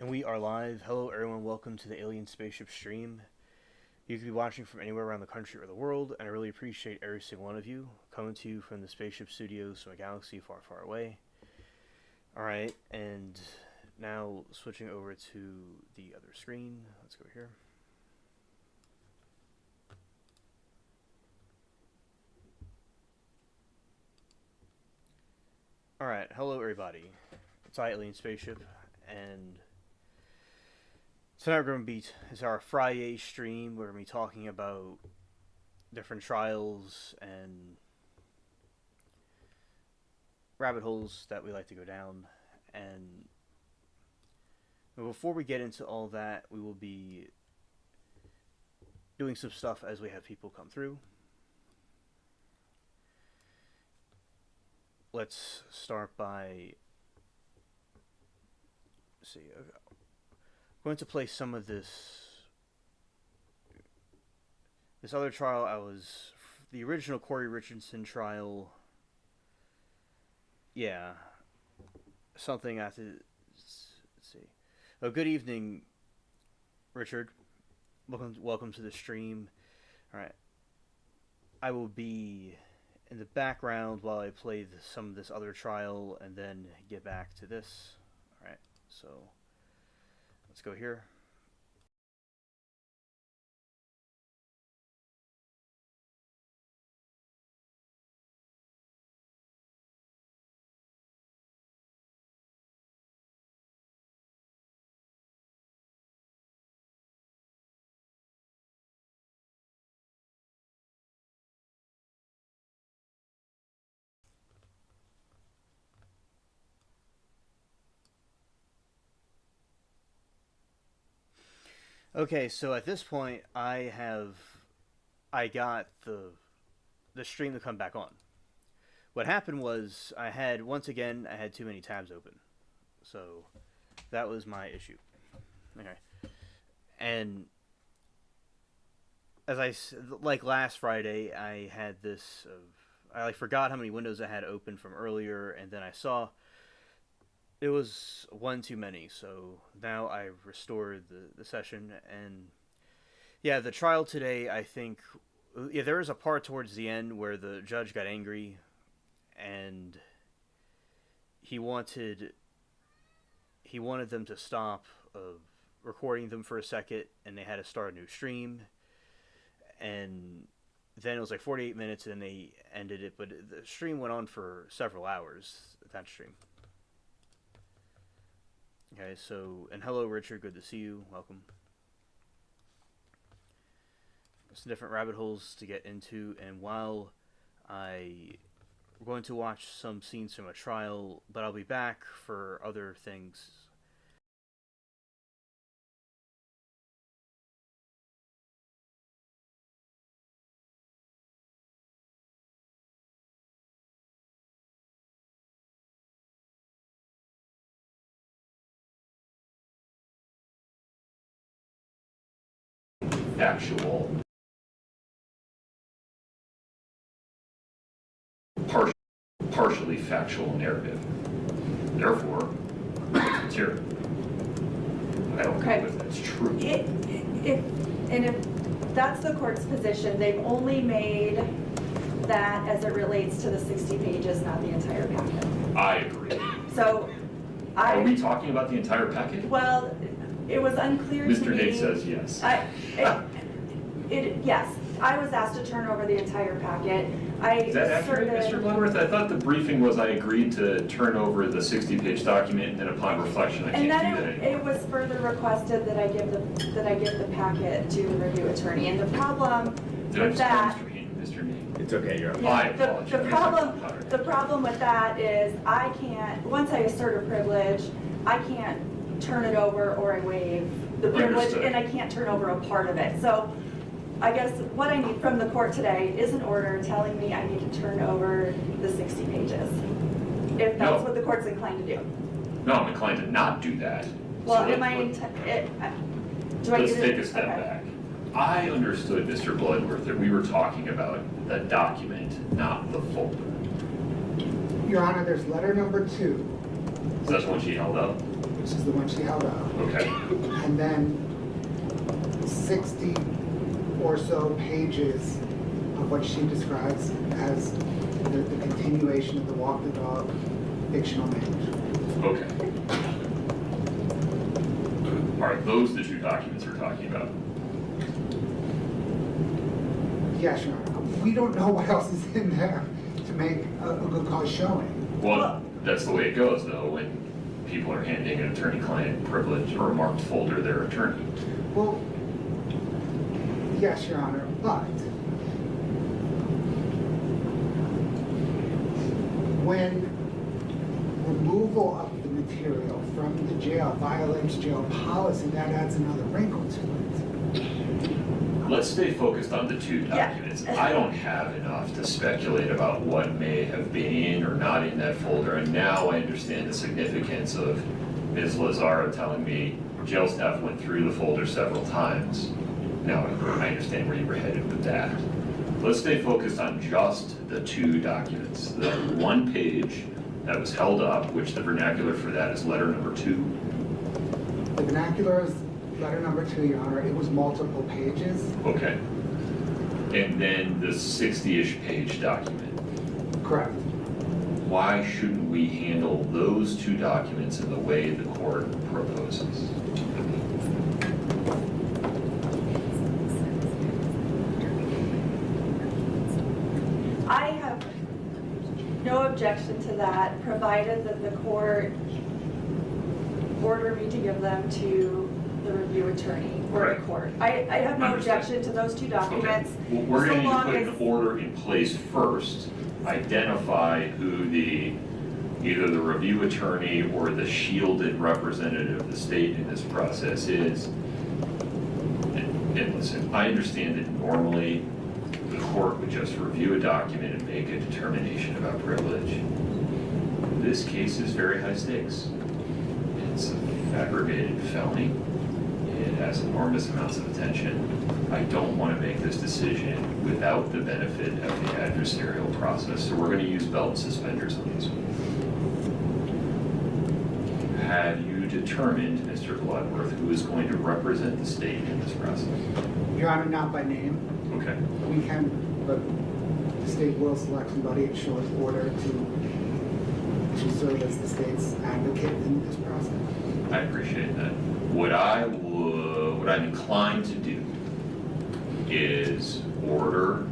And we are live. Hello everyone, welcome to the Alien Spaceship stream. You can be watching from anywhere around the country or the world, and I really appreciate every single one of you coming to you from the spaceship studios from a galaxy far, far away. Alright, and now switching over to the other screen. Let's go here. Alright, hello everybody. It's Alien Spaceship, and tonight we're going to be, it's our Friyay stream. We're going to be talking about different trials and rabbit holes that we like to go down. And before we get into all that, we will be doing some stuff as we have people come through. Let's start by, let's see, I'm going to play some of this other trial. The original Corey Richardson trial. Yeah, something I have to, let's see. Oh, good evening, Richard. Welcome to the stream. All right, I will be in the background while I play some of this other trial and then get back to this. All right, so let's go here. Okay, so at this point, I got the stream to come back on. What happened was I had too many tabs open, so that was my issue. Okay, and like last Friday, I had this. I forgot how many windows I had open from earlier, and then I saw it was one too many, so now I restored the session. And yeah, the trial today, I think, yeah, there was a part towards the end where the judge got angry and he wanted them to stop recording them for a second, and they had to start a new stream. And then it was like 48 minutes, and they ended it, but the stream went on for several hours, that stream. Okay, so, and hello Richard, good to see you, welcome. Some different rabbit holes to get into, and while we're going to watch some scenes from a trial, but I'll be back for other things. Factual, partially factual narrative. Therefore, it's here. I don't know if that's true. If that's the court's position, they've only made that as it relates to the 60 pages, not the entire packet. I agree. So, Are we talking about the entire packet? Well, it was unclear to me. Mr. Nate says yes. Yes, I was asked to turn over the entire packet. Is that accurate, Mr. Bloodworth? I thought the briefing was I agreed to turn over the 60-page document, and then upon reflection, I can't do that anymore. It was further requested that I give the packet to the review attorney, and the problem with that. Mr. Nate. It's okay, you're on. I apologize. The problem with that is I can't, once I assert a privilege, I can't turn it over or I waive the privilege. Understood. And I can't turn over a part of it. So I guess what I need from the court today is an order telling me I need to turn over the 60 pages. If that's what the court's inclined to do. No, I'm inclined to not do that. Well, So let's take a step back. I understood, Mr. Bloodworth, that we were talking about the document, not the folder. Your Honor, there's letter number 2. Is that the one she held up? which is the one she held up. Okay. And then 60 or so pages of what she describes as the continuation of the Walk the Dog fictional manuscript. Okay. Are those the two documents we're talking about? Yes, Your Honor. We don't know what else is in there to make a good cause showing. Well, that's the way it goes, though, when people are handing an attorney-client privilege or a marked folder their attorney. Well, yes, Your Honor, but when removal of the material from the jail violates jail policy, that adds another wrinkle to it. Let's stay focused on the two documents. Yeah. I don't have enough to speculate about what may have been in or not in that folder, and now I understand the significance of Ms. Lazaro telling me jail staff went through the folder several times. Now I understand where you were headed with that. Let's stay focused on just the two documents. The one page that was held up, which the vernacular for that is letter number 2. The vernacular is letter number 2, Your Honor. It was multiple pages. Okay. And then the 60-ish page document. Correct. Why shouldn't we handle those two documents in the way the court proposes? I have no objection to that, provided that the court order me to give them to the review attorney or the Right. court. I have no Understood. objection to those two documents. Okay. Well, we're so going to need to long put as- an order in place first, identify who either the review attorney or the shielded representative of the state in this process is. And listen, I understand that normally the court would just review a document and make a determination about privilege. This case is very high stakes. It's an aggravated felony. It has enormous amounts of attention. I don't want to make this decision without the benefit of the adversarial process, so we're going to use belt and suspenders on this one. Have you determined, Mr. Bloodworth, who is going to represent the state in this process? Your Honor, not by name. Okay. We can, but the state will select somebody at short order to serve as the state's advocate in this process. I appreciate that. What I'm inclined to do is order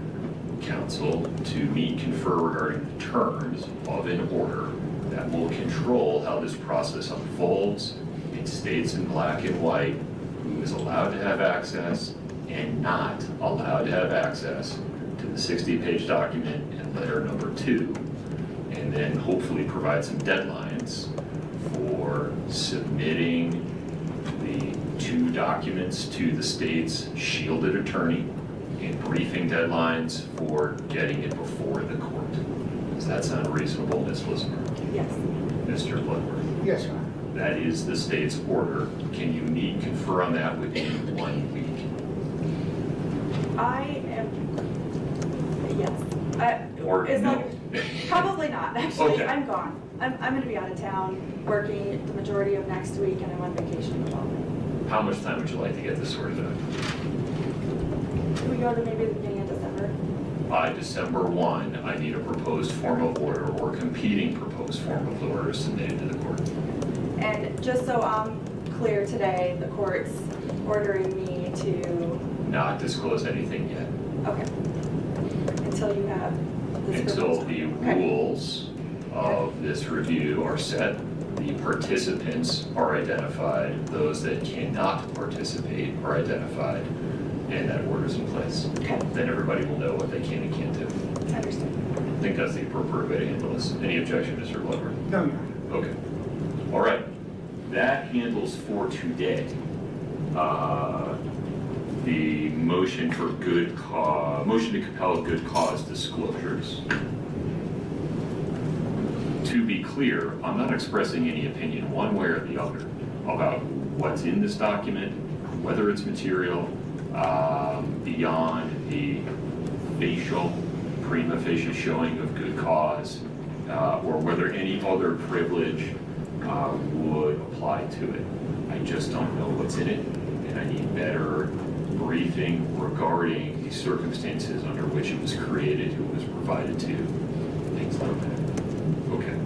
counsel to meet and confer regarding the terms of an order that will control how this process unfolds. It states in black and white who is allowed to have access and not allowed to have access to the 60-page document and letter number 2, and then hopefully provide some deadlines for submitting the two documents to the state's shielded attorney and briefing deadlines for getting it before the court. Does that sound reasonable, Ms. Lismer? Yes. Mr. Bloodworth? Yes, Your Honor. That is the state's order. Can you meet and confer on that within 1 week? I am, yes. Or It's no? not- Probably not, actually. Okay. I'm gone. I'm going to be out of town working the majority of next week, and I'm on vacation the following. How much time would you like to get this sorted out? Can we go to maybe the beginning of December? By December 1, I need a proposed form of order or competing proposed form of order submitted to the court. And just so I'm clear today, the court's ordering me to, Not disclose anything yet. okay, until you have this Until proposed- the okay. rules of this review are set, the participants are identified, those that cannot participate are identified, and that order's in place. Okay, Then everybody will know what they can and can't do. understood. I think that's the appropriate way to handle this. Any objection, Mr. Bloodworth? No, Your Honor. Okay. All right. That handles for today. The motion for good cause, motion to compel good cause disclosures. To be clear, I'm not expressing any opinion one way or the other about what's in this document, whether it's material, beyond the facial, prima facie showing of good cause, or whether any other privilege would apply to it. I just don't know what's in it, and I need better briefing regarding the circumstances under which it was created, who it was provided to, things like that. Okay.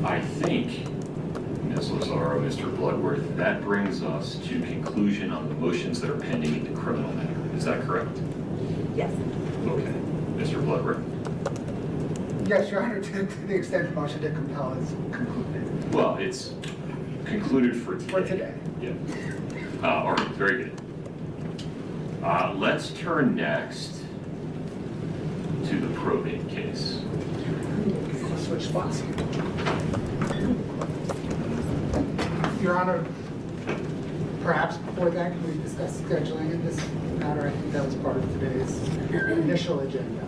I think, Ms. Lazaro, Mr. Bloodworth, that brings us to conclusion on the motions that are pending in the criminal matter. Is that correct? Yes. Okay. Mr. Bloodworth? Yes, Your Honor, to the extent the motion to compel is concluded. Well, it's concluded for today. For today. Yeah. All right, very good. Let's turn next to the probate case. Switch spots. Your Honor, perhaps before that, can we discuss scheduling in this matter? I think that was part of today's initial agenda.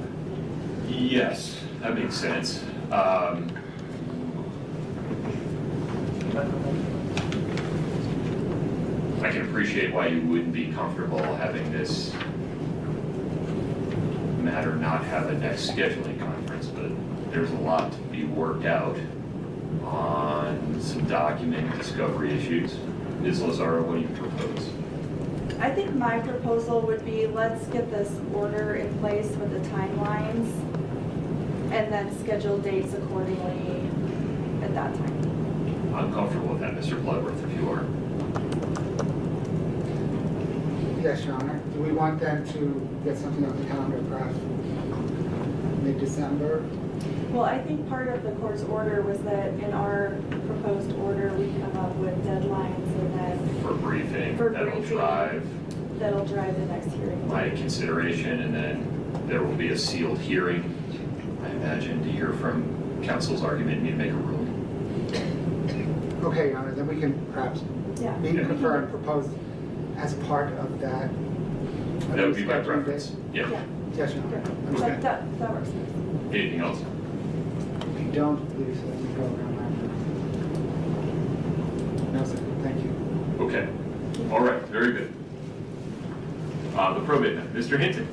Yes, that makes sense. I can appreciate why you wouldn't be comfortable having this matter not have a next scheduling conference, but there's a lot to be worked out on some document discovery issues. Ms. Lazaro, what do you propose? I think my proposal would be, let's get this order in place with the timelines and then schedule dates accordingly at that time. I'm comfortable with that, Mr. Bloodworth, if you are. Yes, Your Honor. Do we want them to get something on the calendar perhaps mid-December? Well, I think part of the court's order was that in our proposed order, we come up with deadlines and then For briefing, For that'll briefing. drive that'll drive the next hearing. my consideration, and then there will be a sealed hearing, I imagine, to hear from counsel's argument and you make a ruling. Okay, Your Honor, then we can perhaps Yeah. meet, confer, and propose as part of that. That would be my scheduling preference. date. Yeah. Yes, Your Honor. Yeah. Understand. That works. Anything else? If you don't, please let me go around that. No, sir. Thank you. Okay. All right, very good. The probate, Mr. Hinton.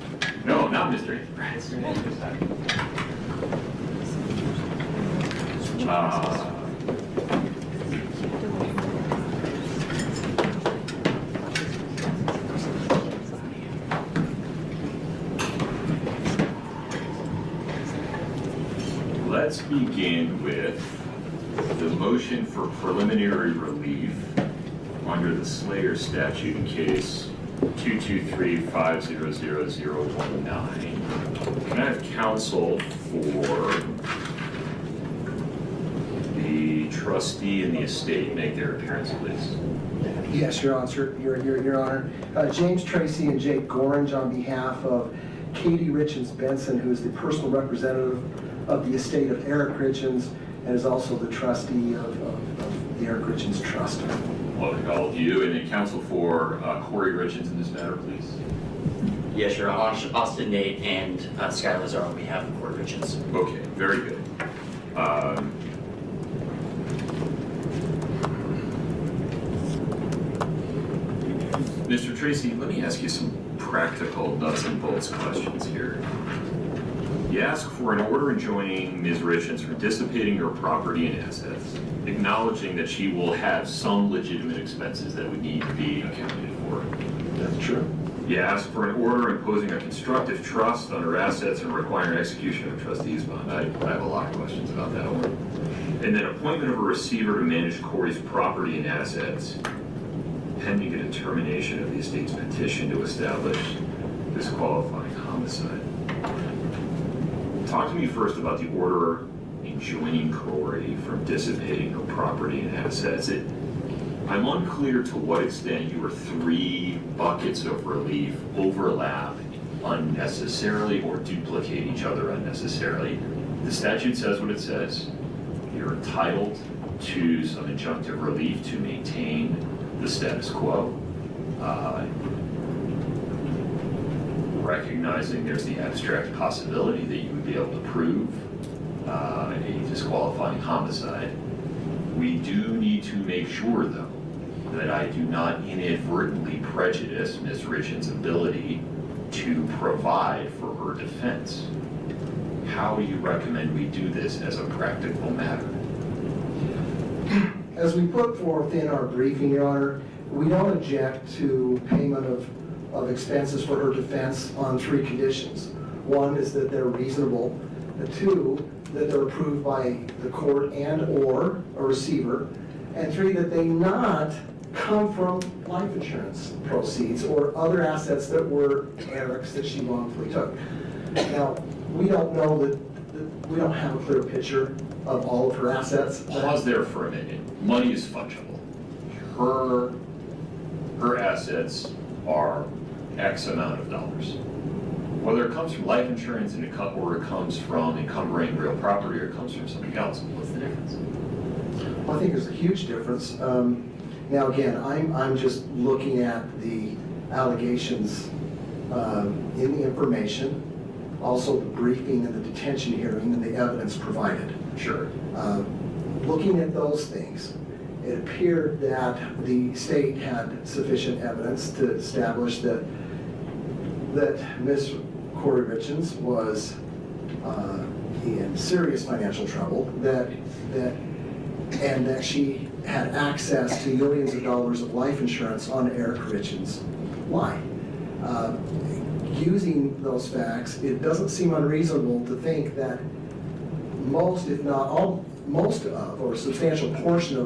No, not Mr. Hinton. Right, Mr. Hinton. Let's begin with the motion for preliminary relief under the Slayer statute in case 223-500-019. Can I have counsel for the trustee and the estate make their appearance, please? Yes, Your Honor. Your Honor. James Tracy and Jake Gorange on behalf of Katie Richens Benson, who is the personal representative of the estate of Eric Richens and is also the trustee of the Eric Richens Trust. Welcome to all of you, and then counsel for Corey Richens in this matter, please. Yes, Your Honor. Austin Nate and Skylar Lazar on behalf of Court Richens. Okay, very good. Mr. Tracy, let me ask you some practical nuts and bolts questions here. You ask for an order enjoining Ms. Richens from dissipating her property and assets, acknowledging that she will have some legitimate expenses that would need to be accounted for. That's true. You ask for an order imposing a constructive trust on her assets and requiring execution of a trustee's bond. I have a lot of questions about that order. And then appointment of a receiver to manage Corey's property and assets, pending a determination of the estate's petition to establish disqualifying homicide. Talk to me first about the order enjoining Corey from dissipating her property and assets. I'm unclear to what extent your three buckets of relief overlap unnecessarily or duplicate each other unnecessarily. The statute says what it says. You're entitled to some injunctive relief to maintain the status quo. Recognizing there's the abstract possibility that you would be able to prove a disqualifying homicide. We do need to make sure, though, that I do not inadvertently prejudice Ms. Richens' ability to provide for her defense. How do you recommend we do this as a practical matter? As we put forth in our briefing, Your Honor, we don't object to payment of expenses for her defense on 3 conditions. One is that they're reasonable. 2, that they're approved by the court and/or a receiver. And 3, that they not come from life insurance proceeds or other assets that were Eric's that she wrongfully took. Now, we don't know that we don't have a clear picture of all of her assets. Pause there for a minute. Money is fungible. Her assets are X amount of dollars. Whether it comes from life insurance or it comes from encumbering real property or it comes from something else, what's the difference? Well, I think there's a huge difference. Now, again, I'm just looking at the allegations in the information, also the briefing and the detention hearing and the evidence provided. Sure. Looking at those things, it appeared that the state had sufficient evidence to establish that Ms. Corey Richens was in serious financial trouble, and that she had access to millions of dollars of life insurance on Eric Richens' life. Using those facts, it doesn't seem unreasonable to think that most, if not all, most of, or a substantial portion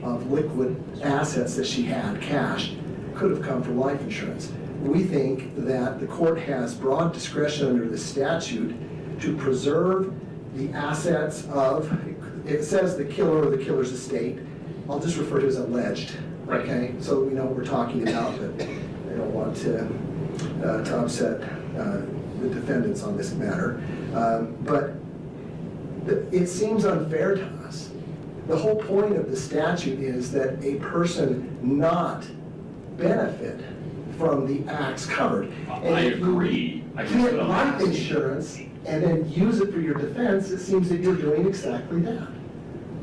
of liquid assets that she had, cash, could have come from life insurance. We think that the court has broad discretion under the statute to preserve the assets of, it says the killer or the killer's estate. I'll just refer to it as alleged, okay? So we know what we're talking about, but I don't want to upset the defendants on this matter. But it seems unfair to us. The whole point of the statute is that a person not benefit from the acts covered. And I if you agree. I guess get what I'm life asking- insurance and then use it for your defense, it seems that you're doing exactly that.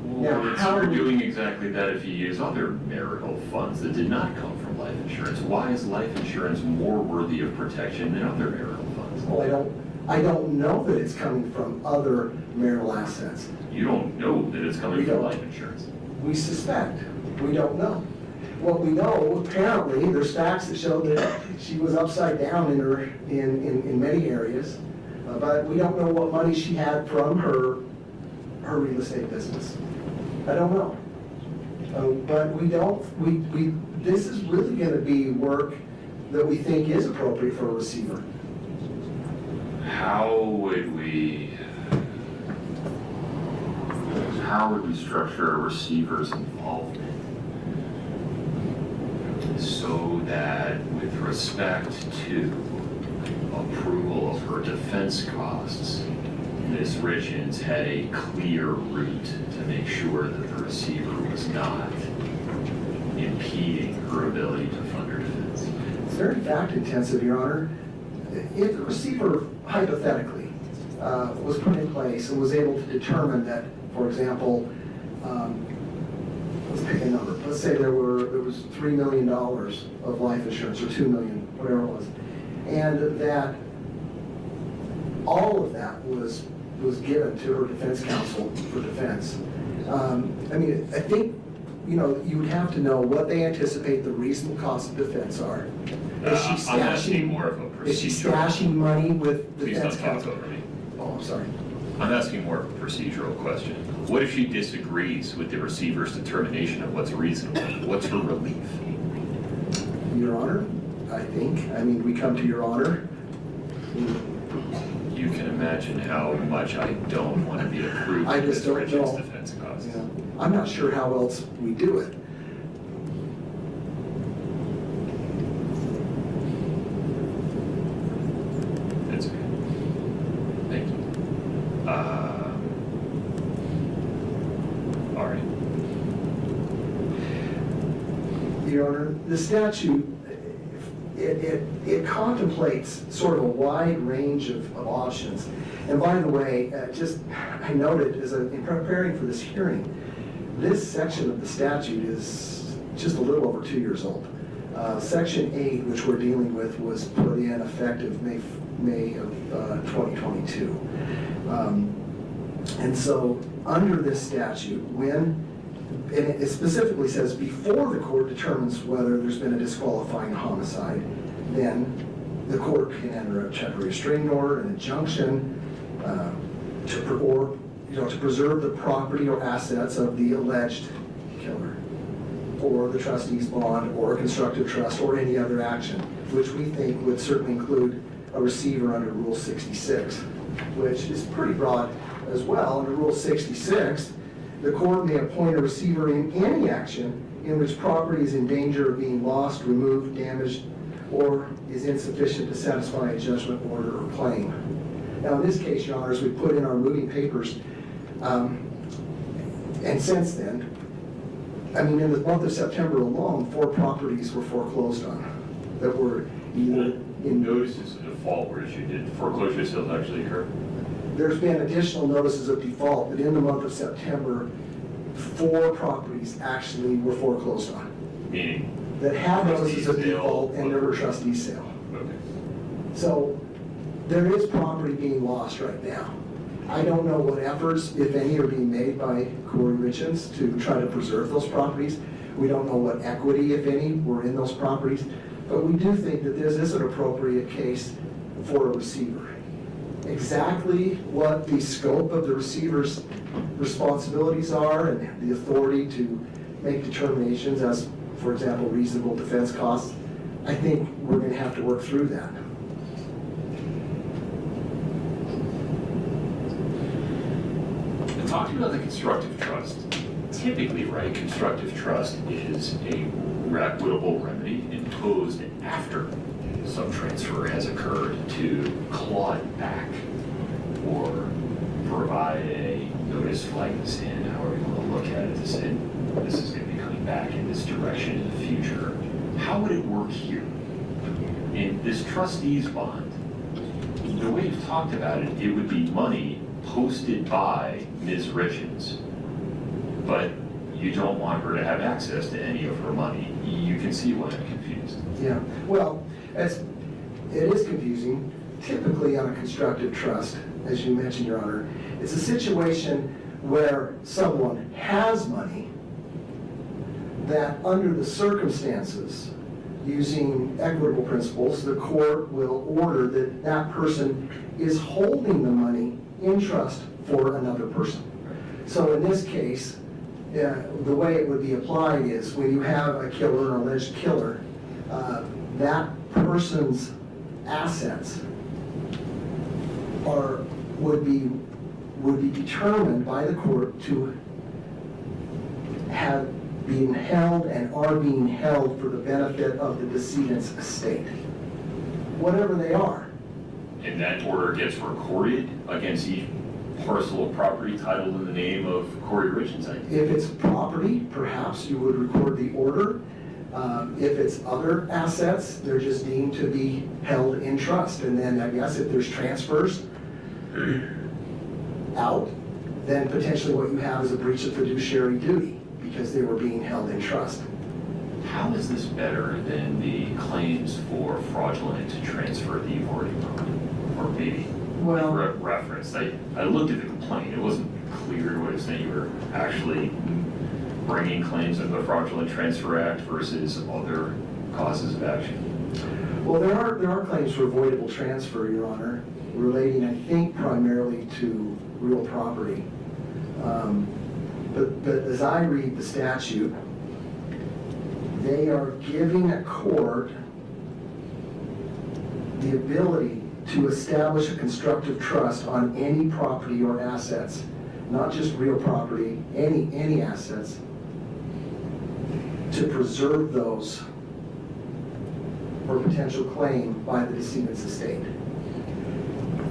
Now, Well, how you're are we- doing exactly that if you use other marital funds that did not come from life insurance. Why is life insurance more worthy of protection than other marital funds? Well, I don't know that it's coming from other marital assets. You don't know that it's coming We from don't. life insurance. We suspect. We don't know. What we know, apparently, there's facts that show that she was upside down in many areas, but we don't know what money she had from her real estate business. I don't know. But this is really going to be work that we think is appropriate for a receiver. How would we structure a receiver's involvement so that with respect to approval of her defense costs, Ms. Richens had a clear route to make sure that the receiver was not impeding her ability to fund her defense? It's very fact intensive, Your Honor. If the receiver, hypothetically, was put in place and was able to determine that, for example, let's pick a number. Let's say there was $3 million of life insurance, or $2 million, whatever it was, and that all of that was given to her defense counsel for defense. I mean, I think, you would have to know what they anticipate the reasonable costs of defense are. I'm asking more of a Is she procedural. stashing money with Please don't defense talk counsel? over me. Oh, I'm sorry. I'm asking more of a procedural question. What if she disagrees with the receiver's determination of what's reasonable? What's her relief? Your Honor, we come to Your Honor. You can imagine how much I don't want to be approved I of just Ms. don't Richens' know. defense costs. I'm not sure how else we do it. That's okay. Thank you. All right. Your Honor, the statute, it contemplates sort of a wide range of options. And by the way, I noted in preparing for this hearing, this section of the statute is just a little over 2 years old. Section 8, which we're dealing with, was put in effective May of 2022. And so under this statute, and it specifically says before the court determines whether there's been a disqualifying homicide, then the court can enter a temporary restraining order, an injunction, to preserve the property or assets of the alleged killer, or the trustee's bond, or a constructive trust, or any other action, which we think would certainly include a receiver under Rule 66, which is pretty broad as well. Under Rule 66, the court may appoint a receiver in any action in which property is in danger of being lost, removed, damaged, or is insufficient to satisfy a judgment, order, or claim. Now, in this case, Your Honors, we put in our moving papers, and since then, I mean, in the month of September alone, 4 properties were foreclosed on that were either in... Notices of default were issued. Did foreclosure sales actually occur? There's been additional notices of default, but in the month of September, 4 properties actually were foreclosed on. Meaning? That had notices of Trustee default sale. and there were trustee sale. Okay. So there is property being lost right now. I don't know what efforts, if any, are being made by Corey Richens to try to preserve those properties. We don't know what equity, if any, were in those properties. But we do think that this is an appropriate case for a receiver. Exactly what the scope of the receiver's responsibilities are and the authority to make determinations as, for example, reasonable defense costs, I think we're going to have to work through that. Talking about the constructive trust, typically, right, constructive trust is a equitable remedy imposed after some transfer has occurred to claw it back or provide a notice flag this in, however you want to look at it, to say this is going to be coming back in this direction in the future. How would it work here? In this trustee's bond, the way you've talked about it, it would be money posted by Ms. Richens, but you don't want her to have access to any of her money. You can see why I'm confused. Yeah, well, it is confusing. Typically on a constructive trust, as you mentioned, Your Honor, it's a situation where someone has money that under the circumstances, using equitable principles, the court will order that that person is holding the money in trust for another person. So in this case, the way it would be applied is when you have a killer, an alleged killer, that person's assets would be determined by the court to have been held and are being held for the benefit of the decedent's estate, whatever they are. And that order gets recorded against each parcel of property titled in the name of Corey Richens. If it's property, perhaps you would record the order. If it's other assets, they're just deemed to be held in trust. And then I guess if there's transfers out, then potentially what you have is a breach of fiduciary duty because they were being held in trust. How is this better than the claims for fraudulent transfer that you've already brought? Or maybe Well, referenced. I looked at the complaint. It wasn't clear what it was saying. You were actually bringing claims under the Fraudulent Transfer Act versus other causes of action. well, there are claims for avoidable transfer, Your Honor, relating, I think, primarily to real property. But as I read the statute, they are giving a court the ability to establish a constructive trust on any property or assets, not just real property, any assets, to preserve those for potential claim by the decedent's estate.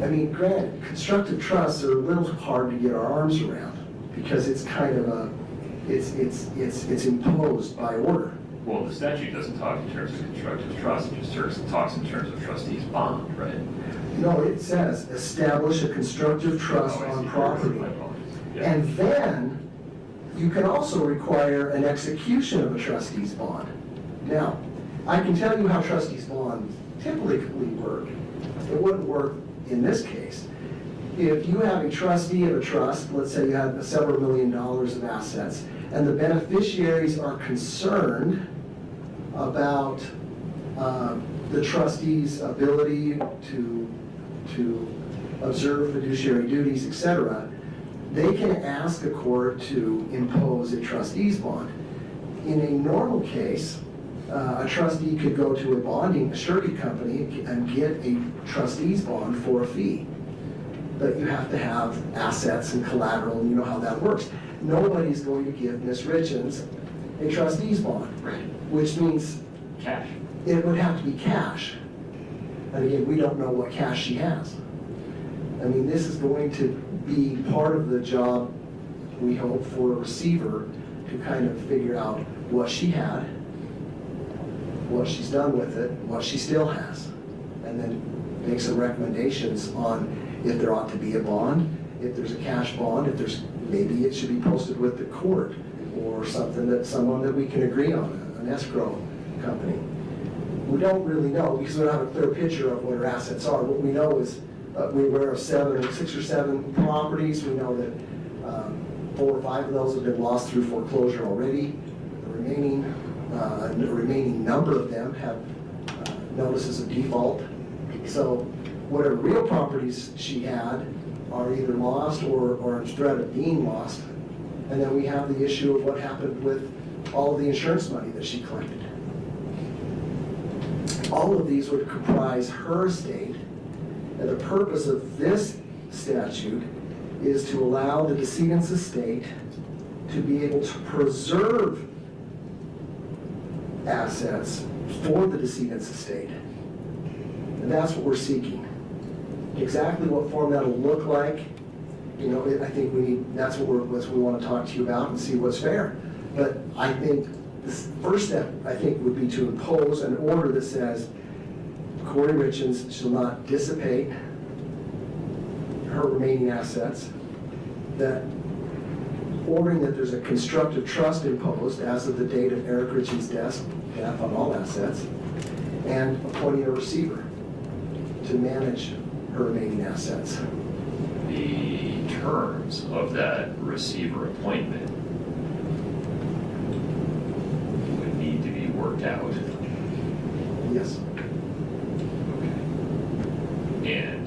I mean, granted, constructive trusts are a little hard to get our arms around because it's kind of it's imposed by order. Well, the statute doesn't talk in terms of constructive trust. It just talks in terms of trustee's bond, right? No, it says establish a constructive trust Oh, I on see. property. My apologies. Yeah. And then you can also require an execution of a trustee's bond. Now, I can tell you how trustees' bonds typically work. It wouldn't work in this case. If you have a trustee of a trust, let's say you have several $1 million of assets, and the beneficiaries are concerned about the trustee's ability to observe fiduciary duties, etc., they can ask a court to impose a trustee's bond. In a normal case, a trustee could go to a surety company and get a trustee's bond for a fee. But you have to have assets and collateral, and you know how that works. Nobody's going to give Ms. Richens a trustee's bond, Right. which means Cash. it would have to be cash. And again, we don't know what cash she has. I mean, this is going to be part of the job, we hope, for a receiver to kind of figure out what she had, what she's done with it, what she still has, and then make some recommendations on if there ought to be a bond, if there's a cash bond, if there's, maybe it should be posted with the court, or someone that we can agree on, an escrow company. We don't really know because we don't have a clear picture of what her assets are. What we know is we're aware of 6 or 7 properties. We know that 4 or 5 of those have been lost through foreclosure already. The remaining number of them have notices of default. So whatever real properties she had are either lost or in threat of being lost. And then we have the issue of what happened with all of the insurance money that she collected. All of these would comprise her estate, and the purpose of this statute is to allow the decedent's estate to be able to preserve assets for the decedent's estate. And that's what we're seeking. Exactly what form that'll look like, you know, I think that's what we want to talk to you about and see what's fair. But I think the first step, I think, would be to impose an order that says Corey Richens shall not dissipate her remaining assets, that ordering that there's a constructive trust imposed as of the date of Eric Richens' death on all assets, and appointing a receiver to manage her remaining assets. The terms of that receiver appointment would need to be worked out. Yes. And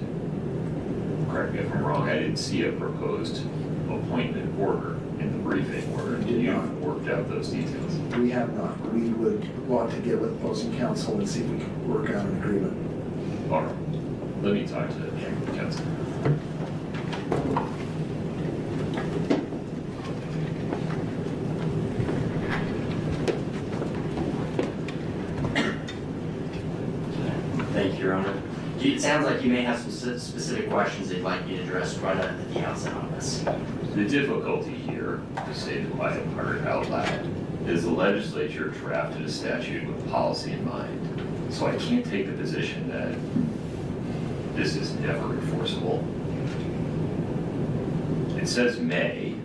correct me if I'm wrong, I didn't see a proposed appointment order in the briefing order. Did not. You've worked out those details? We have not. We would want to get with opposing counsel and see if we can work out an agreement. All right, let me talk to counsel. Thank you, Your Honor. It sounds like you may have some specific questions that you'd like me to address right at the outset on this. The difficulty here, to say the quiet part out loud, is the legislature drafted a statute with policy in mind. So I can't take the position that this is never enforceable. It says may,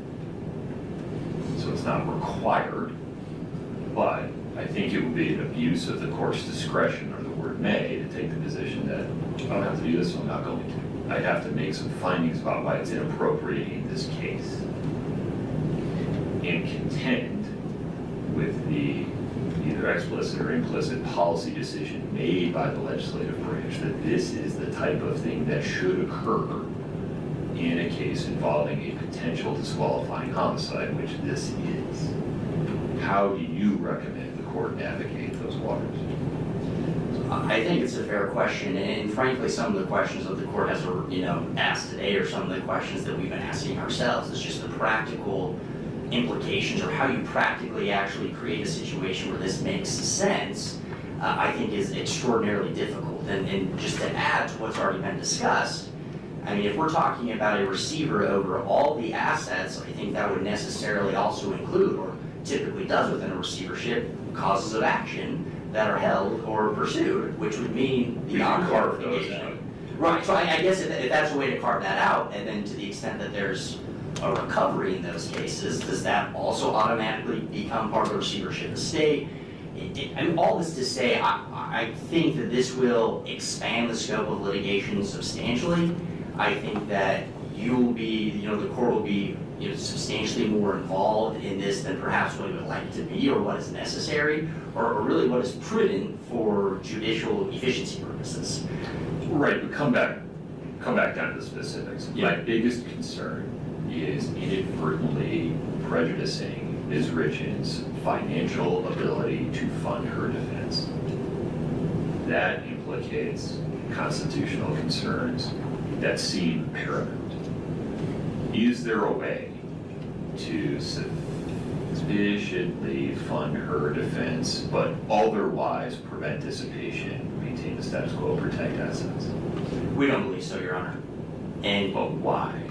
so it's not required, but I think it would be an abuse of the court's discretion, or the word may, to take the position that I don't have to do this, so I'm not going to. I'd have to make some findings about why it's inappropriate in this case, and contend with the either explicit or implicit policy decision made by the legislative branch that this is the type of thing that should occur in a case involving a potential disqualifying homicide, which this is. How do you recommend the court navigate those waters? I think it's a fair question, and frankly, some of the questions that the court has, asked today are some of the questions that we've been asking ourselves. It's just the practical implications, or how you practically actually create a situation where this makes sense, I think is extraordinarily difficult. And just to add to what's already been discussed, I mean, if we're talking about a receiver over all the assets, I think that would necessarily also include, or typically does within a receivership, causes of action that are held or pursued, which would mean beyond carve those engagement. Right, so I guess if that's a way to carve that out, and then to the extent that there's a recovery in those cases, does that also automatically become part of the receivership estate? I mean, all this to say, I think that this will expand the scope of litigation substantially. I think that you'll be, the court will be, substantially more involved in this than perhaps what it would like to be or what is necessary or really what is prudent for judicial efficiency purposes. Right, but come back down to the specifics. Yeah. My biggest concern is inadvertently prejudicing Ms. Richens' financial ability to fund her defense. That implicates constitutional concerns that seem paramount. Is there a way to sufficiently fund her defense, but otherwise prevent dissipation, maintain the status quo, protect assets? We don't believe so, Your Honor. And But why?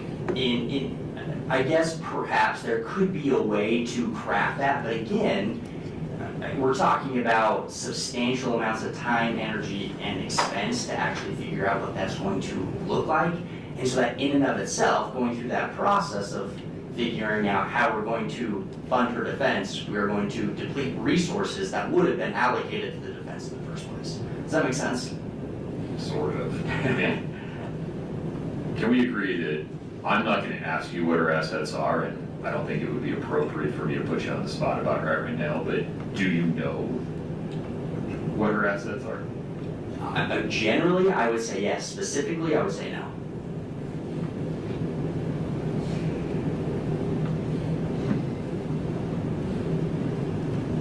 I guess perhaps there could be a way to craft that, but again, we're talking about substantial amounts of time, energy, and expense to actually figure out what that's going to look like. And so that in and of itself, going through that process of figuring out how we're going to fund her defense, we're going to deplete resources that would have been allocated to the defense in the first place. Does that make sense? Sort of. Can we agree that I'm not going to ask you what her assets are, and I don't think it would be appropriate for me to put you on the spot about her right now, but do you know what her assets are? Generally, I would say yes. Specifically, I would say no.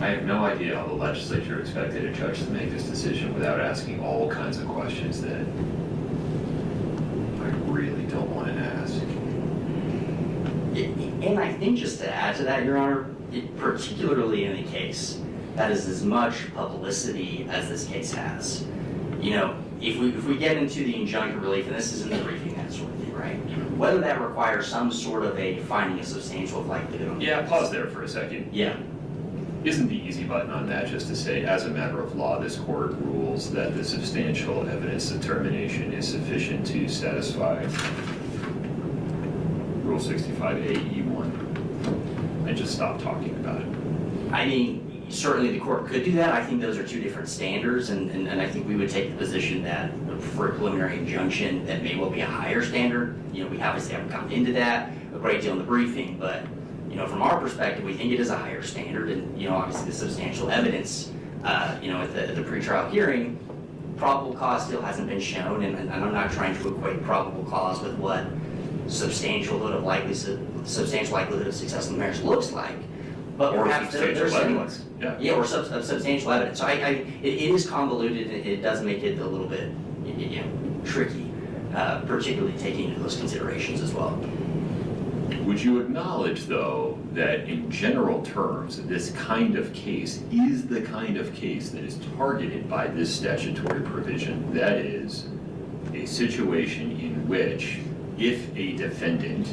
I have no idea how the legislature expected a judge to make this decision without asking all kinds of questions that I really don't want to ask. And I think just to add to that, Your Honor, particularly in a case that is as much publicity as this case has, if we get into the injunctive relief, and this is in the briefing, that sort of thing, right? Whether that requires some sort of a finding of substantial likelihood. Yeah, pause there for a second. Yeah. Isn't the easy button on that just to say, as a matter of law, this court rules that the substantial evidence determination is sufficient to satisfy Rule 65A(E)(1), and just stop talking about it? I mean, certainly the court could do that. I think those are two different standards, and I think we would take the position that for a preliminary injunction, that may well be a higher standard. We obviously haven't gotten into that a great deal in the briefing, but from our perspective, we think it is a higher standard, and obviously the substantial evidence, at the pretrial hearing, probable cause still hasn't been shown, and I'm not trying to equate probable cause with what substantial likelihood of success in the marriage looks like, but Or perhaps there's substantial evidence. evidence. Yeah, or substantial evidence. So it is convoluted, and it does make it a little bit, tricky, particularly taking into those considerations as well. Would you acknowledge, though, that in general terms, this kind of case is the kind of case that is targeted by this statutory provision? That is, a situation in which, if a defendant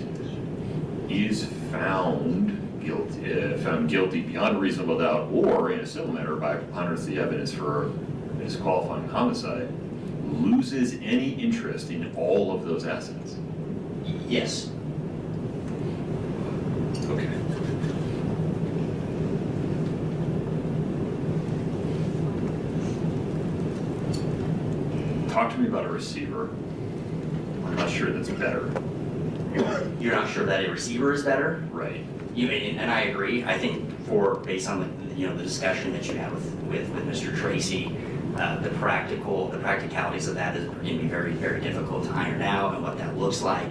is found guilty beyond reasonable doubt, or in a civil matter by preponderance of the evidence for a disqualifying homicide, loses any interest in all of those assets? Yes. Okay. Talk to me about a receiver. I'm not sure that's better. You're not sure that a receiver is better? Right. And I agree. I think based on the discussion that you had with Mr. Tracy, the practicalities of that is going to be very, very difficult to iron out, and what that looks like.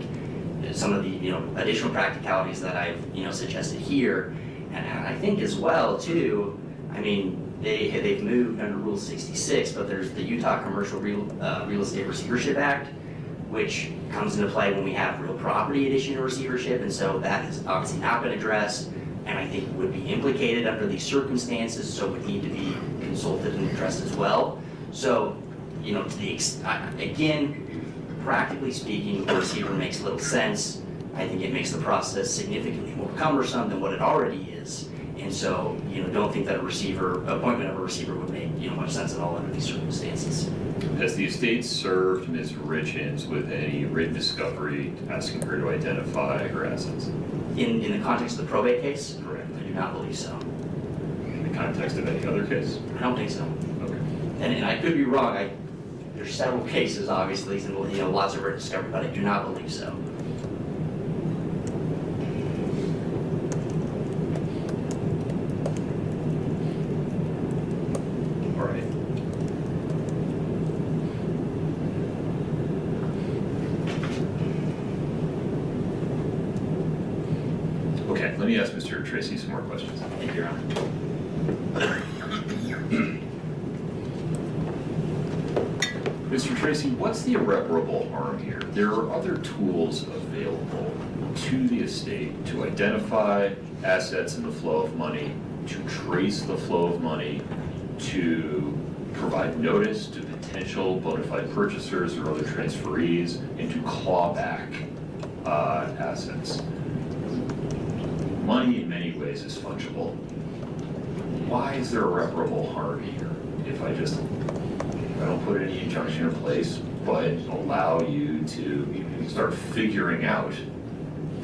Some of the additional practicalities that I've suggested here, and I think as well too. I mean, they've moved under Rule 66, but there's the Utah Commercial Real Estate Receivership Act, which comes into play when we have real property at issue in a receivership, and so that has obviously not been addressed, and I think would be implicated under these circumstances, so would need to be consulted and addressed as well. So, to the again, practically speaking, the receiver makes little sense. I think it makes the process significantly more cumbersome than what it already is, and so don't think that appointment of a receiver would make much sense at all under these circumstances. Has the estate served Ms. Richens with any written discovery asking her to identify her assets? In the context of the probate case? Correct. I do not believe so. In the context of any other case? I don't think so. Okay. And I could be wrong. There's several cases, obviously, and lots of written discovery, but I do not believe so. All right. Okay, let me ask Mr. Tracy some more questions. Thank you, Your Honor. Mr. Tracy, what's the irreparable harm here? There are other tools available to the estate to identify assets in the flow of money, to trace the flow of money, to provide notice to potential bona fide purchasers or other transferees, and to claw back assets. Money in many ways is fungible. Why is there irreparable harm here if I don't put any injunction in place, but allow you to start figuring out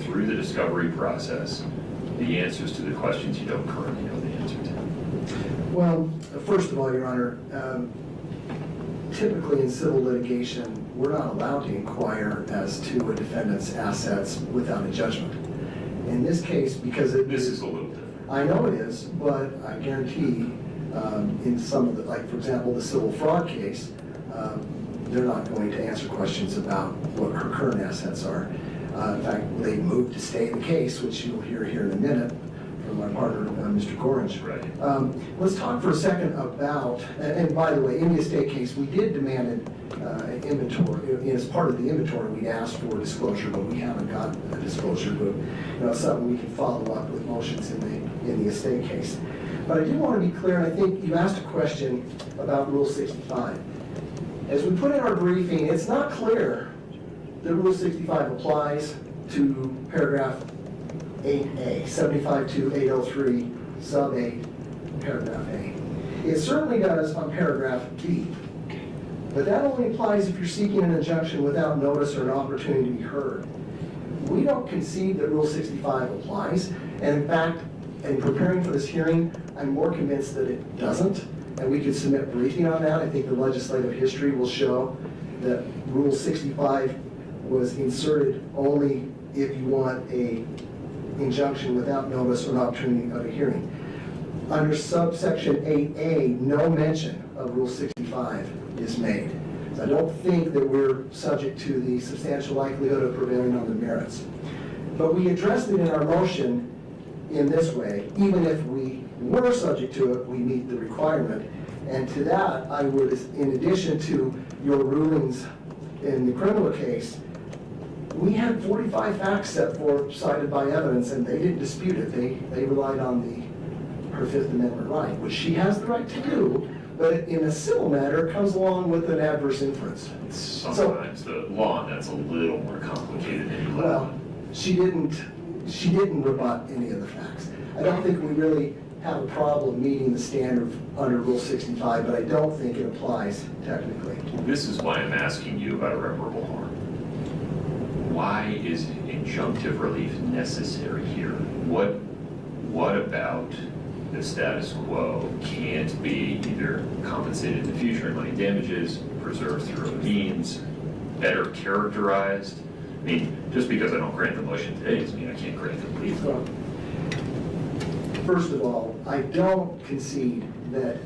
through the discovery process the answers to the questions you don't currently know the answer to? Well, first of all, Your Honor, typically in civil litigation, we're not allowed to inquire as to a defendant's assets without a judgment. In this case, because This is a little different. I know it is, but I guarantee in some of the, like for example, the civil fraud case, they're not going to answer questions about what her current assets are. In fact, they moved to stay in the case, which you'll hear here in a minute from my partner, Mr. Gorringe. Right. Let's talk for a second about, and by the way, in the estate case, we did demand an inventory. As part of the inventory, we asked for disclosure, but we haven't gotten a disclosure. But it's something we can follow up with motions in the estate case. But I do want to be clear, and I think you asked a question about Rule 65. As we put in our briefing, it's not clear that Rule 65 applies to paragraph 8A, 75-803, sub 8, paragraph A. It certainly does on paragraph B, but that only applies if you're seeking an injunction without notice or an opportunity to be heard. We don't concede that Rule 65 applies, and in fact, in preparing for this hearing, I'm more convinced that it doesn't, and we could submit briefing on that. I think the legislative history will show that Rule 65 was inserted only if you want a injunction without notice or an opportunity of a hearing. Under subsection 8A, no mention of Rule 65 is made. So I don't think that we're subject to the substantial likelihood of prevailing on the merits. But we addressed it in our motion in this way: even if we were subject to it, we meet the requirement. And to that, I would, in addition to your rulings in the criminal case, we had 45 facts set forth, cited by evidence, and they didn't dispute it. They relied on her Fifth Amendment right, which she has the right to do, but in a civil matter, it comes along with an adverse inference. Sometimes the law, and that's a little more complicated than you let Well, on. she didn't rebut any of the facts. I don't think we really have a problem meeting the standard under Rule 65, but I don't think it applies technically. This is why I'm asking you about irreparable harm. Why is injunctive relief necessary here? What about the status quo can't be either compensated in the future in money damages, preserved through other means, better characterized? I mean, just because I don't grant the motion today doesn't mean I can't grant the relief. So, first of all, I don't concede that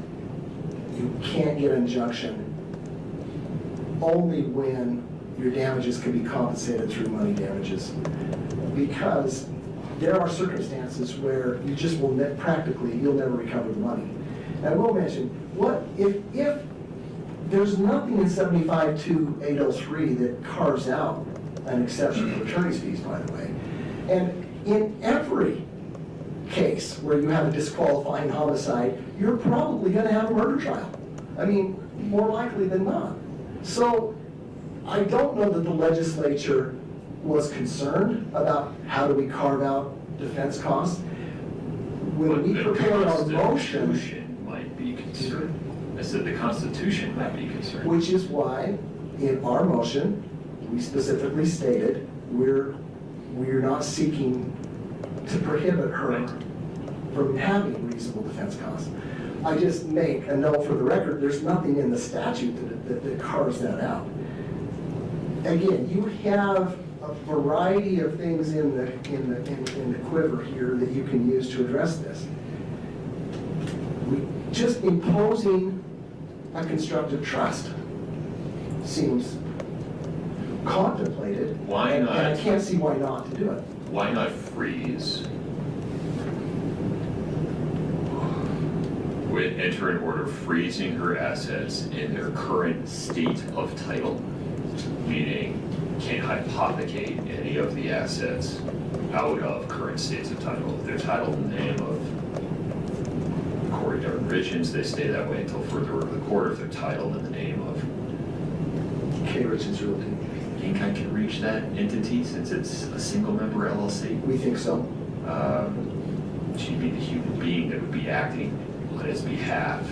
you can't get an injunction only when your damages can be compensated through money damages, because there are circumstances where you just will practically, you'll never recover the money. And I will mention, what if there's nothing in 75-803 that carves out an exception for attorney's fees, by the way. And in every case where you have a disqualifying homicide, you're probably going to have a murder trial. I mean, more likely than not. So I don't know that the legislature was concerned about how do we carve out defense costs. When we prepared our motion, The Constitution might be concerned. I said the Constitution might be concerned. which is why in our motion, we specifically stated we're not seeking to prohibit her Right. from having reasonable defense costs. I just make a note for the record, there's nothing in the statute that carves that out. Again, you have a variety of things in the quiver here that you can use to address this. Just imposing a constructive trust seems contemplated. Why not? And I can't see why not to do it. Why not freeze? Enter an order freezing her assets in their current state of title, meaning can't hypothecate any of the assets out of current states of title. If they're titled in the name of Corey Darden Richens, they stay that way until further order of the court. If they're titled in the name of K. Richens Realty. you think I can reach that entity since it's a single member LLC? We think so. She'd be the human being that would be acting on his behalf.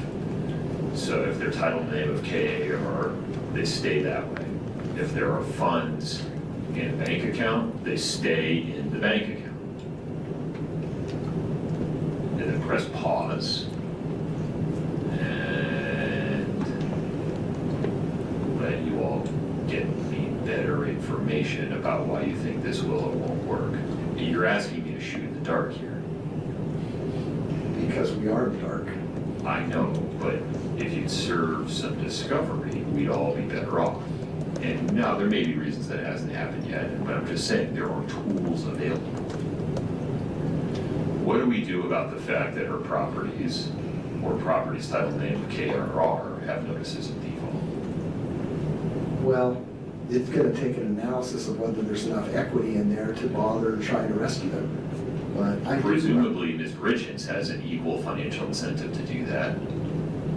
So if they're titled in the name of KAR, they stay that way. If there are funds in a bank account, they stay in the bank account. And then press pause. And let you all get me better information about why you think this will or won't work. You're asking me to shoot in the dark here. Because we are in the dark. I know, but if you'd serve some discovery, we'd all be better off. And now, there may be reasons that hasn't happened yet, but I'm just saying there are tools available. What do we do about the fact that her properties, or properties titled in the name of KRR, have notices of default? Well, it's going to take an analysis of whether there's enough equity in there to bother trying to rescue them. But I Presumably, Ms. Richens has an equal financial incentive to do that,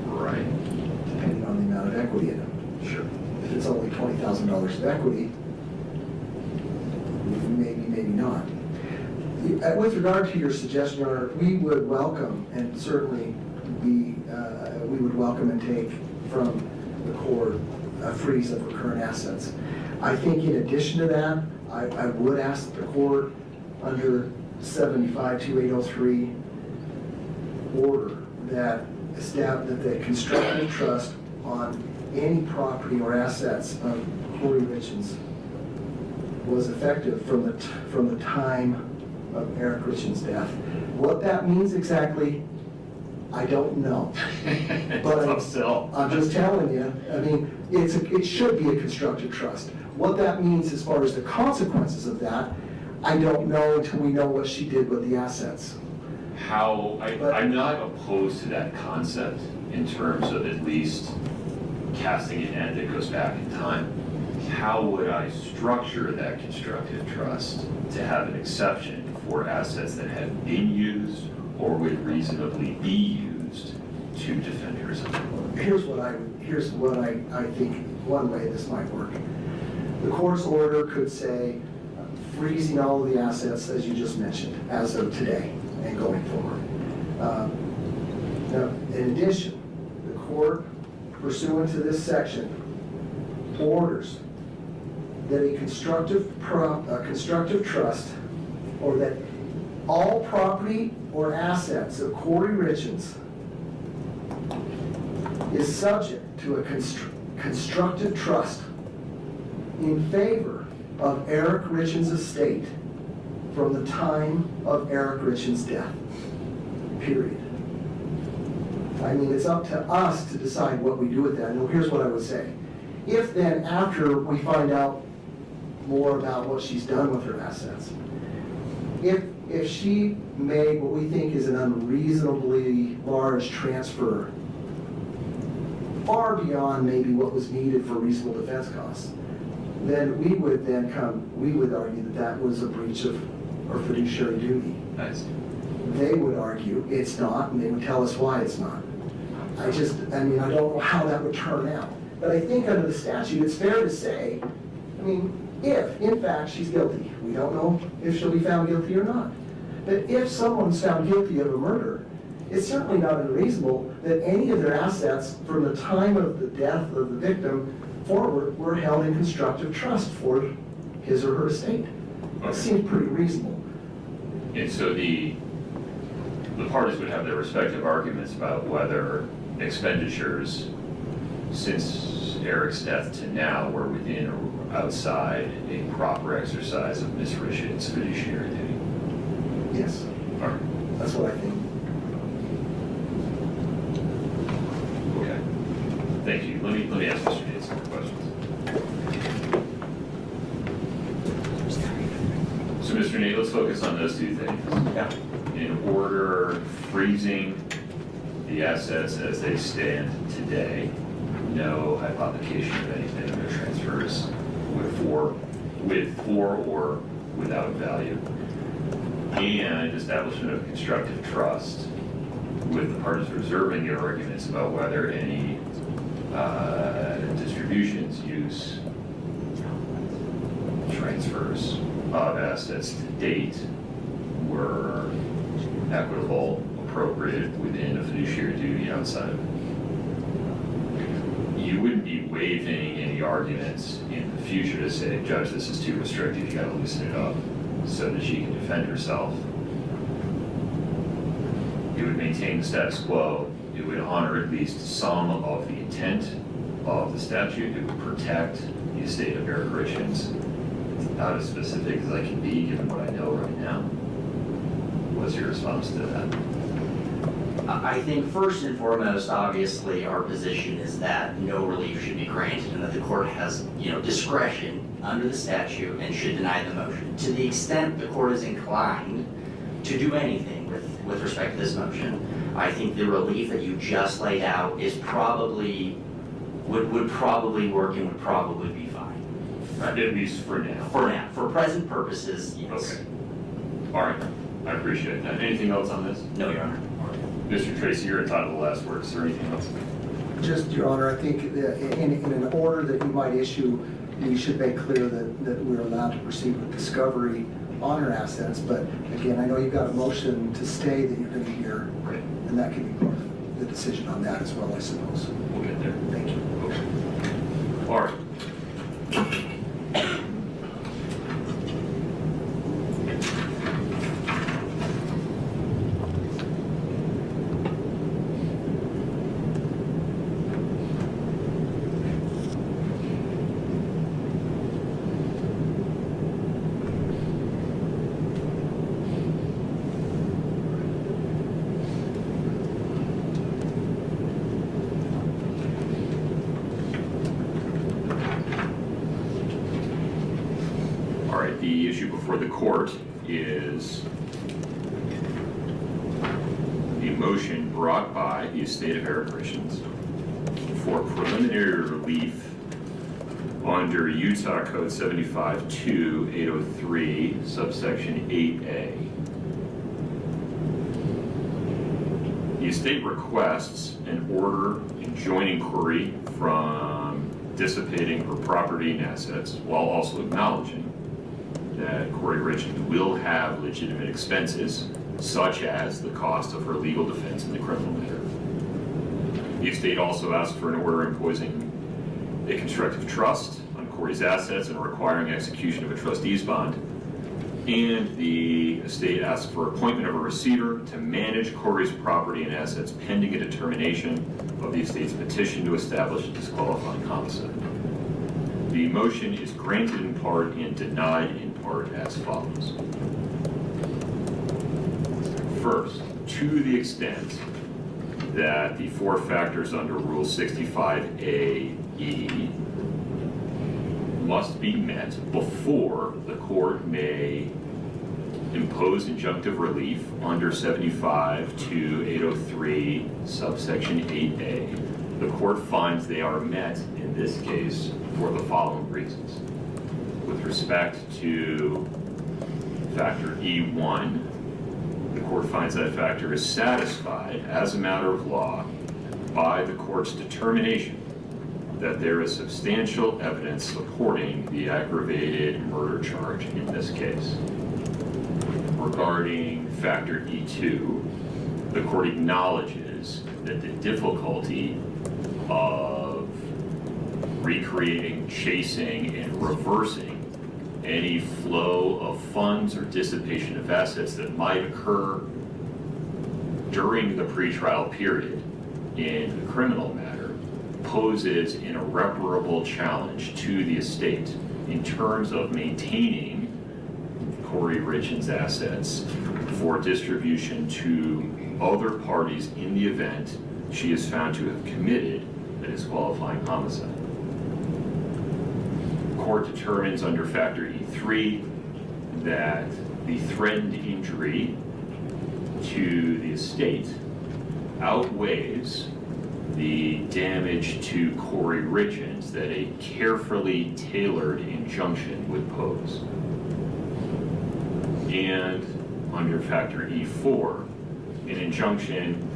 right? depending on the amount of equity in them. Sure. If it's only $20,000 of equity, maybe not. With regard to your suggestion, Your Honor, we would welcome and certainly we would welcome and take from the court a freeze of recurrent assets. I think in addition to that, I would ask the court under 75-2803 order that the constructive trust on any property or assets of Corey Richens was effective from the time of Eric Richens' death. What that means exactly, I don't know. But Tough sell. I'm just telling you, I mean, it should be a constructive trust. What that means as far as the consequences of that, I don't know until we know what she did with the assets. I'm not opposed to that concept in terms of at least casting a net that goes back in time. How would I structure that constructive trust to have an exception for assets that have been used or would reasonably be used to defend herself? Here's what I think one way this might work. The court's order could say freezing all of the assets as you just mentioned as of today and going forward. Now, in addition, the court, pursuant to this section, orders that a constructive trust, or that all property or assets of Corey Richens is subject to a constructive trust in favor of Eric Richens' estate from the time of Eric Richens' death, period. I mean, it's up to us to decide what we do with that. And here's what I would say. If then, after we find out more about what she's done with her assets, if she made what we think is an unreasonably large transfer, far beyond maybe what was needed for reasonable defense costs, then we would argue that that was a breach of our fiduciary duty. Nice. They would argue it's not, and they would tell us why it's not. I don't know how that would turn out. But I think under the statute, it's fair to say, I mean, if, in fact, she's guilty, we don't know if she'll be found guilty or not. But if someone's found guilty of a murder, it's certainly not unreasonable that any of their assets from the time of the death of the victim forward were held in constructive trust for his or her estate. That seems pretty reasonable. And so the parties would have their respective arguments about whether expenditures since Eric's death to now were within or outside a proper exercise of Ms. Richard's fiduciary duty. Yes, All right. that's what I think. Okay. Thank you. Let me ask Mr. Nate some more questions. So Mr. Nate, let's focus on those two things. Yeah. In order, freezing the assets as they stand today, no hypothecation of anything, no transfers with for or without value, and establishment of constructive trust with the parties reserving their arguments about whether any distributions, use, transfers of assets to date were equitable, appropriate, within a fiduciary duty outside of it. You wouldn't be waiving any arguments in the future to say, Judge, this is too restrictive, you gotta loosen it up so that she can defend herself. You would maintain the status quo. It would honor at least some of the intent of the statute. It would protect the estate of Eric Richards. It's not as specific as I can be given what I know right now. What's your response to that? I think first and foremost, obviously, our position is that no relief should be granted and that the court has, discretion under the statute and should deny the motion. To the extent the court is inclined to do anything with respect to this motion, I think the relief that you just laid out is probably, would probably work and would probably be fine. At least for now. For now, for present purposes, yes. Okay. All right. I appreciate that. Anything else on this? No, Your Honor. Mr. Tracy, you're entitled to the last word. Is there anything else? Just, Your Honor, I think that in an order that you might issue, you should make clear that we're allowed to proceed with discovery on our assets. But again, I know you've got a motion to stay that you're going to hear, Right. and that can be part of the decision on that as well, I suppose. We'll get there. Thank you. Okay. All right. The issue before the court is the motion brought by the estate of Eric Richards for preliminary relief under Utah Code 75-2803, subsection 8A. The estate requests an order enjoining Corey from dissipating her property and assets while also acknowledging that Corey Richards will have legitimate expenses, such as the cost of her legal defense in the criminal matter. The estate also asked for an order imposing a constructive trust on Corey's assets and requiring execution of a trustee's bond. And the estate asked for appointment of a receiver to manage Corey's property and assets pending a determination of the estate's petition to establish a disqualifying homicide. The motion is granted in part and denied in part as follows. First, to the extent that the four factors under Rule 65A(e) must be met before the court may impose injunctive relief under 75-803 subsection 8A, the court finds they are met in this case for the following reasons. With respect to factor E1, the court finds that factor is satisfied as a matter of law by the court's determination that there is substantial evidence supporting the aggravated murder charge in this case. Regarding factor E2, the court acknowledges that the difficulty of recreating, chasing, and reversing any flow of funds or dissipation of assets that might occur during the pretrial period in the criminal matter poses an irreparable challenge to the estate in terms of maintaining Corey Richens' assets for distribution to other parties in the event she is found to have committed a disqualifying homicide. Court determines under factor E3 that the threatened injury to the estate outweighs the damage to Corey Richens that a carefully tailored injunction would pose. And under factor E4, an injunction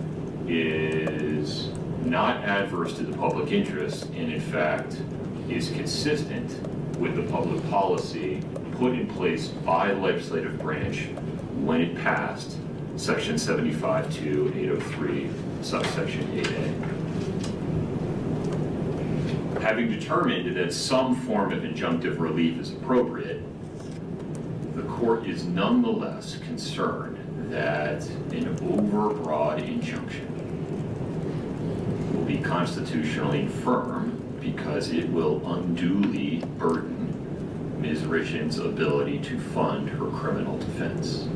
is not adverse to the public interest and in fact is consistent with the public policy put in place by the legislative branch when it passed section 75 to 803 subsection 8A. Having determined that some form of injunctive relief is appropriate, the court is nonetheless concerned that an overbroad injunction will be constitutionally infirm because it will unduly burden Ms. Richens' ability to fund her criminal defense.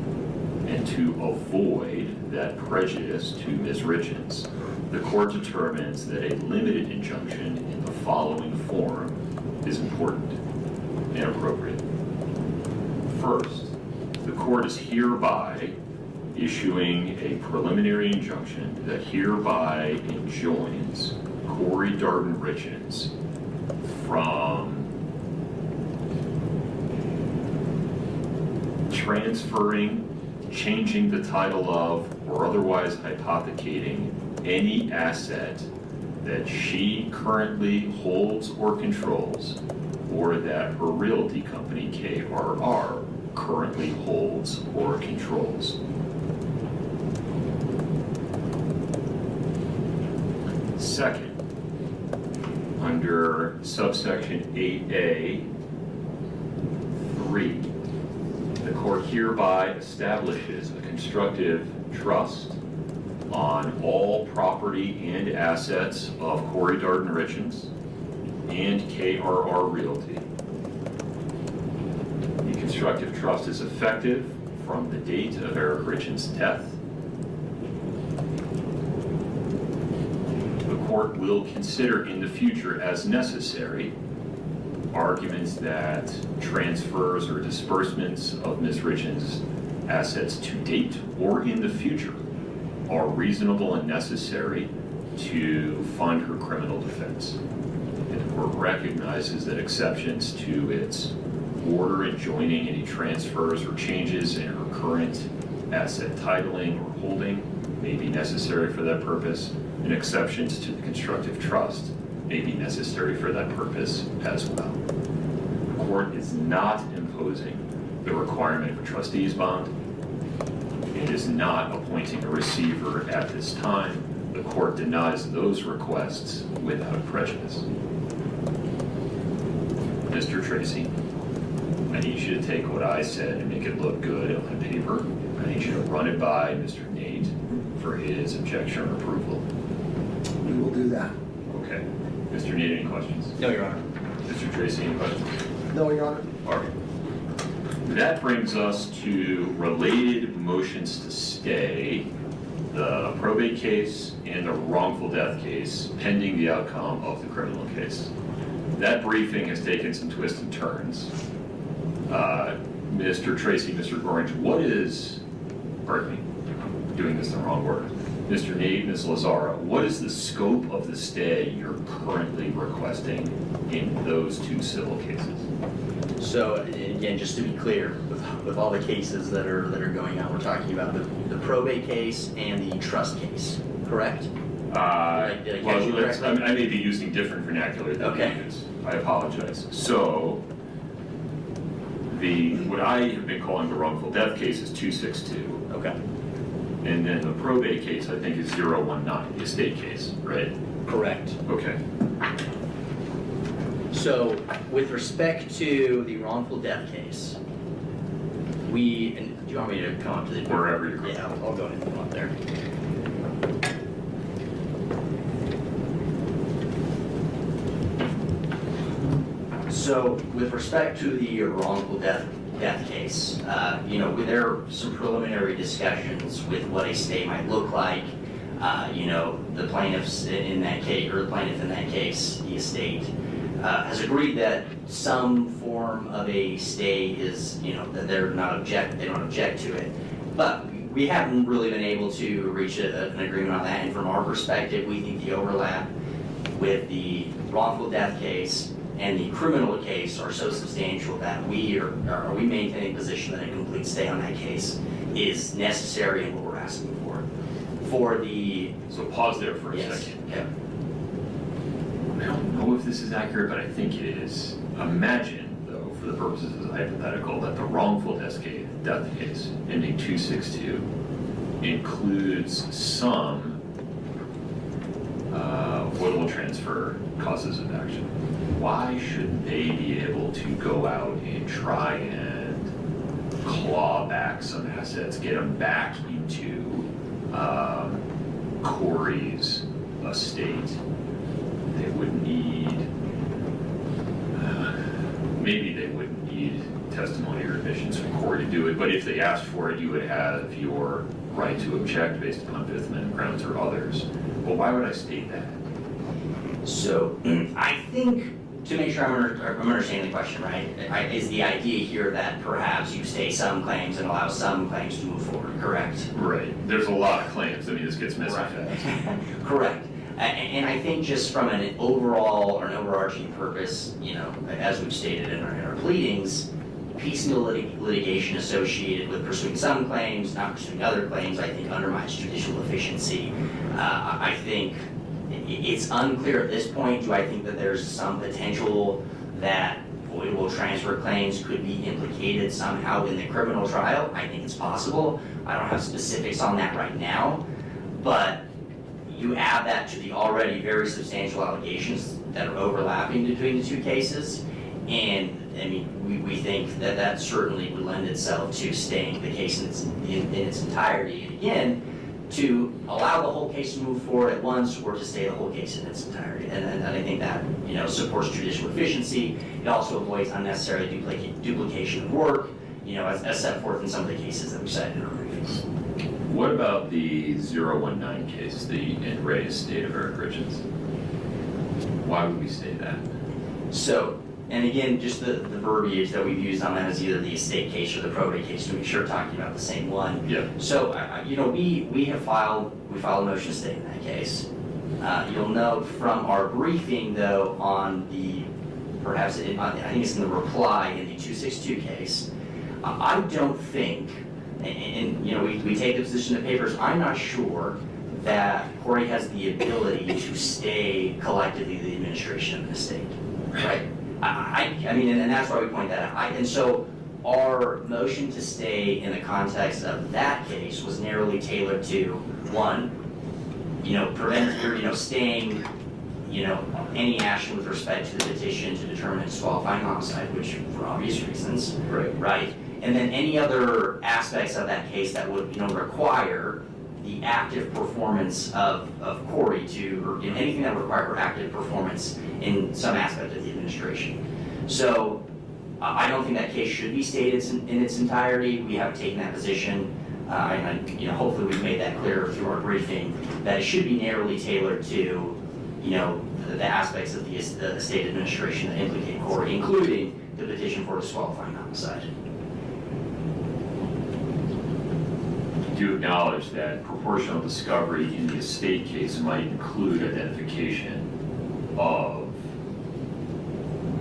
And to avoid that prejudice to Ms. Richens, the court determines that a limited injunction in the following form is important and appropriate. First, the court is hereby issuing a preliminary injunction that hereby enjoins Corey Darden Richens from transferring, changing the title of, or otherwise hypothecating any asset that she currently holds or controls, or that her realty company, KRR, currently holds or controls. Second, under subsection 8A, 3, the court hereby establishes a constructive trust on all property and assets of Corey Darden Richens and KRR Realty. The constructive trust is effective from the date of Eric Richens' death. The court will consider in the future as necessary arguments that transfers or disbursements of Ms. Richens' assets to date or in the future are reasonable and necessary to fund her criminal defense. And the court recognizes that exceptions to its order enjoining any transfers or changes in her current asset titling or holding may be necessary for that purpose, and exceptions to the constructive trust may be necessary for that purpose as well. The court is not imposing the requirement of a trustee's bond. It is not appointing a receiver at this time. The court denies those requests without prejudice. Mr. Tracy, I need you to take what I said and make it look good on paper. I need you to run it by Mr. Nate for his objection or approval. We will do that. Okay. Mr. Nate, any questions? No, Your Honor. Mr. Tracy, any questions? No, Your Honor. All right. That brings us to related motions to stay the probate case and the wrongful death case pending the outcome of the criminal case. That briefing has taken some twists and turns. Mr. Tracy, Mr. Orange, what is, pardon me, I'm doing this in the wrong order. Mr. Nate, Ms. Lazara, what is the scope of the stay you're currently requesting in those two civil cases? So again, just to be clear, with all the cases that are going on, we're talking about the probate case and the trust case, correct? Did I catch you correctly? I may be using different vernacular than Okay. you use. I apologize. So, what I have been calling the wrongful death case is 262. Okay. And then the probate case, I think, is 019, the estate case, right? Correct. Okay. So with respect to the wrongful death case, and do you want me to come up to the? Wherever you're Yeah, I'll go ahead and come up there. So with respect to the wrongful death case, there are some preliminary discussions with what a stay might look like. The plaintiffs in that case, or the plaintiff in that case, the estate, has agreed that some form of a stay is, that they don't object to it. But we haven't really been able to reach an agreement on that. And from our perspective, we think the overlap with the wrongful death case and the criminal case are so substantial that we maintain a position that a complete stay on that case is necessary and what we're asking for. So pause there for a Yes. second. Yeah. I don't know if this is accurate, but I think it is. Imagine, though, for the purposes of the hypothetical, that the wrongful death case ending 262 includes some avoidable transfer causes of action. Why shouldn't they be able to go out and try and claw back some assets, get them back into Corey's estate? They would need, maybe they wouldn't need testimony or admissions from Corey to do it, but if they asked for it, you would have your right to object based upon Fifth Amendment grounds or others. Well, why would I state that? So I think, to make sure I'm understanding the question right, is the idea here that perhaps you stay some claims and allow some claims to move forward, correct? Right. There's a lot of claims. I mean, this gets messy fast. Correct. And I think just from an overall or an overarching purpose, as we've stated in our pleadings, piecemeal litigation associated with pursuing some claims, not pursuing other claims, I think undermines judicial efficiency. I think it's unclear at this point, do I think that there's some potential that voidable transfer claims could be implicated somehow in the criminal trial? I think it's possible. I don't have specifics on that right now, but you add that to the already very substantial allegations that are overlapping between the two cases, and I mean, we think that that certainly would lend itself to staying the case in its entirety. And again, to allow the whole case to move forward at once or to stay the whole case in its entirety. And I think that, supports judicial efficiency. It also avoids unnecessary duplication of work, as set forth in some of the cases that we cited in our briefings. What about the 019 case, the in re estate of Eric Richards? Why would we say that? So, and again, just the verbiage that we've used on that is either the estate case or the probate case to make sure we're talking about the same one. Yeah. So, we filed a motion to stay in that case. You'll note from our briefing, though, on the, I think it's in the reply in the 262 case, I don't think, and we take the position in the papers, I'm not sure that Corey has the ability to stay collectively the administration of an estate, right? I mean, and that's why we point that out. And so our motion to stay in the context of that case was narrowly tailored to, one, prevent, staying, any action with respect to the petition to determine a disqualifying homicide, which for obvious reasons, right? And then any other aspects of that case that would, require the active performance of Corey or anything that would require active performance in some aspect of the administration. So I don't think that case should be stated in its entirety. We haven't taken that position. Hopefully we've made that clear through our briefing that it should be narrowly tailored to, the aspects of the estate administration that implicate Corey, including the petition for disqualifying homicide. Do you acknowledge that proportional discovery in the estate case might include identification of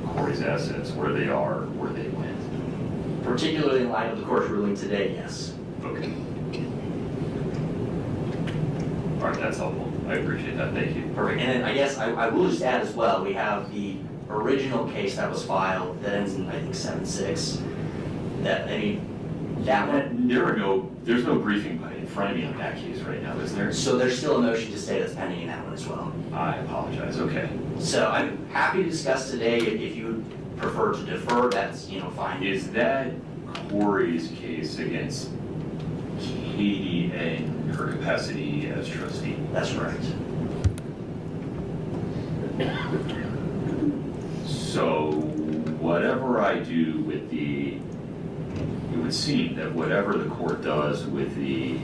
Corey's assets, where they are, where they went? Particularly in light of the court's ruling today, yes. Okay. All right, that's helpful. I appreciate that. Thank you. Perfect. And then I guess I will just add as well, we have the original case that was filed that ends in, I think, 7-6. That one. There's no briefing in front of me on that case right now, is there? So there's still a motion to stay that's pending in that one as well. I apologize. Okay. So I'm happy to discuss today. If you would prefer to defer, that's, fine. Is that Corey's case against Katie and her capacity as trustee? That's correct. So whatever I do with it would seem that whatever the court does with the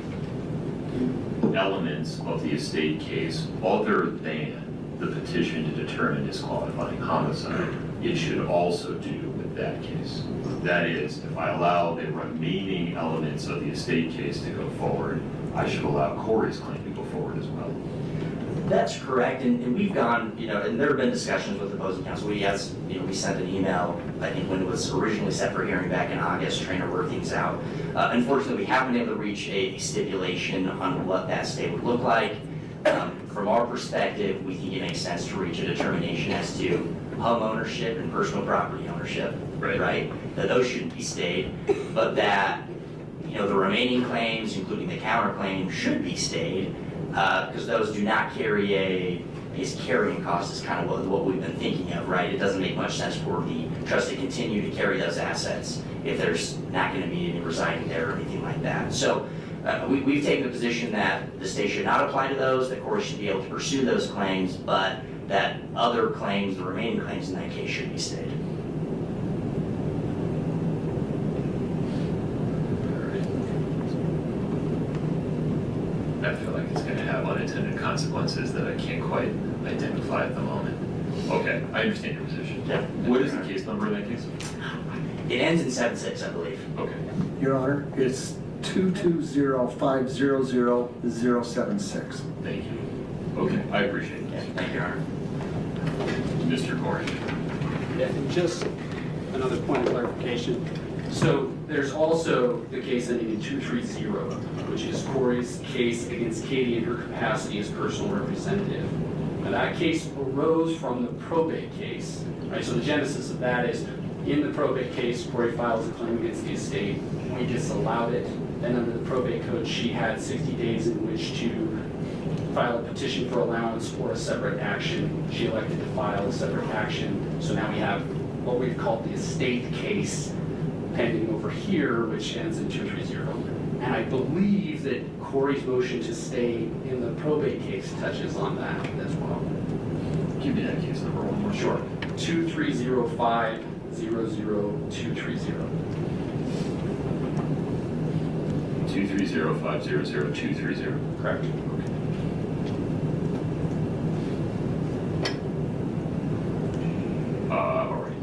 elements of the estate case, other than the petition to determine disqualifying homicide, it should also do with that case. That is, if I allow the remaining elements of the estate case to go forward, I should allow Corey's claim to go forward as well. That's correct, and we've gone, and there have been discussions with opposing counsel. We sent an email, I think when it was originally set for hearing back in August, trying to work things out. Unfortunately, we haven't been able to reach a stipulation on what that stay would look like. From our perspective, we think it makes sense to reach a determination as to home ownership and personal property ownership, right? That those shouldn't be stayed, but that, the remaining claims, including the counterclaim, should be stayed, because those do not carry carrying cost is kind of what we've been thinking of, right? It doesn't make much sense for the trust to continue to carry those assets if there's not going to be any residing there or anything like that. So we've taken the position that the stay should not apply to those, that Corey should be able to pursue those claims, but that other claims, the remaining claims in that case, should be stayed. I feel like it's going to have unintended consequences that I can't quite identify at the moment. Okay, I understand your position. Yeah. What is the case number in that case? It ends in 7-6, I believe. Okay. Your Honor, it's 220500076. Thank you. Okay, I appreciate Yeah, it. thank you, Your Honor. Mr. Gorge. Yeah, and just another point of clarification. So there's also the case ending in 230, which is Corey's case against Katie in her capacity as personal representative. Now that case arose from the probate case, right? So the genesis of that is, in the probate case, Corey files a claim against the estate. We disallowed it. Then under the probate code, she had 60 days in which to file a petition for allowance or a separate action. She elected to file a separate action. So now we have what we've called the estate case pending over here, which ends in 230. And I believe that Corey's motion to stay in the probate case touches on that as well. Give me that case number one more. Sure. 230500230. 230500230. Correct. All right.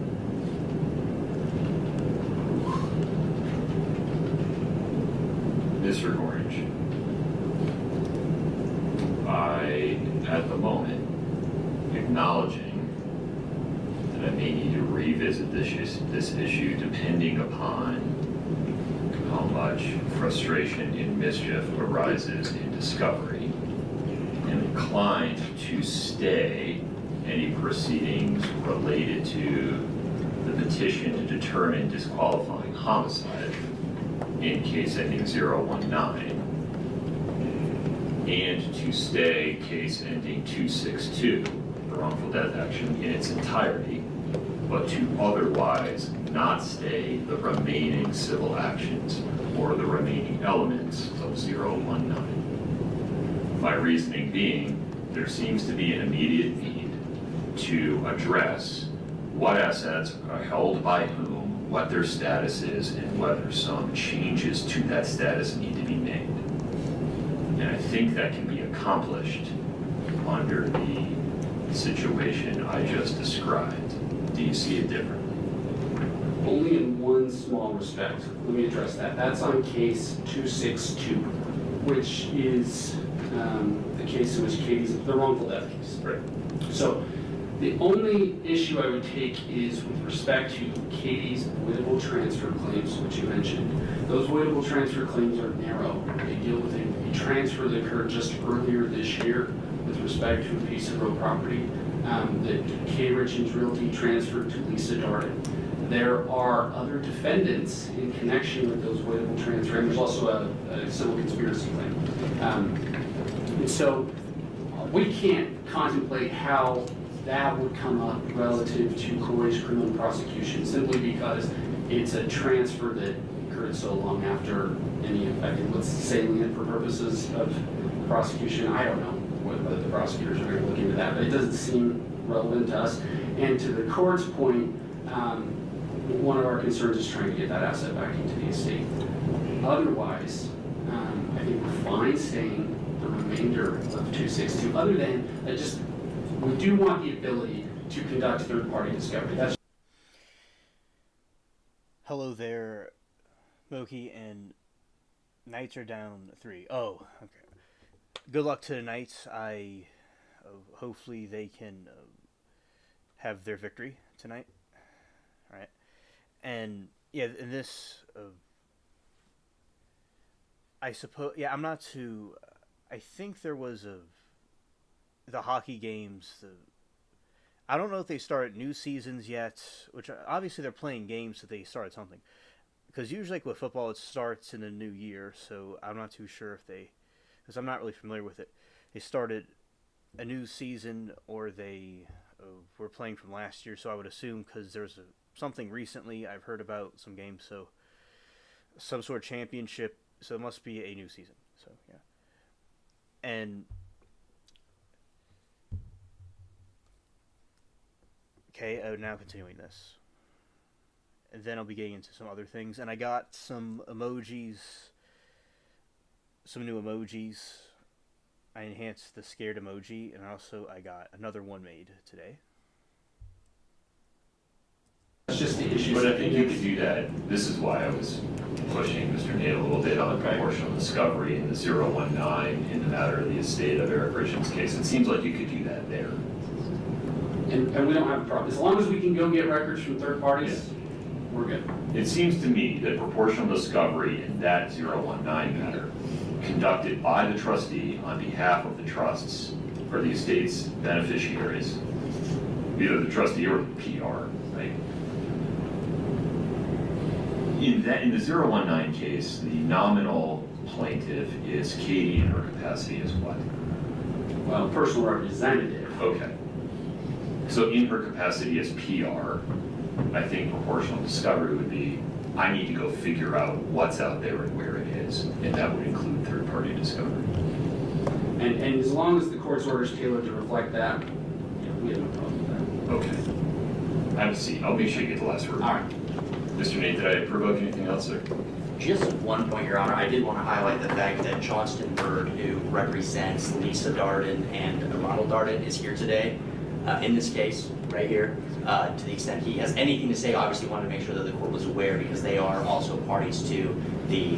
Mr. Orange, at the moment, acknowledging that I may need to revisit this issue depending upon how much frustration and mischief arises in discovery, am inclined to stay any proceedings related to the petition to determine disqualifying homicide in case ending 019, and to stay case ending 262, the wrongful death action in its entirety, but to otherwise not stay the remaining civil actions or the remaining elements of 019. My reasoning being, there seems to be an immediate need to address what assets are held by whom, what their status is, and whether some changes to that status need to be made. And I think that can be accomplished under the situation I just described. Do you see it differently? Only in one small respect. Let me address that. That's on case 262, which is the case in which Katie's, the wrongful death case. Right. So the only issue I would take is with respect to Katie's voidable transfer claims, which you mentioned. Those voidable transfer claims are narrow. They deal with a transfer that occurred just earlier this year with respect to a piece of real property that K. Richens Realty transferred to Lisa Darden. There are other defendants in connection with those voidable transfer, and there's also a civil conspiracy claim. And so we can't contemplate how that would come up relative to Corey's criminal prosecution, simply because it's a transfer that occurred so long after any effect. What's salient for purposes of prosecution, I don't know whether the prosecutors are going to look into that, but it doesn't seem relevant to us. And to the court's point, one of our concerns is trying to get that asset back into the estate. Otherwise, I think we're fine staying the remainder of 262, other than we do want the ability to conduct third-party discovery. That's Hello there, Moki, and Knights are down 3. Oh, okay. Good luck to the Knights. Hopefully they can have their victory tonight. All right, and yeah, in this, I suppose, yeah, I'm not too. I think there was the hockey games. I don't know if they started new seasons yet, which obviously they're playing games, so they started something. Because usually, like with football, it starts in the new year, so I'm not too sure if because I'm not really familiar with it. They started a new season, or they were playing from last year. So I would assume, because there's something recently I've heard about some games, so some sort of championship. So it must be a new season. So yeah, and okay, now continuing this. And then I'll be getting into some other things. And I got some emojis, some new emojis. I enhanced the scared emoji, and also I got another one made today. just the issue. But I think you could do that. This is why I was pushing Mr. Nate a little bit on proportional discovery in the 019 in the matter of the estate of Eric Richard's case. It seems like you could do that there. And we don't have a problem. As long as we can go get records from third parties, we're good. It seems to me that proportional discovery in that 019 matter, conducted by the trustee on behalf of the trusts or the estate's beneficiaries, either the trustee or the PR, right? In the 019 case, the nominal plaintiff is Katie in her capacity as what? Well, personal representative. Okay. So in her capacity as PR, I think proportional discovery would be, I need to go figure out what's out there and where it is, and that would include third-party discovery. And as long as the court's order is tailored to reflect that, we have no problem with Okay. Have a seat. I'll make sure you get the last word. All right. Mr. Nate, did I provoke anything else, sir? Just one point, Your Honor. I did want to highlight the fact that Johnston Bird, who represents Lisa Darden and Ronald Darden, is here today. In this case, right here, to the extent he has anything to say, obviously wanted to make sure that the court was aware because they are also parties to the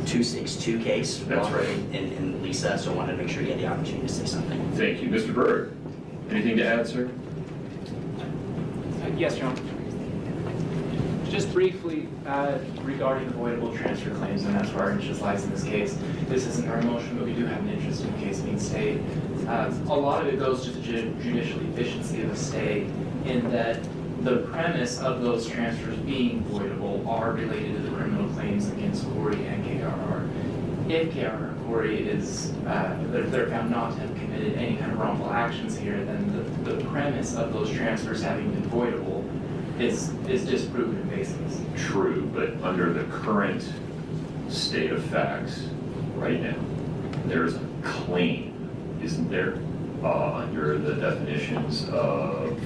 262 case. That's right. In Lisa, so I wanted to make sure he had the opportunity to say something. Thank you. Mr. Bird, anything to add, sir? Yes, Your Honor. Just briefly regarding avoidable transfer claims, and that's where our interest lies in this case. This isn't our motion, but we do have an interest in the case being stayed. A lot of it goes to the judicial efficiency of the stay, in that the premise of those transfers being voidable are related to the criminal claims against Corey and KRR. If KRR and Corey they're found not to have committed any kind of wrongful actions here, then the premise of those transfers having been voidable is disproven and baseless. True, but under the current state of facts, right now, there's a claim, isn't there, under the definitions of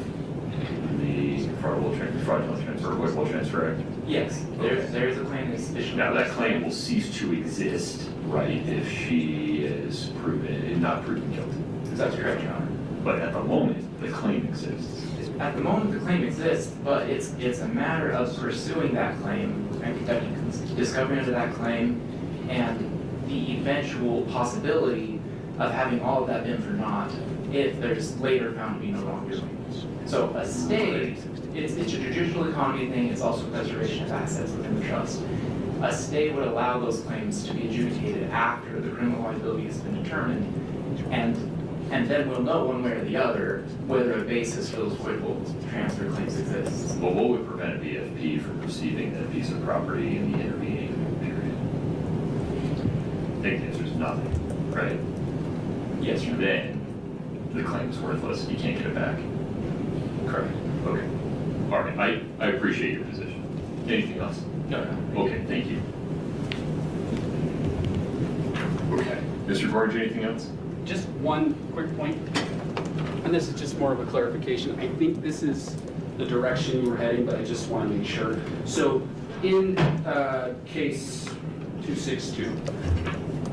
the fraudulent transfer, avoidable transfer act? Yes, there's a claim that's sufficient. Now, that claim will cease to exist, right, if she is not proven guilty. That's correct, Your Honor. But at the moment, the claim exists. At the moment, the claim exists, but it's a matter of pursuing that claim and conducting discovery into that claim, and the eventual possibility of having all of that been for naught if there's later found to be no wrongdoing. So a stay, it's a judicial economy thing, it's also preservation of assets within the trust. A stay would allow those claims to be adjudicated after the criminal liability has been determined, and then we'll know one way or the other whether a basis for those voidable transfer claims exists. Well, what would prevent a BFP from receiving that piece of property in the intervening period? I think the answer is nothing, right? Yes, Your Honor. Then the claim is worthless. You can't get it back. Correct. Okay. All right. I appreciate your position. Anything else? No. Okay. Thank you. Okay. Mr. Gorge, anything else? Just one quick point, and this is just more of a clarification. I think this is the direction you were heading, but I just want to make sure. So in case 262,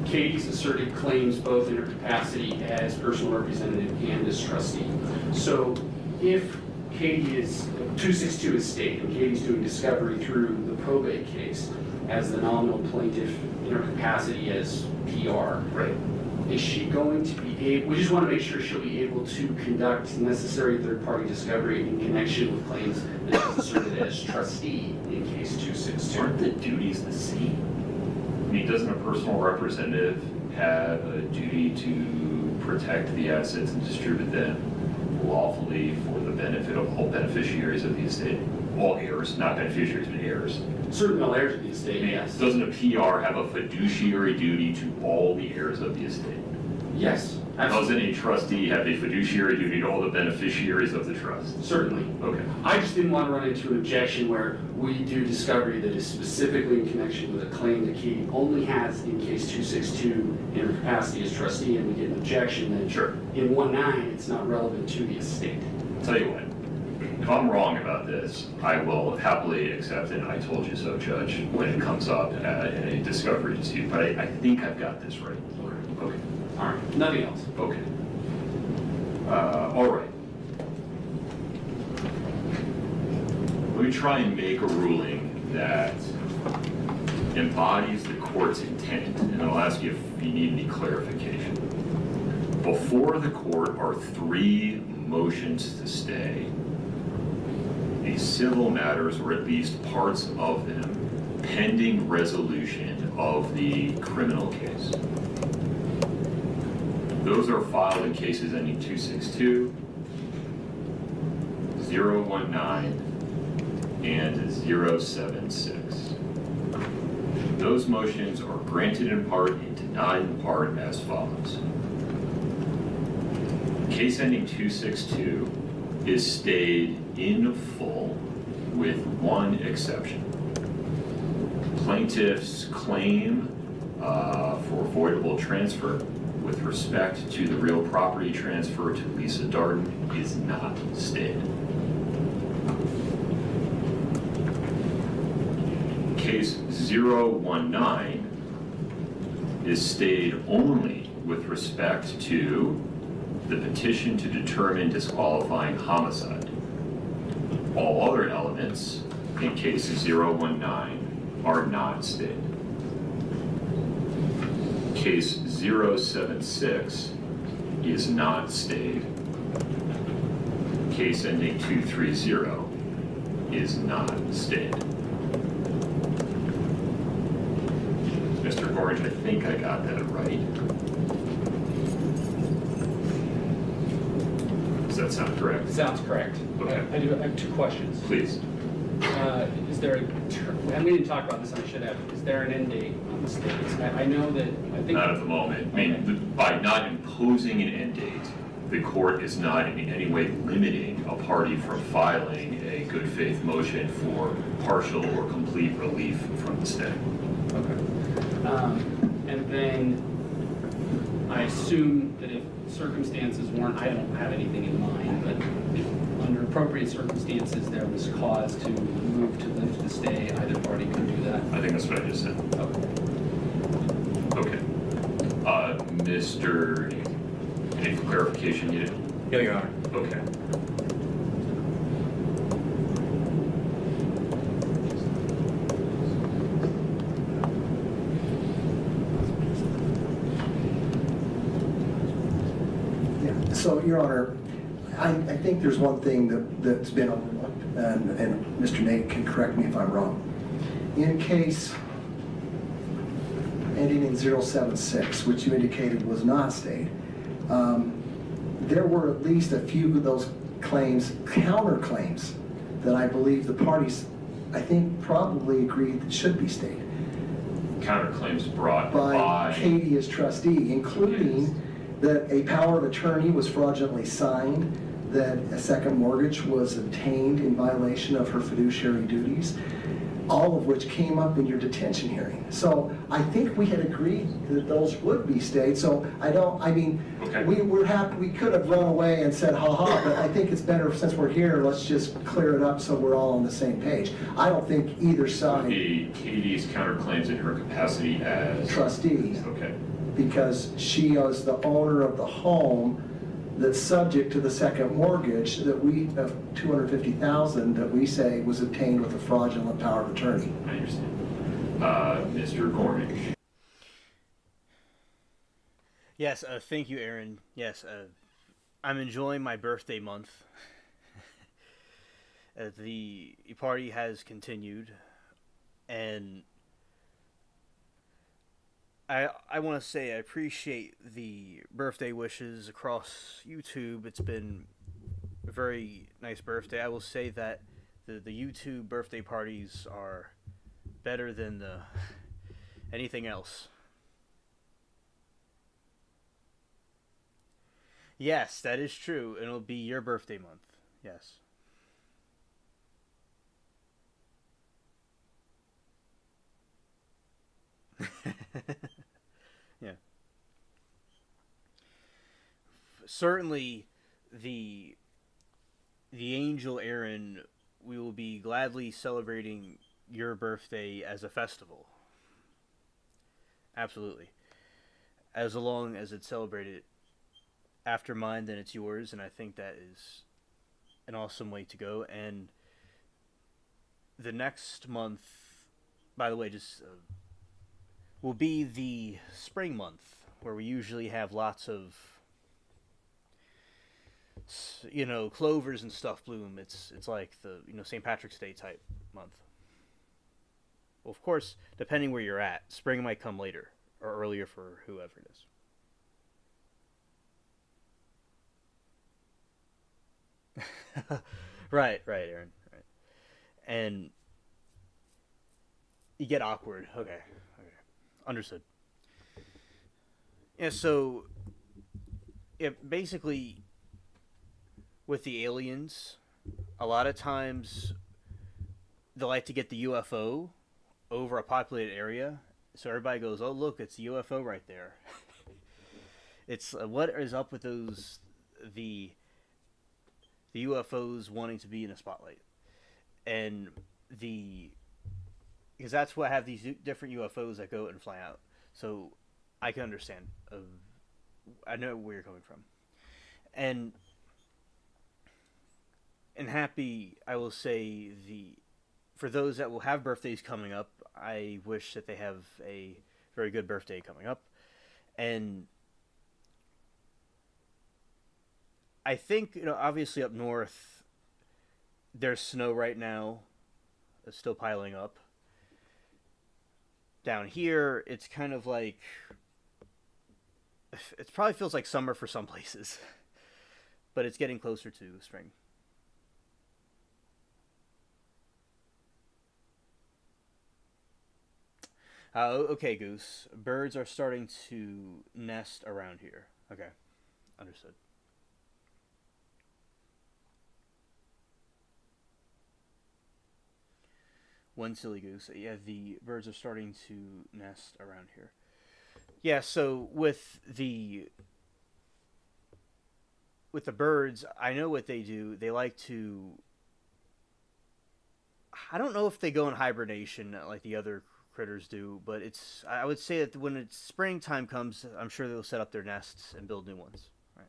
Katie's asserted claims both in her capacity as personal representative and as trustee. So if Katie is, 262 is state, and Katie's doing discovery through the probate case as the nominal plaintiff in her capacity as PR. Right. Is she going to be able, we just want to make sure she'll be able to conduct necessary third-party discovery in connection with claims that she's asserted as trustee in case 262. Aren't the duties the same? I mean, doesn't a personal representative have a duty to protect the assets and distribute them lawfully for the benefit of all beneficiaries of the estate? All heirs, not beneficiaries, but heirs. Certain heirs of the I estate, mean, yes. doesn't a PR have a fiduciary duty to all the heirs of the estate? Yes, Doesn't absolutely. a trustee have a fiduciary duty to all the beneficiaries of the trust? Certainly. Okay. I just didn't want to run into an objection where we do discovery that is specifically in connection with a claim that Katie only has in case 262 in her capacity as trustee, and we get an objection that Sure. in 19 it's not relevant to the estate. Tell you what, if I'm wrong about this, I will happily accept an "I told you so" judge when it comes up in a discovery dispute, but I think I've got this right. Okay. All right, nothing else. Okay. All right. Let me try and make a ruling that embodies the court's intent, and I'll ask you if you need any clarification. Before the court are 3 motions to stay. These civil matters, or at least parts of them, pending resolution of the criminal case. Those are filed in cases ending 262, 019, and 076. Those motions are granted in part and denied in part as follows. Case ending 262 is stayed in full with one exception. Plaintiff's claim for voidable transfer with respect to the real property transfer to Lisa Darden is not stayed. Case 019 is stayed only with respect to the petition to determine disqualifying homicide. All other elements in case 019 are not stayed. Case 076 is not stayed. Case ending 230 is not stayed. Mr. Gorge, I think I got that right. Does that sound correct? Sounds correct. Okay. I have 2 questions. Please. Is there and we didn't talk about this, I should have. Is there an end date on the states? I know that, I think. Not at the moment. I mean, by not imposing an end date, the court is not in any way limiting a party from filing a good faith motion for partial or complete relief from the stay. Okay. And then I assume that if circumstances warrant, I don't have anything in mind, but if under appropriate circumstances there was cause to move to lift the stay, either party could do that. I think that's what I just said. Okay. Okay. Mr. Any clarification needed? No, Your Honor. Okay. Yeah. So, Your Honor, I think there's one thing that's been overlooked, and Mr. Nate can correct me if I'm wrong. In case ending in 076, which you indicated was not stayed, there were at least a few of those claims, counterclaims, that I believe the parties, I think, probably agreed that should be stayed Counterclaims brought by by. Katie as trustee, including that a power of attorney was fraudulently signed, that a second mortgage was obtained in violation of her fiduciary duties, all of which came up in your detention hearing. So I think we had agreed that those would be stayed, so Okay. we're happy, we could have run away and said, ha-ha, but I think it's better, since we're here, let's just clear it up so we're all on the same page. I don't think either side, The Katie's counterclaims in her capacity as trustee, Okay. because she is the owner of the home that's subject to the second mortgage that we, of $250,000, that we say was obtained with a fraudulent power of attorney. I understand. Mr. Gornick. Yes, thank you, Aaron. Yes, I'm enjoying my birthday month. The party has continued, and I want to say I appreciate the birthday wishes across YouTube. It's been a very nice birthday. I will say that the YouTube birthday parties are better than anything else. Yes, that is true, and it'll be your birthday month. Yes. Yeah. Certainly, the angel Aaron, we will be gladly celebrating your birthday as a festival. Absolutely. As long as it's celebrated after mine, then it's yours, and I think that is an awesome way to go. And the next month, by the way, just will be the spring month, where we usually have lots of clovers and stuff bloom. It's like the St. Patrick's Day type month. Well, of course, depending where you're at, spring might come later or earlier for whoever it is. Right, Aaron. Right. And you get awkward. Okay. Understood. Yeah, so basically with the aliens, a lot of times they like to get the UFO over a populated area, so everybody goes, "Oh, look, it's a UFO right there." It's what is up with the UFOs wanting to be in a spotlight, and because that's what have these different UFOs that go and fly out. So I can understand. I know where you're coming from, and happy. I will say for those that will have birthdays coming up, I wish that they have a very good birthday coming up, and I think obviously up north there's snow right now. It's still piling up. Down here, it's kind of like it probably feels like summer for some places, but it's getting closer to spring. Okay, Goose. Birds are starting to nest around here. Okay, understood. One silly goose. Yeah, the birds are starting to nest around here. Yeah, so with the birds, I know what they do. They like to. I don't know if they go in hibernation like the other critters do, but I would say that when it's springtime comes, I'm sure they'll set up their nests and build new ones. Right.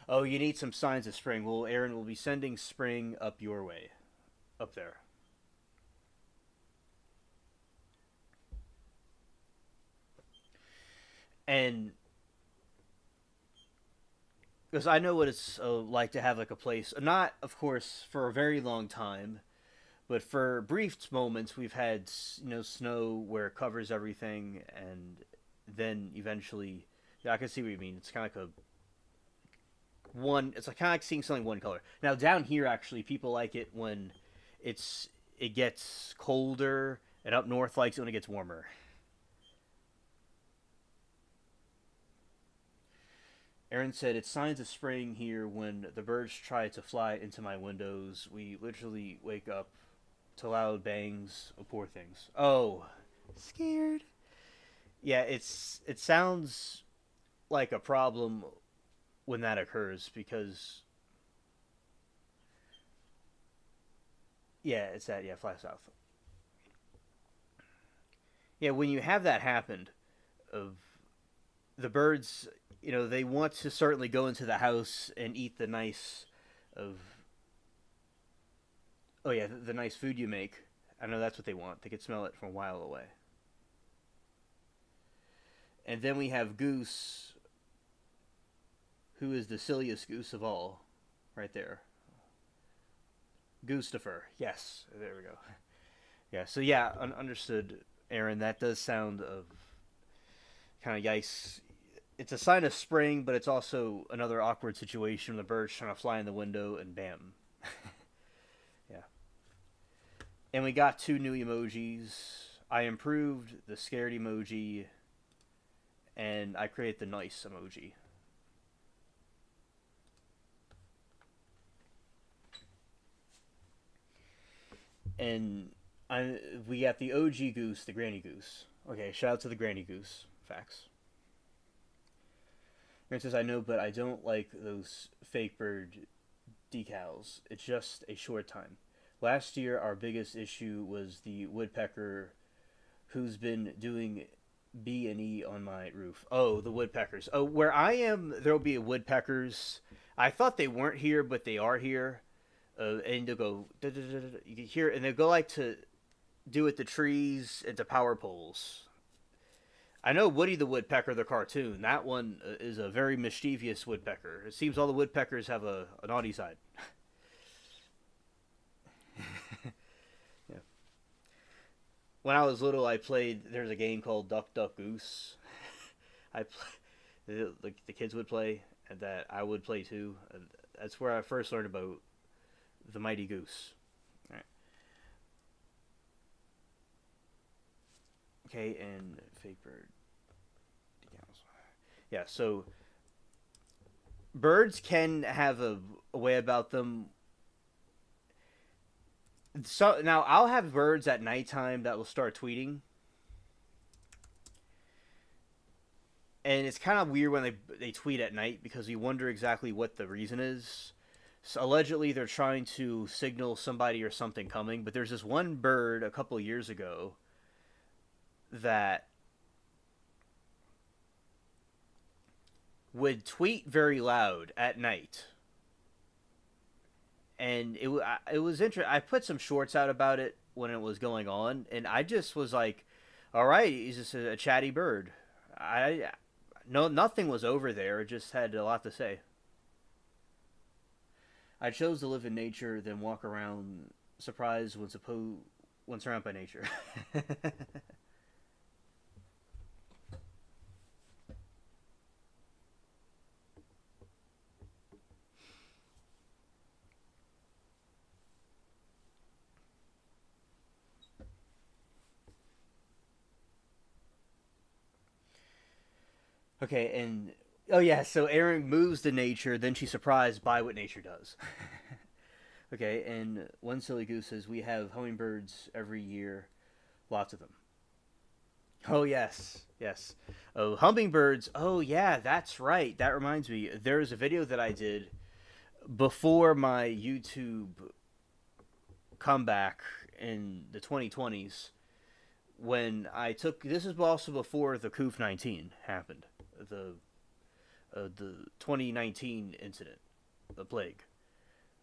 Oh, you need some signs of spring. Well, Aaron will be sending spring up your way, up there. And because I know what it's like to have like a place, not of course for a very long time, but for brief moments we've had snow where it covers everything, and then eventually, yeah, I can see what you mean. It's kind of like it's like kind of like seeing something one color. Now down here, actually, people like it when it gets colder, and up north likes it when it gets warmer. Aaron said, it's signs of spring here when the birds try to fly into my windows. We literally wake up to loud bangs. Oh, poor things. Oh, scared. Yeah, it sounds like a problem when that occurs because, yeah, it's that, yeah, fly south. Yeah, when you have that happen, of the birds, they want to certainly go into the house and eat the nice of oh yeah, the nice food you make. I know that's what they want. They could smell it from a while away. And then we have Goose, who is the silliest goose of all, right there. Goostifer. Yes, there we go. Yeah, so yeah, understood, Aaron. That does sound of kind of yikes. It's a sign of spring, but it's also another awkward situation. The bird's trying to fly in the window, and bam. Yeah. And we got 2 new emojis. I improved the scared emoji, and I created the nice emoji. And we got the OG goose, the granny goose. Okay, shout out to the granny goose. Facts. Aaron says, I know, but I don't like those fake bird decals. It's just a short time. Last year, our biggest issue was the woodpecker who's been doing B&E on my roof. Oh, the woodpeckers. Oh, where I am, there'll be woodpeckers. I thought they weren't here, but they are here. And they'll go, you can hear, and they'll go like to do with the trees and the power poles. I know Woody the Woodpecker, the cartoon. That one is a very mischievous woodpecker. It seems all the woodpeckers have a naughty side. Yeah. When I was little, I played. There's a game called Duck Duck Goose. The kids would play, and that I would play too. That's where I first learned about the mighty goose. All right. Okay, and fake bird decals. Yeah, so birds can have a way about them. So now I'll have birds at nighttime that will start tweeting, and it's kind of weird when they tweet at night because you wonder exactly what the reason is. So allegedly, they're trying to signal somebody or something coming, but there's this one bird a couple of years ago that would tweet very loud at night. And it was interesting. I put some shorts out about it when it was going on, and I just was like, all right, he's just a chatty bird. Nothing was over there. It just had a lot to say. I chose to live in nature, then walk around surprised when surrounded by nature. Okay, and oh yeah, so Erin moves to nature, then she's surprised by what nature does. Okay, and one silly goose says we have hummingbirds every year, lots of them. Oh yes, yes. Oh, hummingbirds. Oh yeah, that's right. That reminds me. There's a video that I did before my YouTube comeback in the 2020s when I took. This is also before the COVID-19 happened. The 2019 incident, the plague,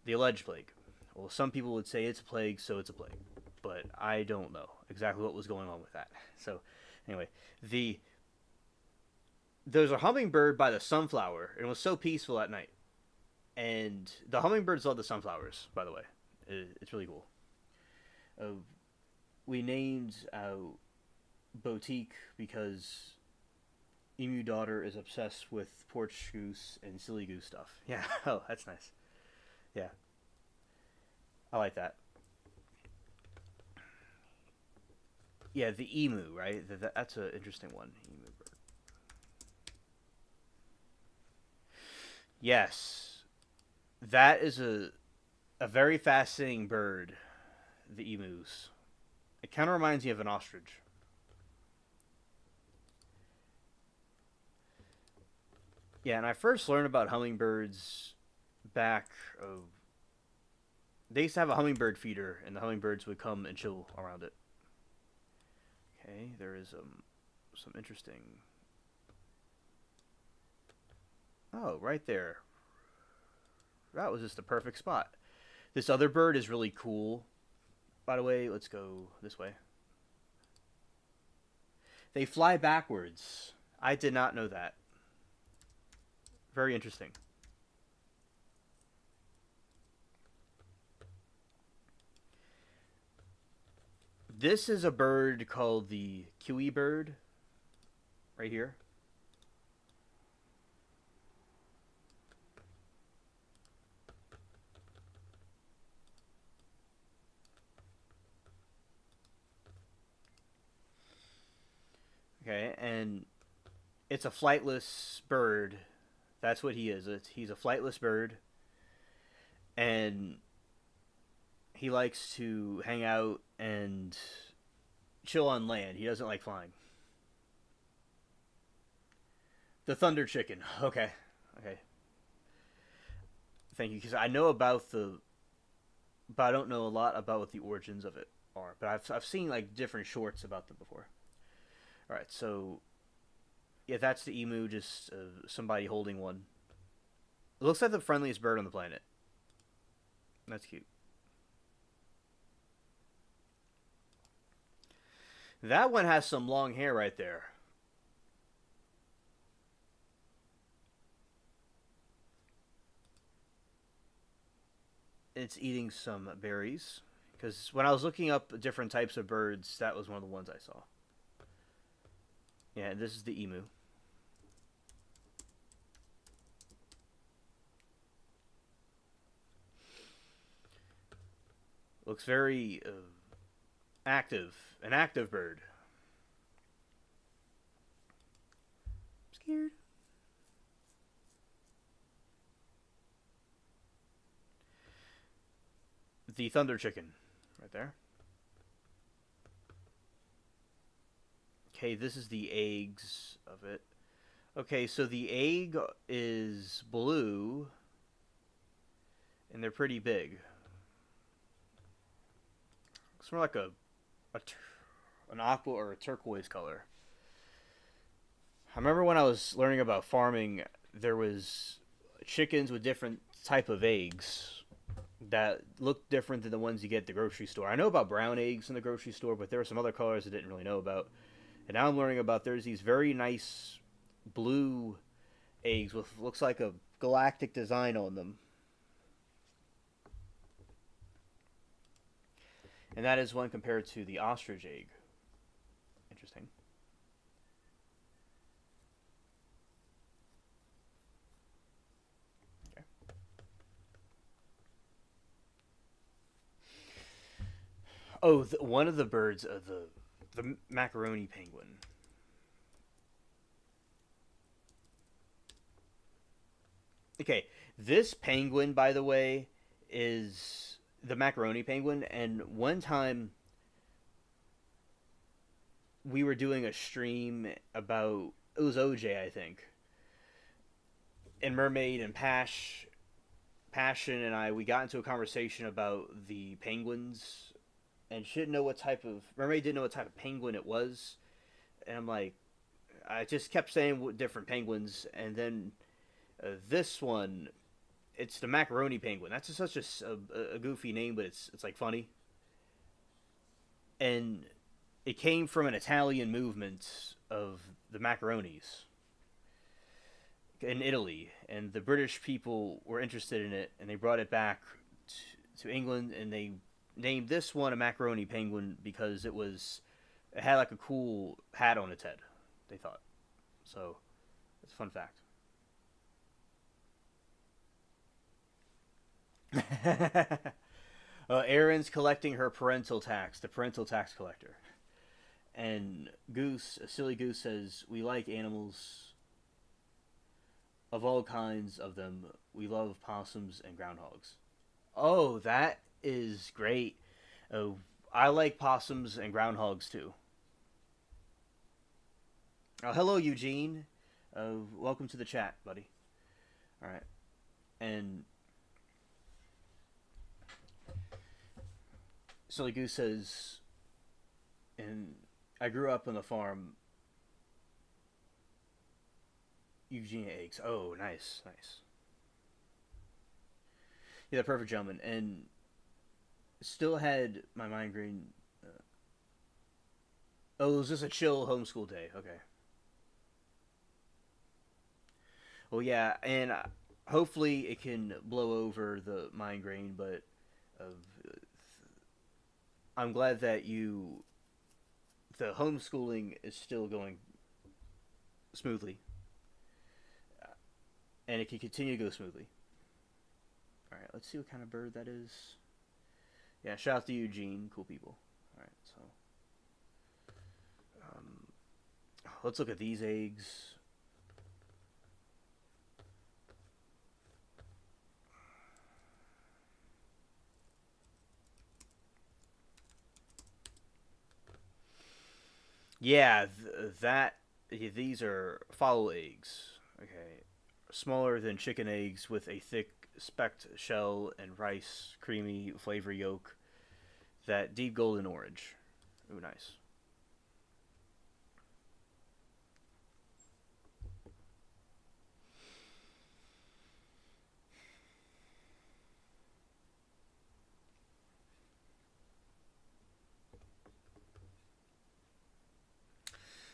the alleged plague. Well, some people would say it's a plague, so it's a plague, but I don't know exactly what was going on with that. So, anyway, there's a hummingbird by the sunflower, and it was so peaceful at night. And the hummingbirds love the sunflowers, by the way. It's really cool. We named Boutique because Emu daughter is obsessed with porch goose and silly goose stuff. Yeah. Oh, that's nice. Yeah. I like that. Yeah, the emu, right? That's an interesting one. Emu bird. Yes, that is a very fascinating bird, the emus. It kind of reminds me of an ostrich. Yeah, and I first learned about hummingbirds back. They used to have a hummingbird feeder, and the hummingbirds would come and chill around it. Okay, there is some interesting. Oh, right there. That was just the perfect spot. This other bird is really cool. By the way, let's go this way. They fly backwards. I did not know that. Very interesting. This is a bird called the kiwi bird. Right here. Okay, and it's a flightless bird. That's what he is. He's a flightless bird, and he likes to hang out and chill on land. He doesn't like flying. The thunder chicken. Okay, okay. Thank you, because I know about but I don't know a lot about what the origins of it are. But I've seen like different shorts about them before. All right, so yeah, that's the emu. Just somebody holding one. It looks like the friendliest bird on the planet. That's cute. That one has some long hair right there. It's eating some berries. Because when I was looking up different types of birds, that was one of the ones I saw. Yeah, this is the emu. Looks very active. An active bird. I'm scared. The thunder chicken. Right there. Okay, this is the eggs of it. Okay, so the egg is blue. And they're pretty big. It's more like an aqua or a turquoise color. I remember when I was learning about farming, there was chickens with different type of eggs that looked different than the ones you get at the grocery store. I know about brown eggs in the grocery store, but there were some other colors I didn't really know about. And now I'm learning about there's these very nice blue eggs with looks like a galactic design on them. And that is one compared to the ostrich egg. Interesting. Okay. Oh, one of the birds, the macaroni penguin. Okay, this penguin, by the way, is the macaroni penguin, and one time we were doing a stream about, it was OJ, I think, and Mermaid and Passion and we got into a conversation about the penguins, and she didn't know what type of, Mermaid didn't know what type of penguin it was, and I'm like, I just kept saying different penguins, and then this one, it's the macaroni penguin. That's such a goofy name, but it's like funny. And it came from an Italian movement of the macaronis in Italy, and the British people were interested in it, and they brought it back to England, and they named this one a macaroni penguin because it had like a cool hat on its head. They thought so. It's a fun fact. Erin's collecting her parental tax, the parental tax collector. And Goose, a silly goose, says, "We like animals." of all kinds of them. We love possums and groundhogs. Oh, that is great. Oh, I like possums and groundhogs too. Oh, hello, Eugene. Welcome to the chat, buddy. All right, and Silly Goose says, and I grew up on the farm. Eugenia eggs. Oh, nice, nice. Yeah, perfect, gentleman. And still had my migraine. Oh, it was just a chill homeschool day. Okay. Well, yeah, and hopefully it can blow over the migraine, but uh, I'm glad that the homeschooling is still going smoothly, and it can continue to go smoothly. All right, let's see what kind of bird that is. Yeah, shout out to Eugene, cool people. All right, so let's look at these eggs. Yeah, these are fowl eggs. Okay, smaller than chicken eggs with a thick specked shell and rice, creamy flavor yolk. That deep golden orange. Ooh, nice.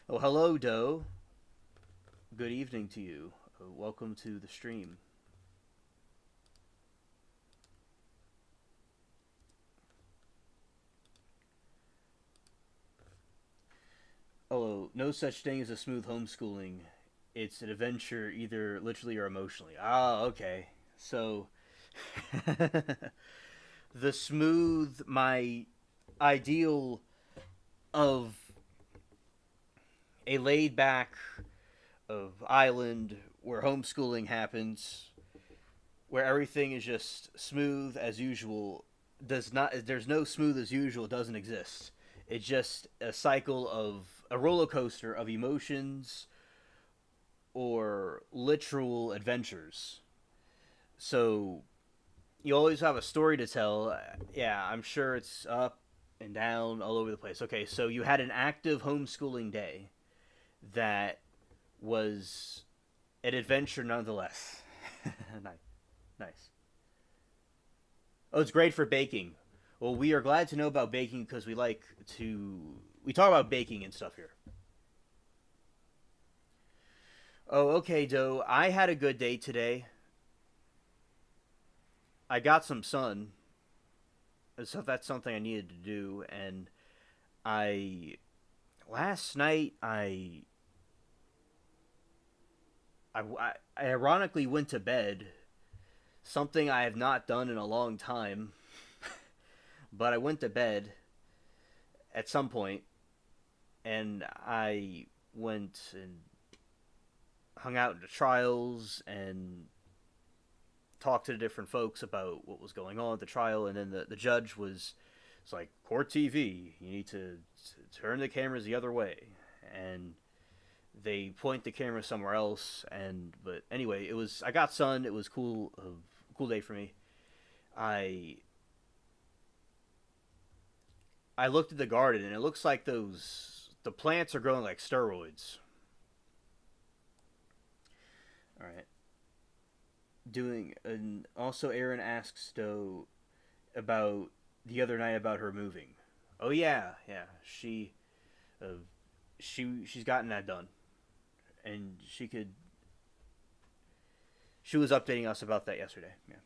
Oh, hello, Doe. Good evening to you. Welcome to the stream. Hello. No such thing as a smooth homeschooling. It's an adventure, either literally or emotionally. Ah, okay. So, the smooth, my ideal of a laid back of island where homeschooling happens, where everything is just smooth as usual, does not, there's no smooth as usual, doesn't exist. It's just a cycle of a roller coaster of emotions or literal adventures. So you always have a story to tell. Yeah, I'm sure it's up and down all over the place. Okay, so you had an active homeschooling day that was an adventure nonetheless. Nice. Nice. Oh, it's great for baking. Well, we are glad to know about baking because we talk about baking and stuff here. Oh, okay, Doe. I had a good day today. I got some sun, so that's something I needed to do, and last night I ironically went to bed, something I have not done in a long time, but I went to bed at some point, and I went and hung out in the trials and talked to the different folks about what was going on at the trial, and then the judge was, it's like, court TV, you need to turn the cameras the other way, and they point the camera somewhere else, but anyway, I got sun, it was cool, a cool day for me. I looked at the garden, and it looks like the plants are growing like steroids. All right. And also Erin asks though about the other night about her moving. Oh yeah, yeah. She's gotten that done, and she was updating us about that yesterday. Yeah.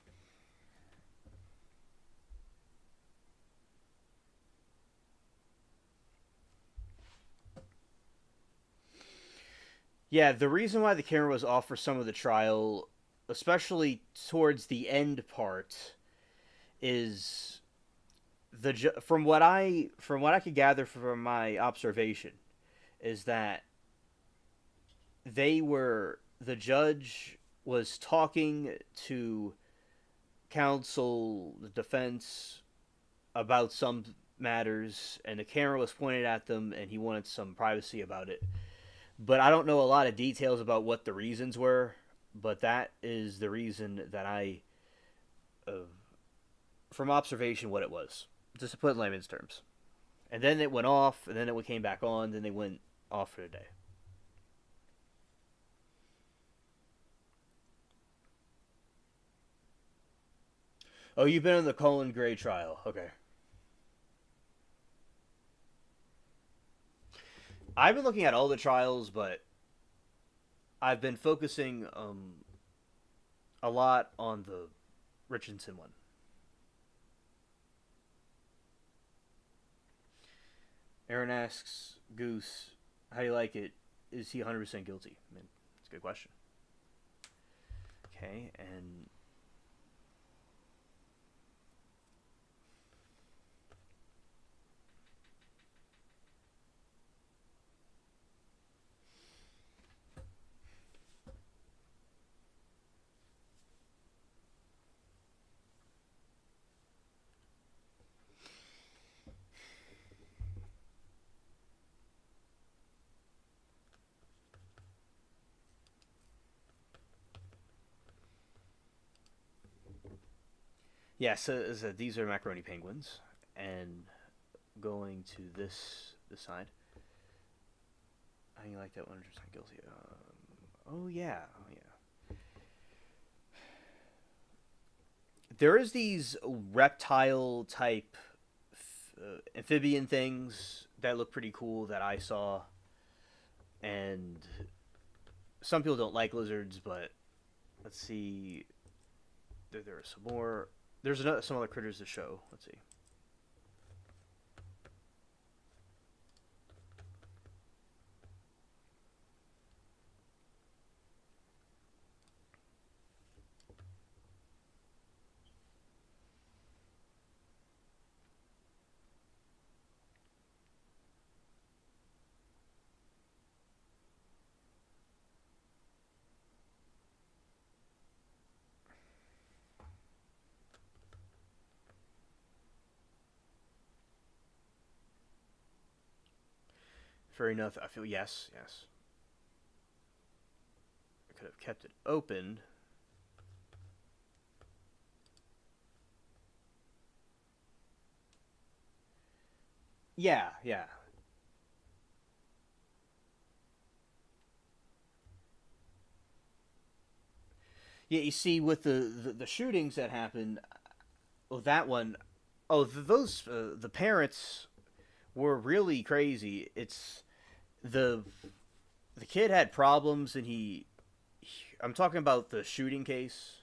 Yeah, the reason why the camera was off for some of the trial, especially towards the end part, is from what I could gather from my observation, is that the judge was talking to counsel, the defense, about some matters, and the camera was pointed at them, and he wanted some privacy about it. But I don't know a lot of details about what the reasons were. But that is the reason that from observation, what it was. Just to put it in layman's terms. And then it went off, and then it came back on, then they went off for the day. Oh, you've been in the Colin Gray trial. Okay. I've been looking at all the trials, but I've been focusing a lot on the Richardson one. Aaron asks Goose, how do you like it? Is he 100% guilty? I mean, it's a good question. Okay, and yeah, so these are macaroni penguins, and going to this side. How do you like that 100% guilty? Oh yeah, oh yeah. There is these reptile type amphibian things that look pretty cool that I saw, and some people don't like lizards, but let's see. There are some more. There's some other critters to show. Let's see. Fair enough. I feel yes. I could have kept it open. Yeah. Yeah, you see, with the shootings that happened, oh, that one, oh, those, the parents were really crazy. It's the the kid had problems, and I'm talking about the shooting case,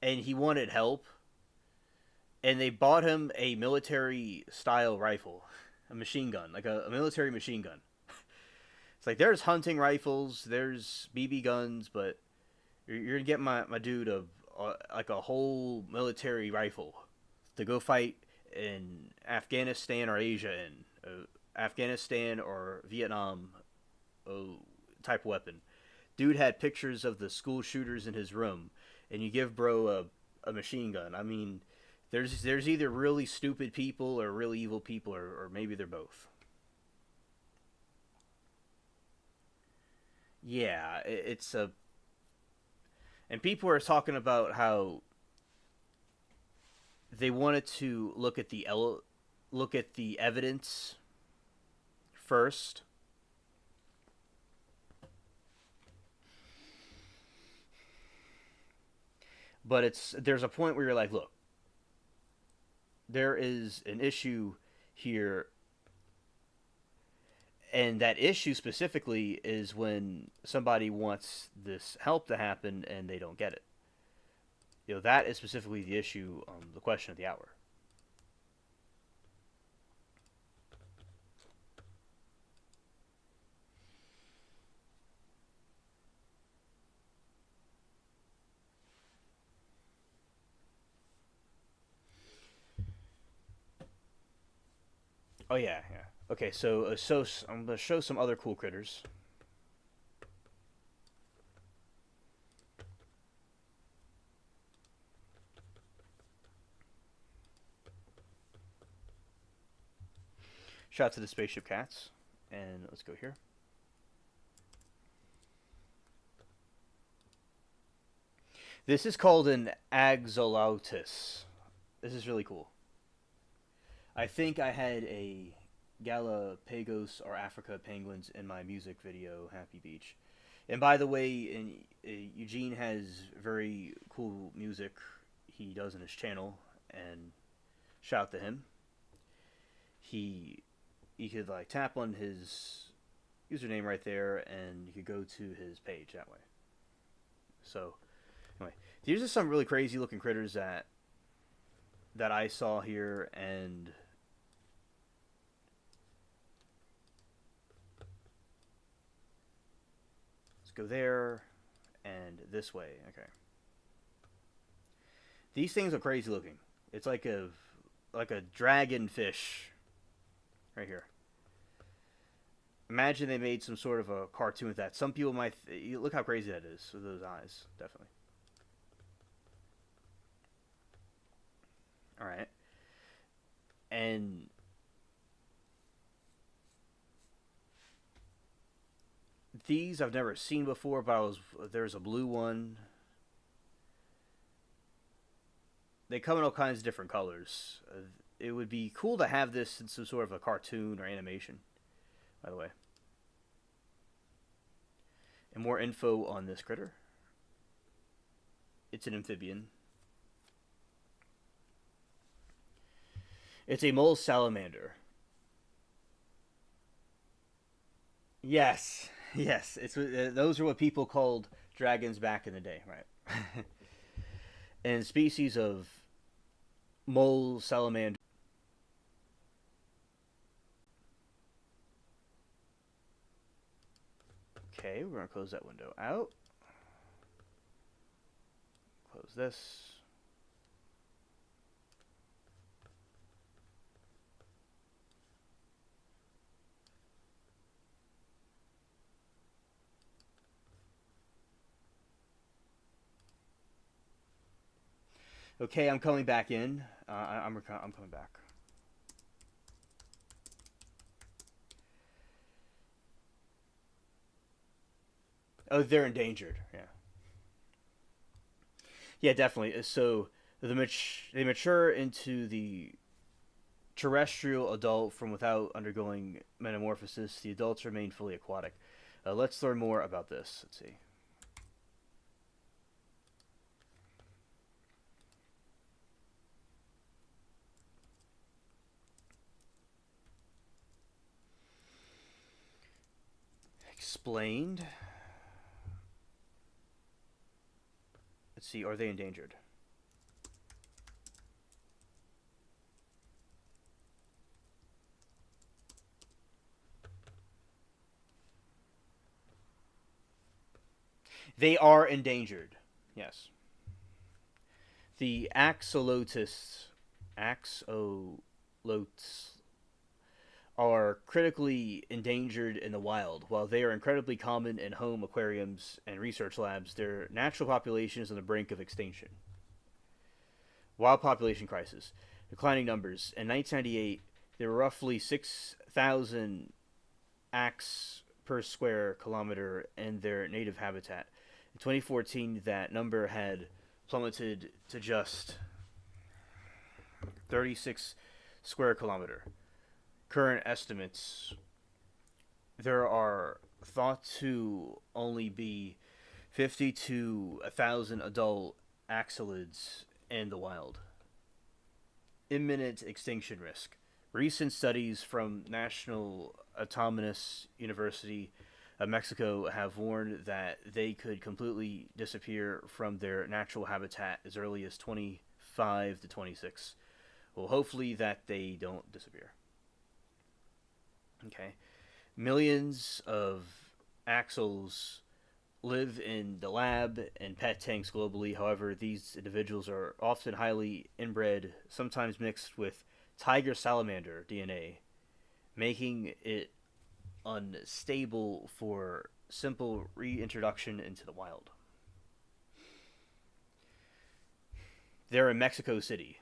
and he wanted help, and they bought him a military style rifle, a machine gun, like a military machine gun. It's like there's hunting rifles, there's BB guns, but you're gonna get my dude like a whole military rifle to go fight in Afghanistan or Asia, in Afghanistan or Vietnam, type weapon. Dude had pictures of the school shooters in his room, and you give bro a machine gun. I mean, there's either really stupid people or really evil people, or maybe they're both. Yeah, it's a, and people are talking about how they wanted to look at the evidence first. But there's a point where you're like, look, there is an issue here, and that issue specifically is when somebody wants this help to happen and they don't get it. That is specifically the issue, the question of the hour. Oh yeah. Okay, so I'm gonna show some other cool critters. Shout out to the spaceship cats. And let's go here. This is called an axolotl. This is really cool. I think I had a Galapagos or Africa penguins in my music video, Happy Beach. And by the way, Eugene has very cool music he does in his channel, and shout out to him. He could like tap on his username right there, and you could go to his page that way. So, anyway, these are some really crazy looking critters that I saw here, and let's go there and this way. Okay. These things are crazy looking. It's like a dragonfish right here. Imagine they made some sort of a cartoon with that. Some people might look how crazy that is with those eyes. Definitely. All right. And these I've never seen before, but there's a blue one. They come in all kinds of different colors. It would be cool to have this in some sort of a cartoon or animation, by the way. And more info on this critter. It's an amphibian. It's a mole salamander. Yes, yes. Those are what people called dragons back in the day, right? And species of mole salamander. Okay, we're going to close that window out. Close this. Okay, I'm coming back in. I'm coming back. Oh, they're endangered. Yeah. Yeah, definitely. So they mature into the terrestrial adult from without undergoing metamorphosis. The adults remain fully aquatic. Let's learn more about this. Let's see. Explained. Let's see, are they endangered? They are endangered. Yes. The axolotls are critically endangered in the wild. While they are incredibly common in home aquariums and research labs, their natural population is on the brink of extinction. Wild population crisis. Declining numbers. In 1998, there were roughly 6,000 axe per square kilometer in their native habitat. In 2014, that number had plummeted to just 36 square kilometer. Current estimates, there are thought to only be 50 to 1,000 adult axolids in the wild. Imminent extinction risk. Recent studies from National Autonomous University of Mexico have warned that they could completely disappear from their natural habitat as early as 25 to 26. Well, hopefully that they don't disappear. Okay. Millions of axles live in the lab and pet tanks globally. However, these individuals are often highly inbred, sometimes mixed with tiger salamander DNA, making it unstable for simple reintroduction into the wild. They're in Mexico City.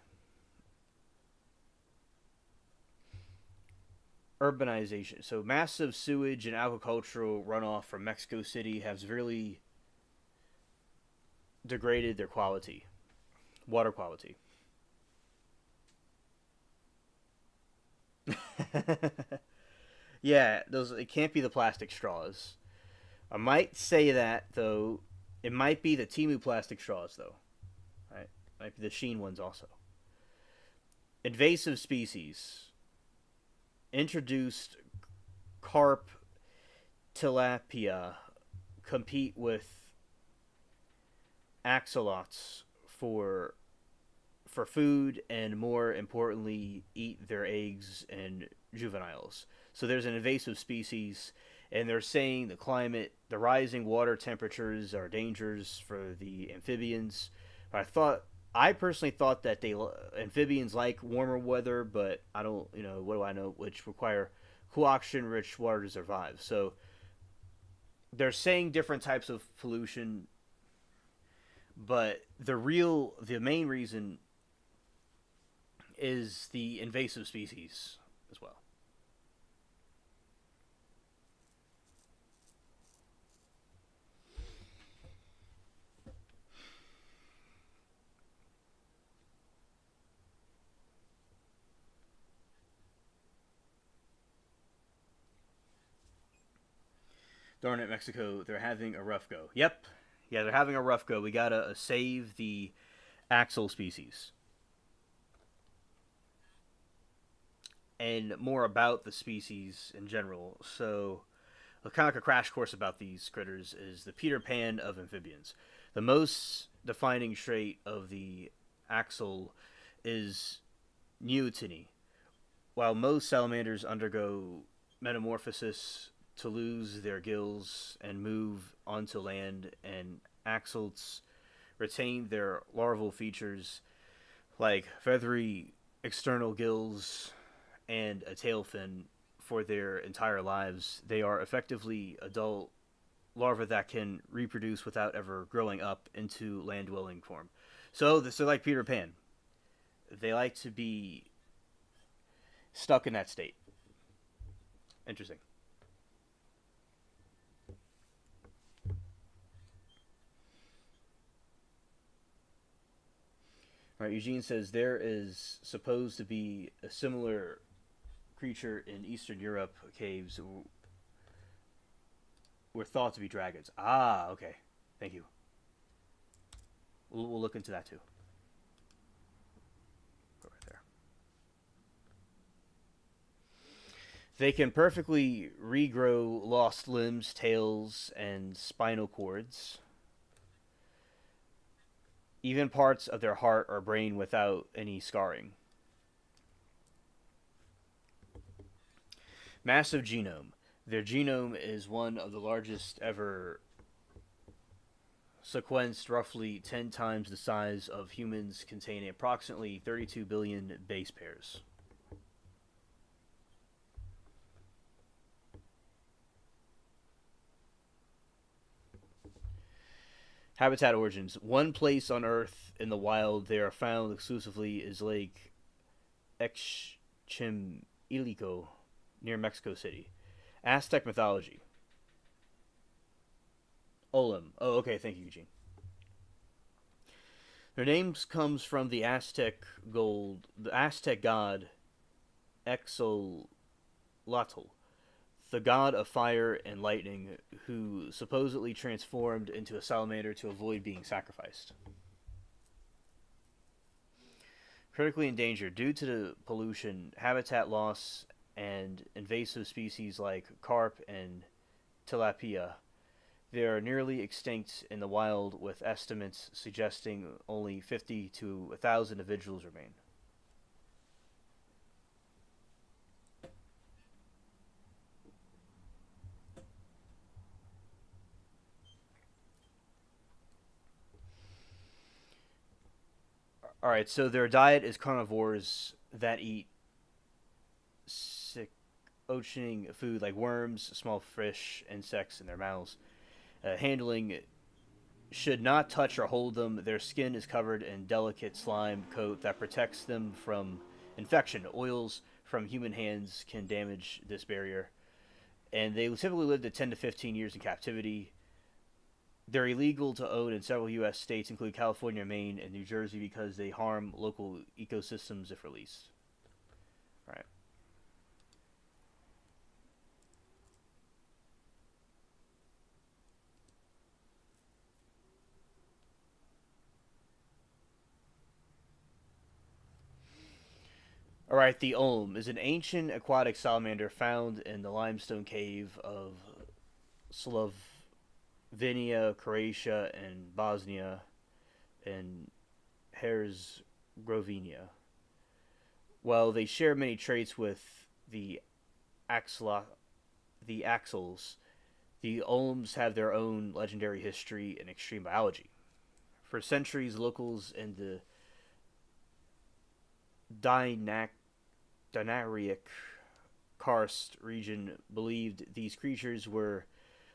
urbanization. So massive sewage and agricultural runoff from Mexico City has really degraded their quality, water quality. Yeah, those it can't be the plastic straws. I might say that though. It might be the Timu plastic straws though. Right? Might be the Sheen ones also. Invasive species. Introduced carp, tilapia compete with axolots for food and more importantly eat their eggs and juveniles. So there's an invasive species and they're saying the rising water temperatures are dangers for the amphibians. But I personally thought that amphibians like warmer weather, but I don't, what do I know, which require co-oxygen-rich water to survive. So they're saying different types of pollution, but the main reason is the invasive species as well. Darn it, Mexico, they're having a rough go. Yep. Yeah, they're having a rough go. We gotta save the axle species. And more about the species in general. So, kind of like a crash course about these critters is the Peter Pan of amphibians. The most defining trait of the axle is neoteny. While most salamanders undergo metamorphosis to lose their gills and move onto land, and axolotls retain their larval features like feathery external gills and a tail fin for their entire lives. They are effectively adult larvae that can reproduce without ever growing up into land-dwelling form. So they're like Peter Pan. They like to be stuck in that state. Interesting. All right, Eugene says there is supposed to be a similar creature in Eastern Europe caves were thought to be dragons. Ah, okay. Thank you. We'll look into that too. Go right there. They can perfectly regrow lost limbs, tails, and spinal cords. Even parts of their heart or brain without any scarring. Massive genome. Their genome is one of the largest ever sequenced, roughly 10 times the size of humans, containing approximately 32 billion base pairs. Habitat origins. One place on Earth in the wild they are found exclusively is Lake Exchimilico near Mexico City. Aztec mythology. Olim. Oh, okay. Thank you, Eugene. Their names comes from the Aztec god Exolotl, the god of fire and lightning, who supposedly transformed into a salamander to avoid being sacrificed. Critically endangered due to the pollution, habitat loss, and invasive species like carp and tilapia. They are nearly extinct in the wild, with estimates suggesting only 50 to 1,000 individuals remain. Alright, so their diet is carnivores that eat oceaning food like worms, small fish, insects in their mouths. Handling should not touch or hold them. Their skin is covered in delicate slime coat that protects them from infection. Oils from human hands can damage this barrier. And they typically live to 10 to 15 years in captivity. They're illegal to own in several U.S. states, including California, Maine, and New Jersey, because they harm local ecosystems if released. All right. All right, the Olm is an ancient aquatic salamander found in the limestone cave of Slovenia, Croatia, and Bosnia, and Herzegovina. While they share many traits with the axles, the Olms have their own legendary history and extreme biology. For centuries, locals in the Dinaric Karst region believed these creatures were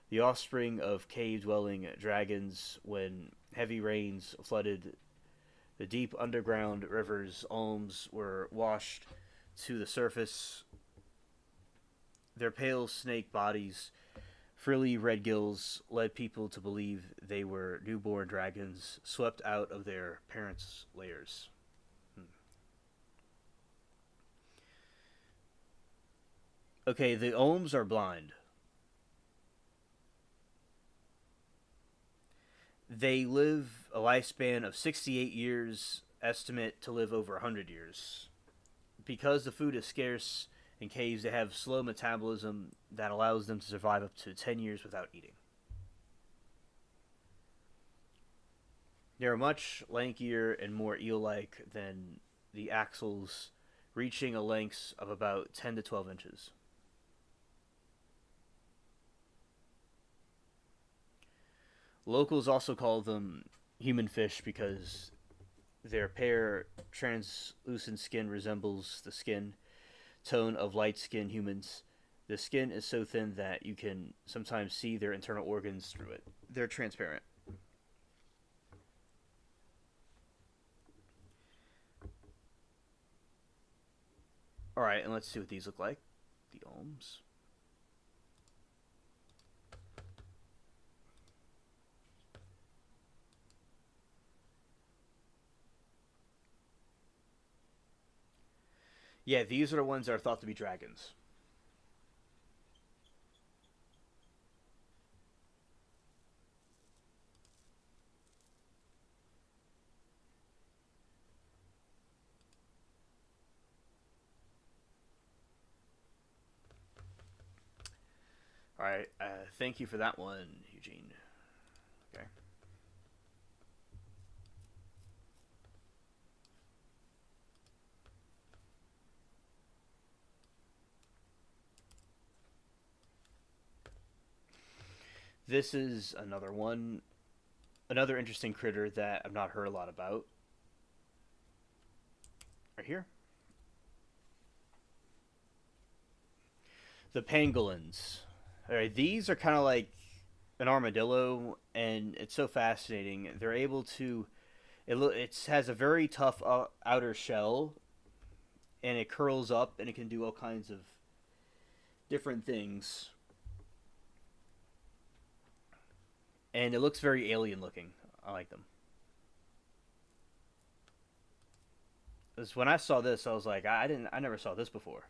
the offspring of cave-dwelling dragons. When heavy rains flooded the deep underground rivers, Olms were washed to the surface. Their pale snake bodies, frilly red gills, led people to believe they were newborn dragons swept out of their parents' lairs. Okay, the Olms are blind. They live a lifespan of 68 years, estimate to live over 100 years. Because the food is scarce in caves, they have slow metabolism that allows them to survive up to 10 years without eating. They are much lankier and more eel-like than the axles, reaching a length of about 10 to 12 inches. Locals also call them human fish because their pale, translucent skin resembles the skin tone of light-skinned humans. The skin is so thin that you can sometimes see their internal organs through it. They're transparent. Alright, and let's see what these look like. The Olms. Yeah, these are the ones that are thought to be dragons. Alright, thank you for that one, Eugene. Okay. This is another one, another interesting critter that I've not heard a lot about. Right here. The pangolins. Alright, these are kind of like an armadillo, and it's so fascinating. They're able to, it has a very tough outer shell, and it curls up, and it can do all kinds of different things. And it looks very alien looking. I like them. Because when I saw this, I was like, I never saw this before.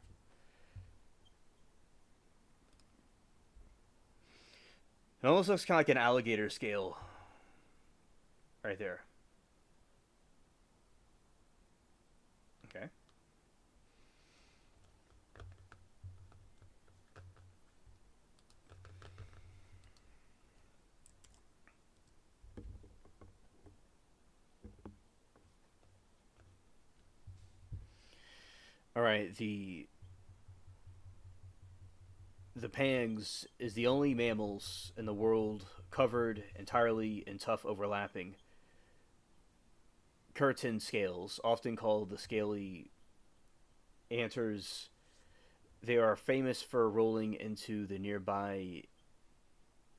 It almost looks kind of like an alligator scale. Right there. Okay. Alright, the pangs is the only mammals in the world covered entirely in tough overlapping curtain scales, often called the scaly antlers. They are famous for rolling into the nearby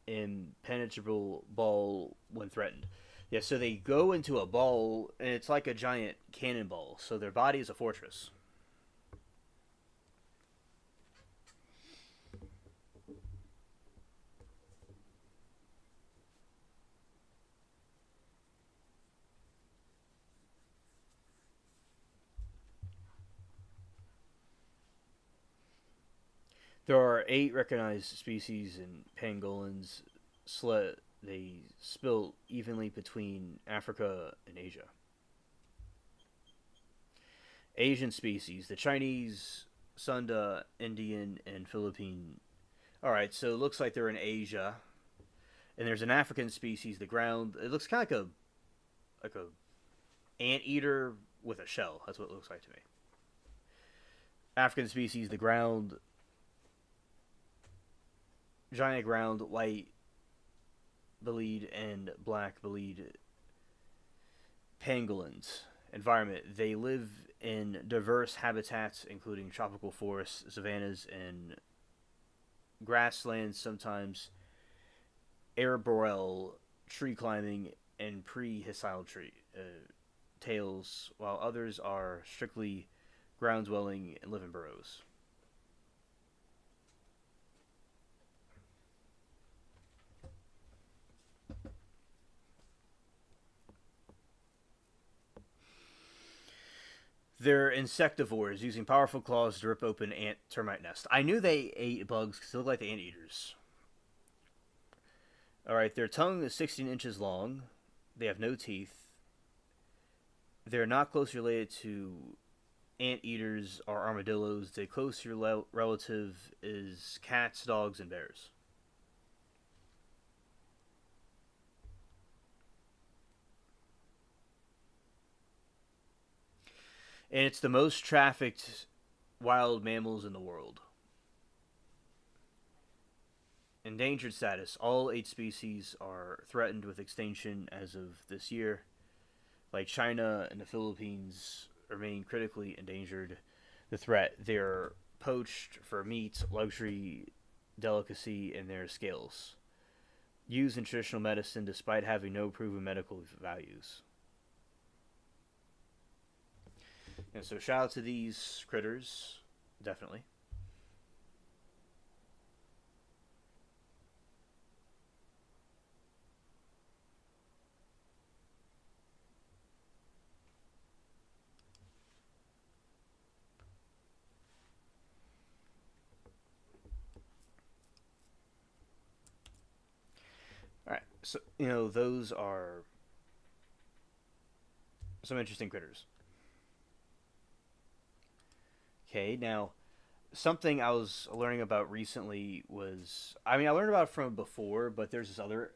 impenetrable ball when threatened. Yeah, so they go into a ball, and it's like a giant cannonball, so their body is a fortress. There are 8 recognized species in pangolins. They spill evenly between Africa and Asia. Asian species: the Chinese, Sunda, Indian, and Philippine. All right, so it looks like they're in Asia. And there's an African species, the ground. It looks kind of like a anteater with a shell. That's what it looks like to me. African species, the ground, giant ground, white-bellied and black-bellied pangolins. Environment: they live in diverse habitats, including tropical forests, savannas, and grasslands, sometimes arboreal tree climbing and prehensile tree tails, while others are strictly ground dwelling and live in burrows. They're insectivores, using powerful claws to rip open ant termite nests. I knew they ate bugs because they look like the anteaters. Alright, their tongue is 16 inches long. They have no teeth. They're not closely related to anteaters or armadillos. The closer relative is cats, dogs, and bears. And it's the most trafficked wild mammals in the world. Endangered status: all 8 species are threatened with extinction as of this year. Like China and the Philippines remain critically endangered. The threat: they're poached for meat, luxury delicacy, and their scales. Used in traditional medicine despite having no proven medical values. And so shout out to these critters, definitely. All right, so those are some interesting critters. Okay, now something I was learning about recently was, I learned about it from before, but there's this other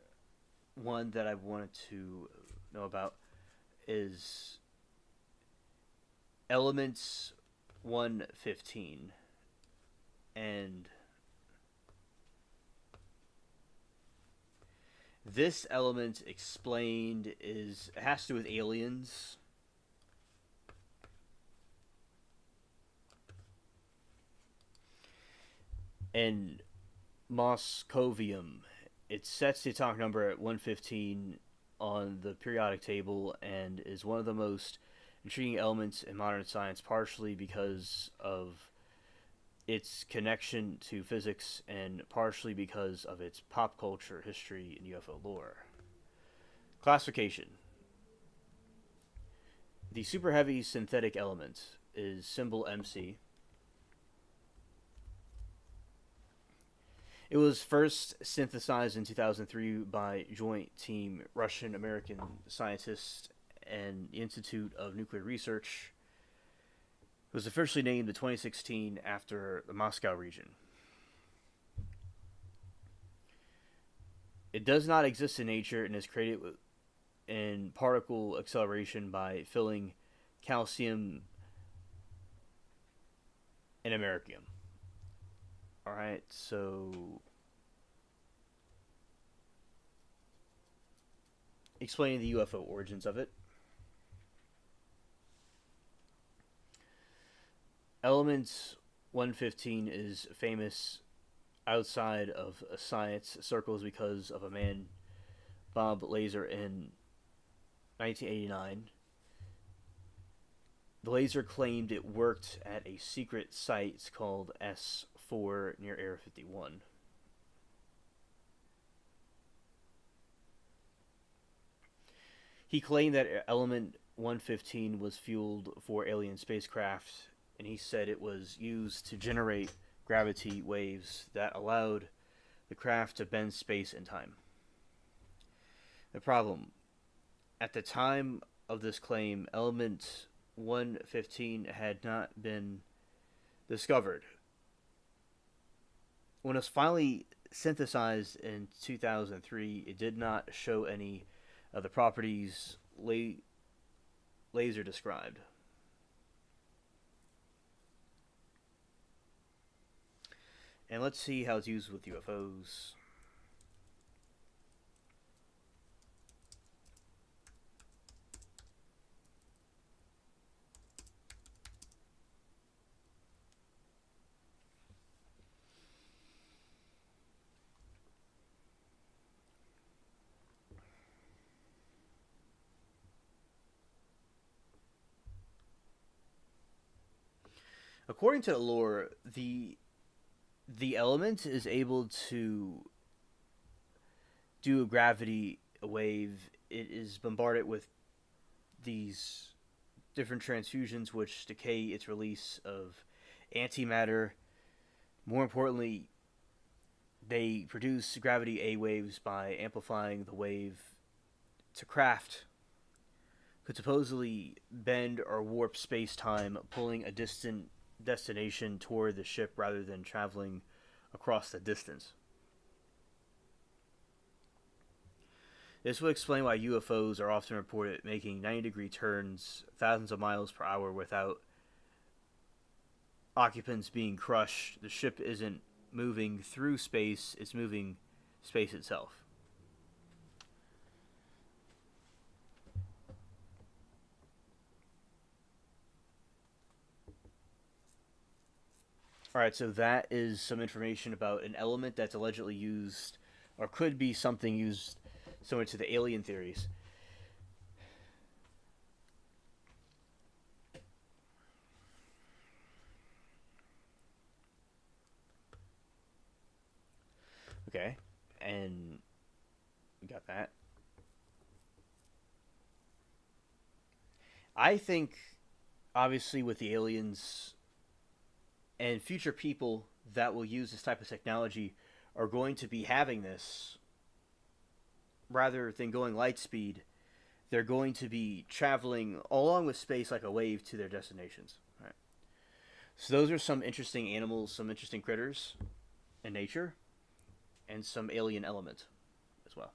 one that I wanted to know about is Elements 115. And this element explained it has to do with aliens. And Moscovium. It sets the atomic number at 115 on the periodic table and is one of the most intriguing elements in modern science, partially because of its connection to physics and partially because of its pop culture, history, and UFO lore. Classification: the super heavy synthetic element is symbol MC. It was first synthesized in 2003 by joint team Russian-American scientists and the Institute of Nuclear Research. It was officially named in 2016 after the Moscow region. It does not exist in nature and is created in particle acceleration by filling calcium and americium. Alright, so explaining the UFO origins of it. Element 115 is famous outside of science circles because of a man, Bob Lazar, in 1989. The laser claimed it worked at a secret site called S4 near Area 51. He claimed that element 115 was fueled for alien spacecraft, and he said it was used to generate gravity waves that allowed the craft to bend space and time. The problem: at the time of this claim, element 115 had not been discovered. When it was finally synthesized in 2003, it did not show any of the properties laser described. And let's see how it's used with UFOs. According to the lore, the element is able to do a gravity wave. It is bombarded with these different transfusions which decay its release of antimatter. More importantly, they produce gravity A waves by amplifying the wave to craft could supposedly bend or warp space-time, pulling a distant destination toward the ship rather than traveling across the distance. This would explain why UFOs are often reported making 90-degree turns thousands of miles per hour without occupants being crushed. The ship isn't moving through space, it's moving space itself. Alright, so that is some information about an element that's allegedly used, or could be something used similar to the alien theories. Okay, and we got that. I think, obviously, with the aliens and future people that will use this type of technology are going to be having this, rather than going light speed, they're going to be traveling along with space like a wave to their destinations. All right. So those are some interesting animals, some interesting critters in nature, and some alien element as well.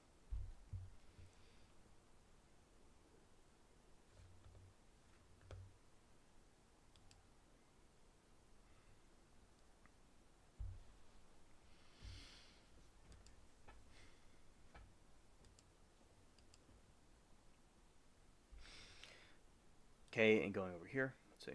Okay, and going over here, let's see.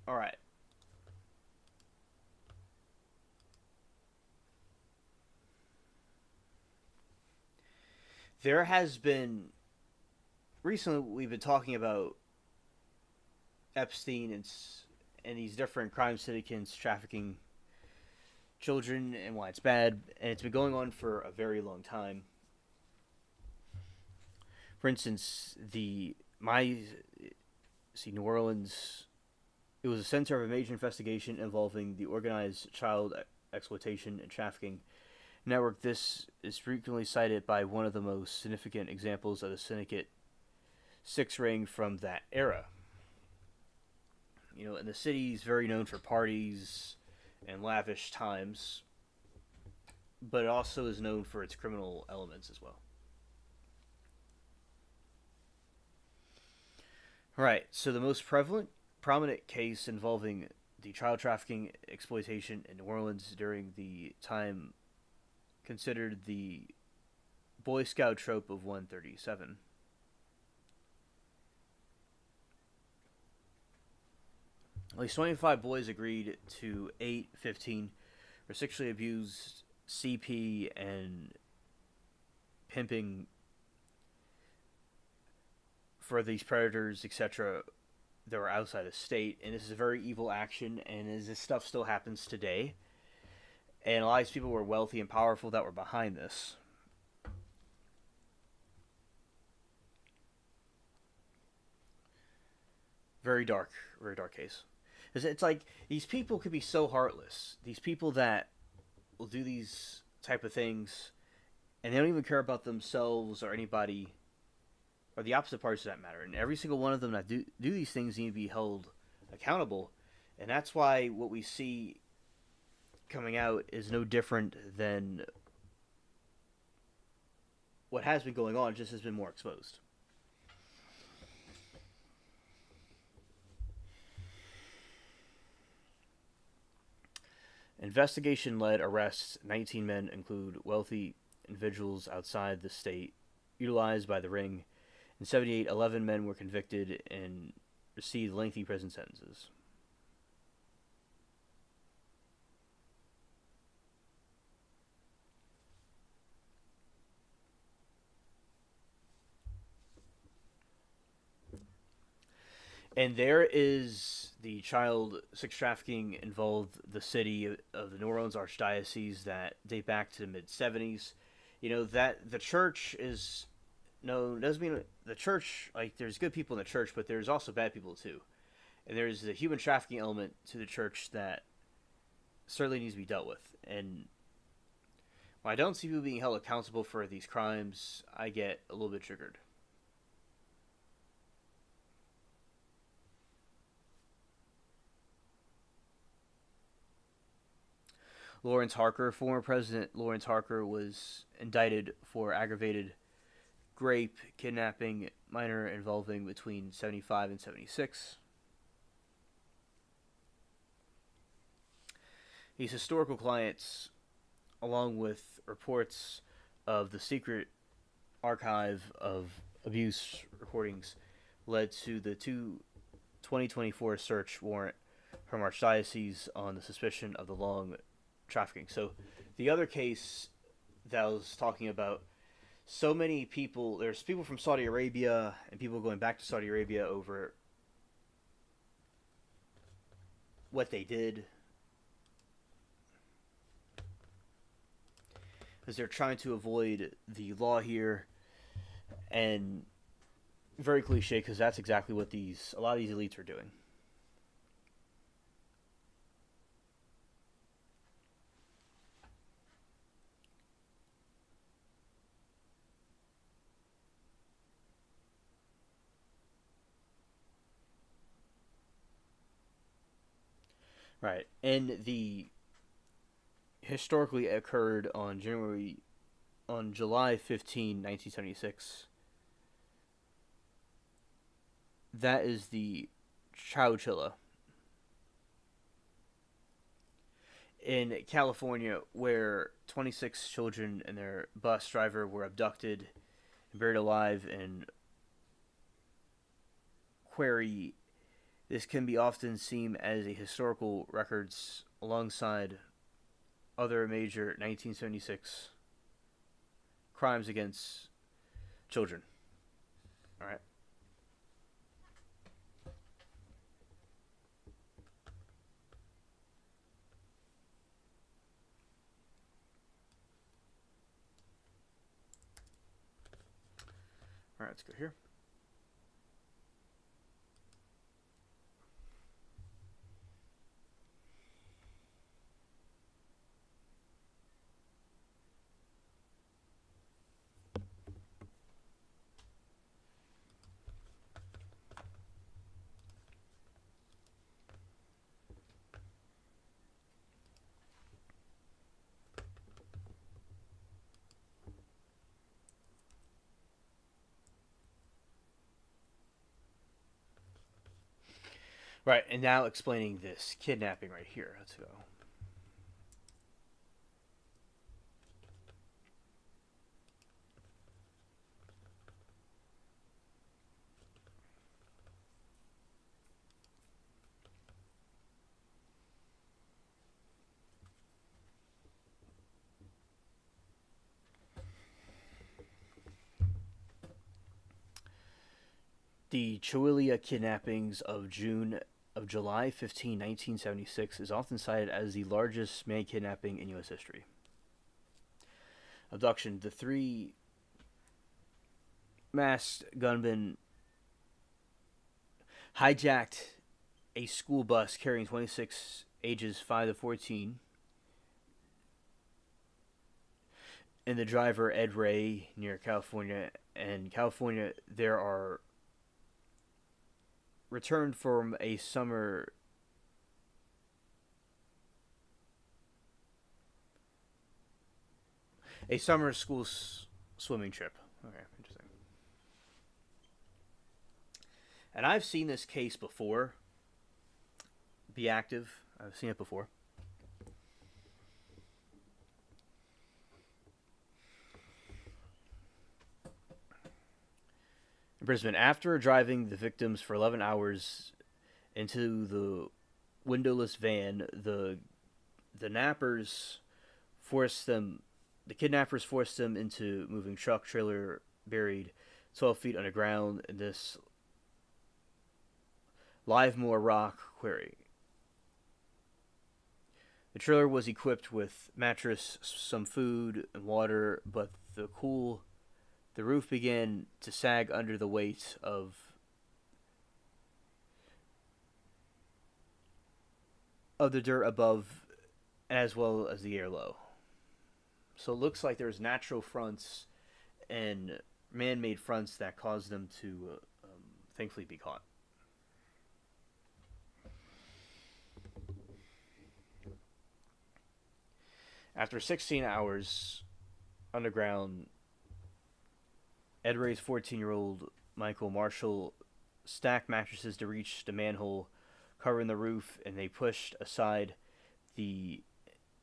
All right. There has been recently we've been talking about Epstein and these different crime syndicates trafficking children and why it's bad, and it's been going on for a very long time. For instance, New Orleans, it was a center of a major investigation involving the organized child exploitation and trafficking network. This is frequently cited by one of the most significant examples of the syndicate six ring from that era. And the city is very known for parties and lavish times, but it also is known for its criminal elements as well. Right, so the most prominent case involving the child trafficking exploitation in New Orleans during the time considered the Boy Scout trope of 137. At least 25 boys agreed to 8/15 for sexually abused CP and pimping for these predators, etc., that were outside the state. And this is a very evil action, and this stuff still happens today. And a lot of these people were wealthy and powerful that were behind this. Very dark case. It's like these people could be so heartless. These people that will do these type of things, and they don't even care about themselves or anybody, or the opposite parties for that matter. And every single one of them that do these things need to be held accountable. And that's why what we see coming out is no different than what has been going on, just has been more exposed. Investigation-led arrests. 19 men include wealthy individuals outside the state utilized by the ring. In 78, 11 men were convicted and received lengthy prison sentences. And there is the child sex trafficking involved the city of the New Orleans Archdiocese that date back to the mid-70s. You know, that the church is... No, it doesn't mean the church, like, there's good people in the church, but there's also bad people too. And there's the human trafficking element to the church that certainly needs to be dealt with. And when I don't see people being held accountable for these crimes, I get a little bit triggered. Lawrence Harker, former President Lawrence Harker, was indicted for aggravated rape, kidnapping, minor involving between 75 and 76. These historical clients, along with reports of the secret archive of abuse recordings, led to the 2024 search warrant from Archdiocese on the suspicion of the long trafficking. So the other case that I was talking about, so many people, there's people from Saudi Arabia and people going back to Saudi Arabia over what they did, because they're trying to avoid the law here. And very cliche, because that's exactly what a lot of these elites are doing. Right, and the historically occurred on July 15, 1976. That is the Chowchilla in California, where 26 children and their bus driver were abducted and buried alive in Quarry. This can be often seen as a historical records alongside other major 1976 crimes against children. All right. All right, let's go here. Right, and now explaining this kidnapping right here. Let's go. The Chihuahua kidnappings of July 15, 1976 is often cited as the largest man kidnapping in U.S. history. Abduction. The three masked gunmen hijacked a school bus carrying 26 ages 5 to 14 and the driver Ed Ray near California. And California, there are returned from a summer school swimming trip. Okay, interesting. And I've seen this case before be active. I've seen it before. In Brisbane, after driving the victims for 11 hours into the windowless van, the nappers forced them the kidnappers forced them into moving truck trailer buried 12 feet underground in this Livermore rock quarry. The trailer was equipped with mattress, some food, and water, but the roof began to sag under the weight of the dirt above, as well as the air low. So it looks like there's natural fronts and man-made fronts that caused them to thankfully be caught. After 16 hours underground, Ed Ray's 14-year-old Michael Marshall stacked mattresses to reach the manhole covering the roof, and they pushed aside the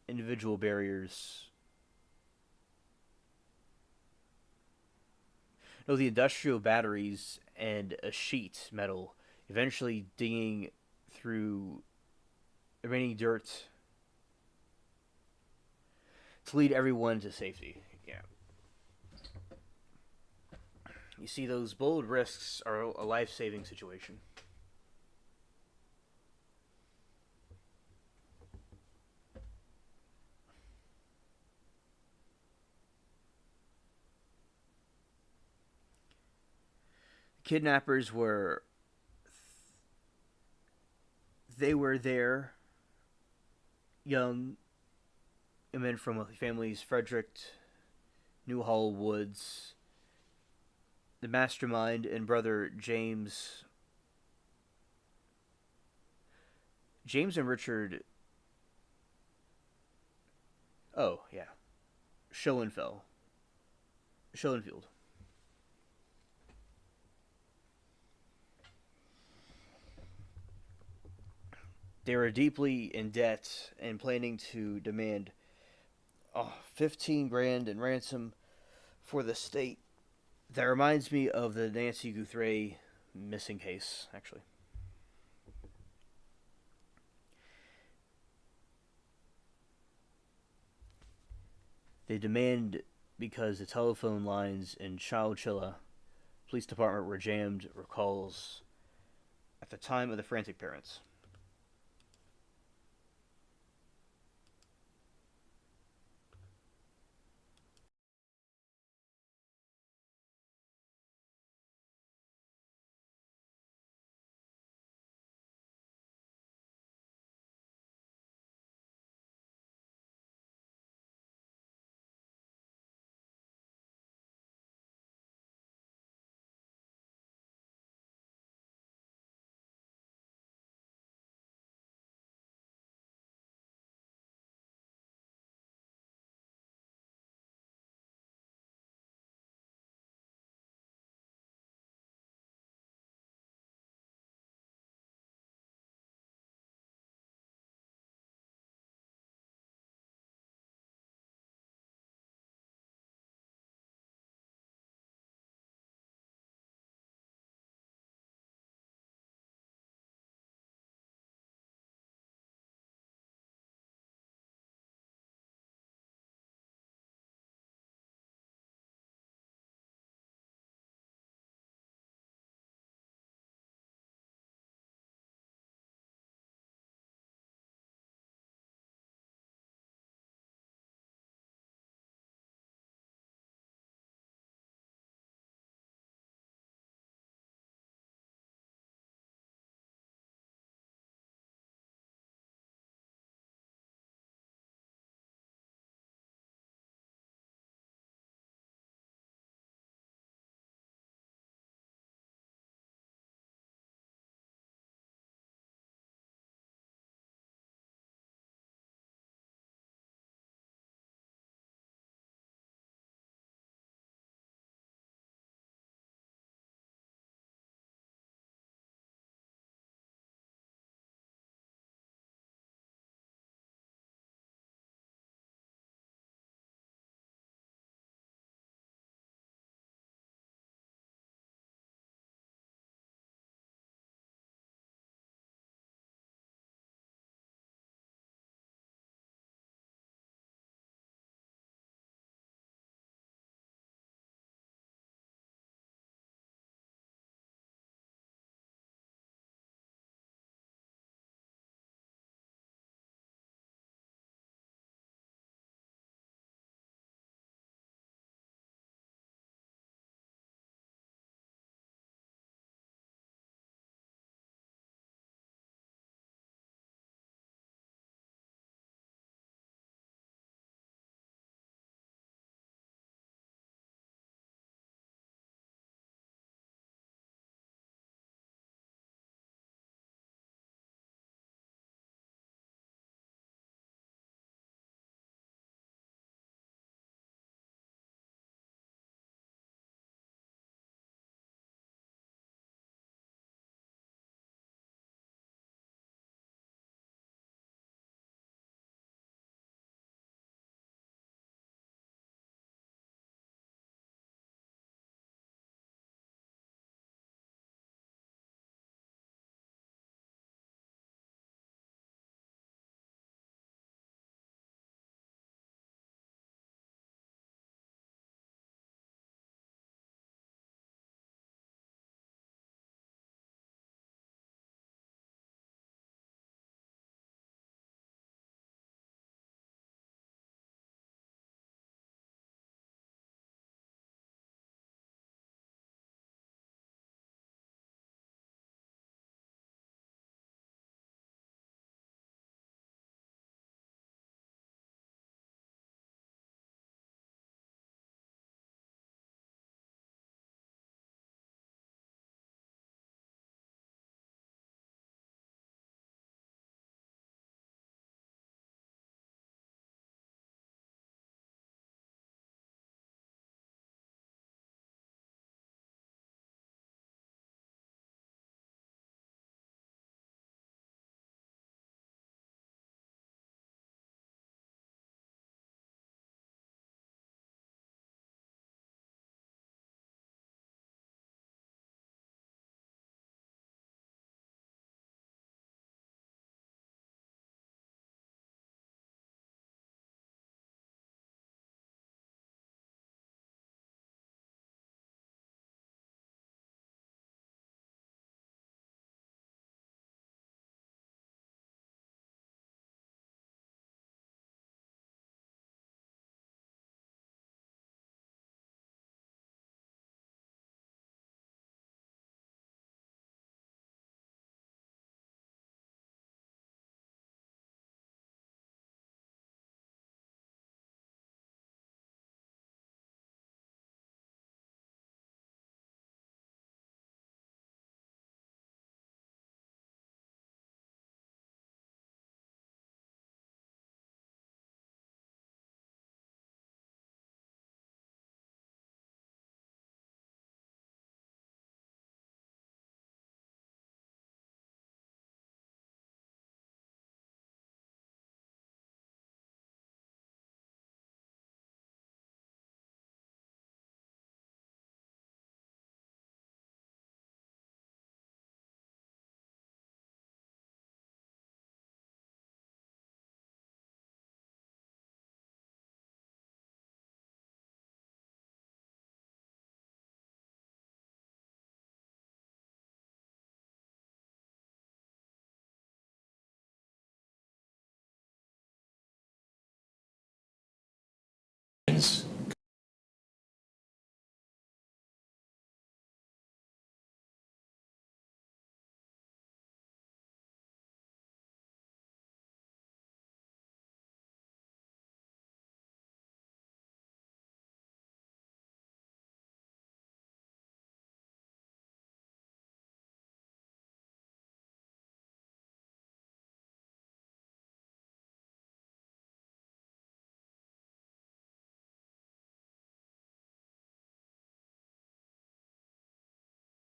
individual barriers. No, the industrial batteries and a sheet metal, eventually digging through the remaining dirt to lead everyone to safety. Yeah. You see, those bold risks are a life-saving situation. Kidnappers were there, young men from families Frederick Newhall Woods, the mastermind, and brother James and Richard. Oh yeah, Schoenfield. They were deeply in debt and planning to demand 15 grand in ransom for the state. That reminds me of the Nancy Guthrie missing case, actually. They demand because the telephone lines in Chowchilla Police Department were jammed, recalls at the time of the frantic parents.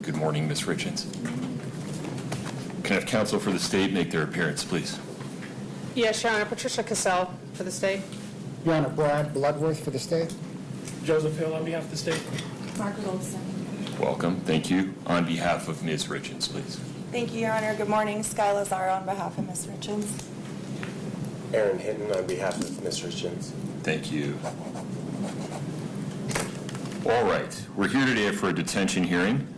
Good morning, Ms. Richens. Can I have counsel for the state make their appearance, please? Yes, Your Honor. Patricia Cassell for the state. Your Honor, Brad Bloodworth for the state. Joseph Hill on behalf of the state. Margaret Olson. Welcome. Thank you. On behalf of Ms. Richens, please. Thank you, Your Honor. Good morning. Sky Lazaro on behalf of Ms. Richens. Aaron Hinton on behalf of Ms. Richens. Thank you. All right. We're here today for a detention hearing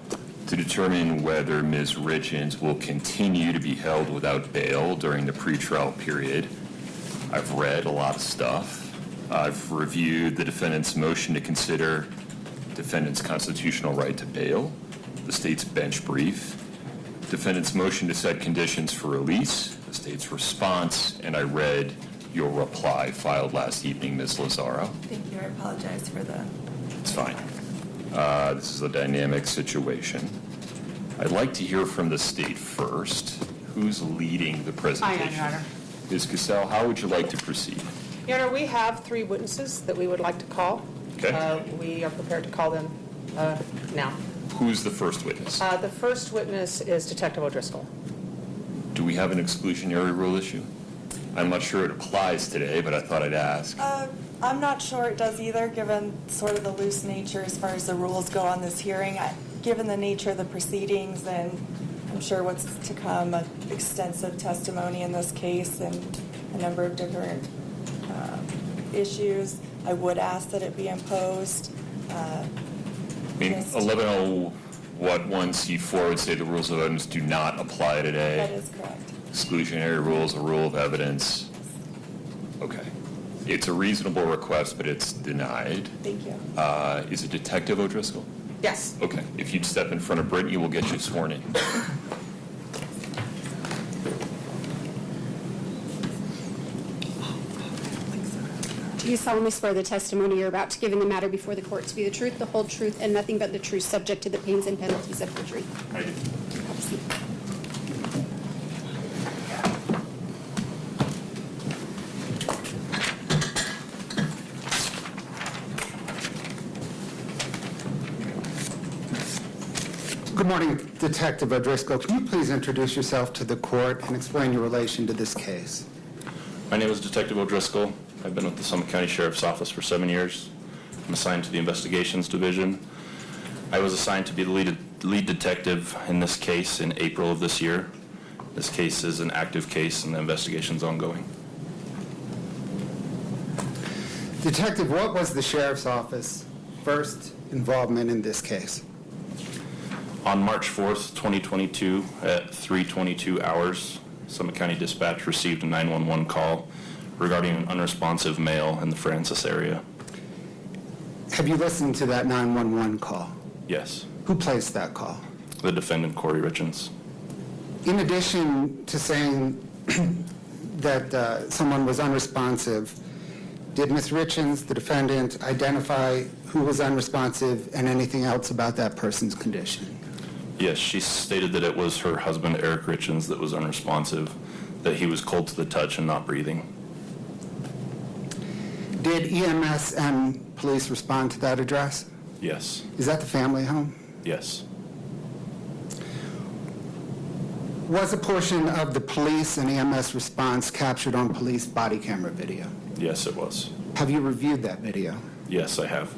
to determine whether Ms. Richens will continue to be held without bail during the pretrial period. I've read a lot of stuff. I've reviewed the defendant's motion to consider defendant's constitutional right to bail, the state's bench brief, defendant's motion to set conditions for release, the state's response, and I read your reply filed last evening, Ms. Lazaro. Thank you. I apologize for the... It's fine. This is a dynamic situation. I'd like to hear from the state first. Who's leading the presentation? I am, Your Honor. Ms. Cassell, how would you like to proceed? Your Honor, we have 3 witnesses that we would like to call. Okay. We are prepared to call them now. Who's the first witness? The first witness is Detective O'Driscoll. Do we have an exclusionary rule issue? I'm not sure it applies today, but I thought I'd ask. I'm not sure it does either, given sort of the loose nature as far as the rules go on this hearing. Given the nature of the proceedings and I'm sure what's to come, extensive testimony in this case and a number of different issues, I would ask that it be imposed. I mean, 1101C4 would say the rules of evidence do not apply today. That is correct. Exclusionary rules, a rule of evidence. Okay. It's a reasonable request, but it's denied. Thank you. Is it Detective O'Driscoll? Yes. Okay. If you'd step in front of Brittany, we'll get you sworn in. Do you solemnly swear the testimony you're about to give in the matter before the court to be the truth, the whole truth, and nothing but the truth, subject to the pains and penalties of perjury? I do. Good morning, Detective O'Driscoll. Can you please introduce yourself to the court and explain your relation to this case? My name is Detective O'Driscoll. I've been with the Summit County Sheriff's Office for 7 years. I'm assigned to the Investigations Division. I was assigned to be the lead detective in this case in April of this year. This case is an active case and the investigation's ongoing. Detective, what was the Sheriff's Office first involvement in this case? On March 4th, 2022, at 3:22 hours, Summit County Dispatch received a 911 call regarding an unresponsive male in the Francis area. Have you listened to that 911 call? Yes. Who placed that call? The defendant, Corey Richens. In addition to saying that someone was unresponsive, did Ms. Richens, the defendant, identify who was unresponsive and anything else about that person's condition? Yes, she stated that it was her husband, Eric Richens, that was unresponsive, that he was cold to the touch and not breathing. Did EMS and police respond to that address? Yes. Is that the family home? Yes. Was a portion of the police and EMS response captured on police body camera video? Yes, it was. Have you reviewed that video? Yes, I have.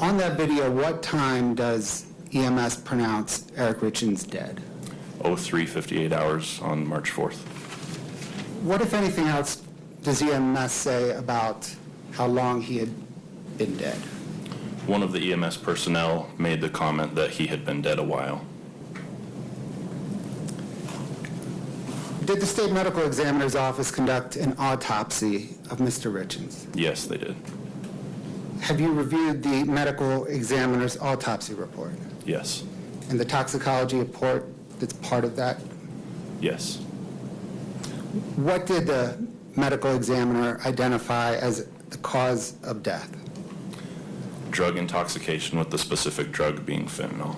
On that video, what time does EMS pronounce Eric Richens dead? 03:58 hours on March 4th. What, if anything else, does EMS say about how long he had been dead? One of the EMS personnel made the comment that he had been dead a while. Did the state medical examiner's office conduct an autopsy of Mr. Richens? Yes, they did. Have you reviewed the medical examiner's autopsy report? Yes. And the toxicology report that's part of that? Yes. What did the medical examiner identify as the cause of death? Drug intoxication, with the specific drug being fentanyl.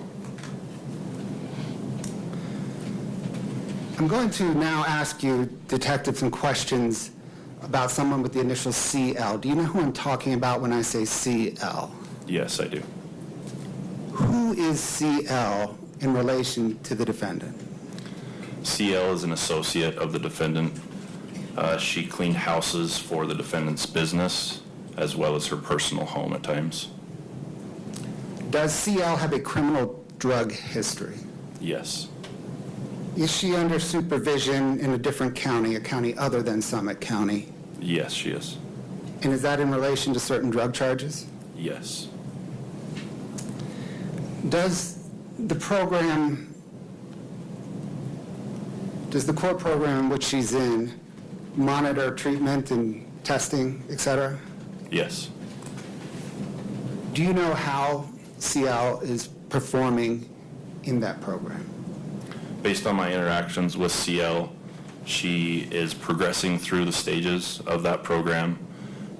I'm going to now ask you, Detective, some questions about someone with the initial CL. Do you know who I'm talking about when I say CL? Yes, I do. Who is CL in relation to the defendant? CL is an associate of the defendant. She cleaned houses for the defendant's business as well as her personal home at times. Does CL have a criminal drug history? Yes. Is she under supervision in a different county, a county other than Summit County? Yes, she is. And is that in relation to certain drug charges? Yes. Does the court program in which she's in monitor treatment and testing, et cetera? Yes. Do you know how CL is performing in that program? Based on my interactions with CL, she is progressing through the stages of that program,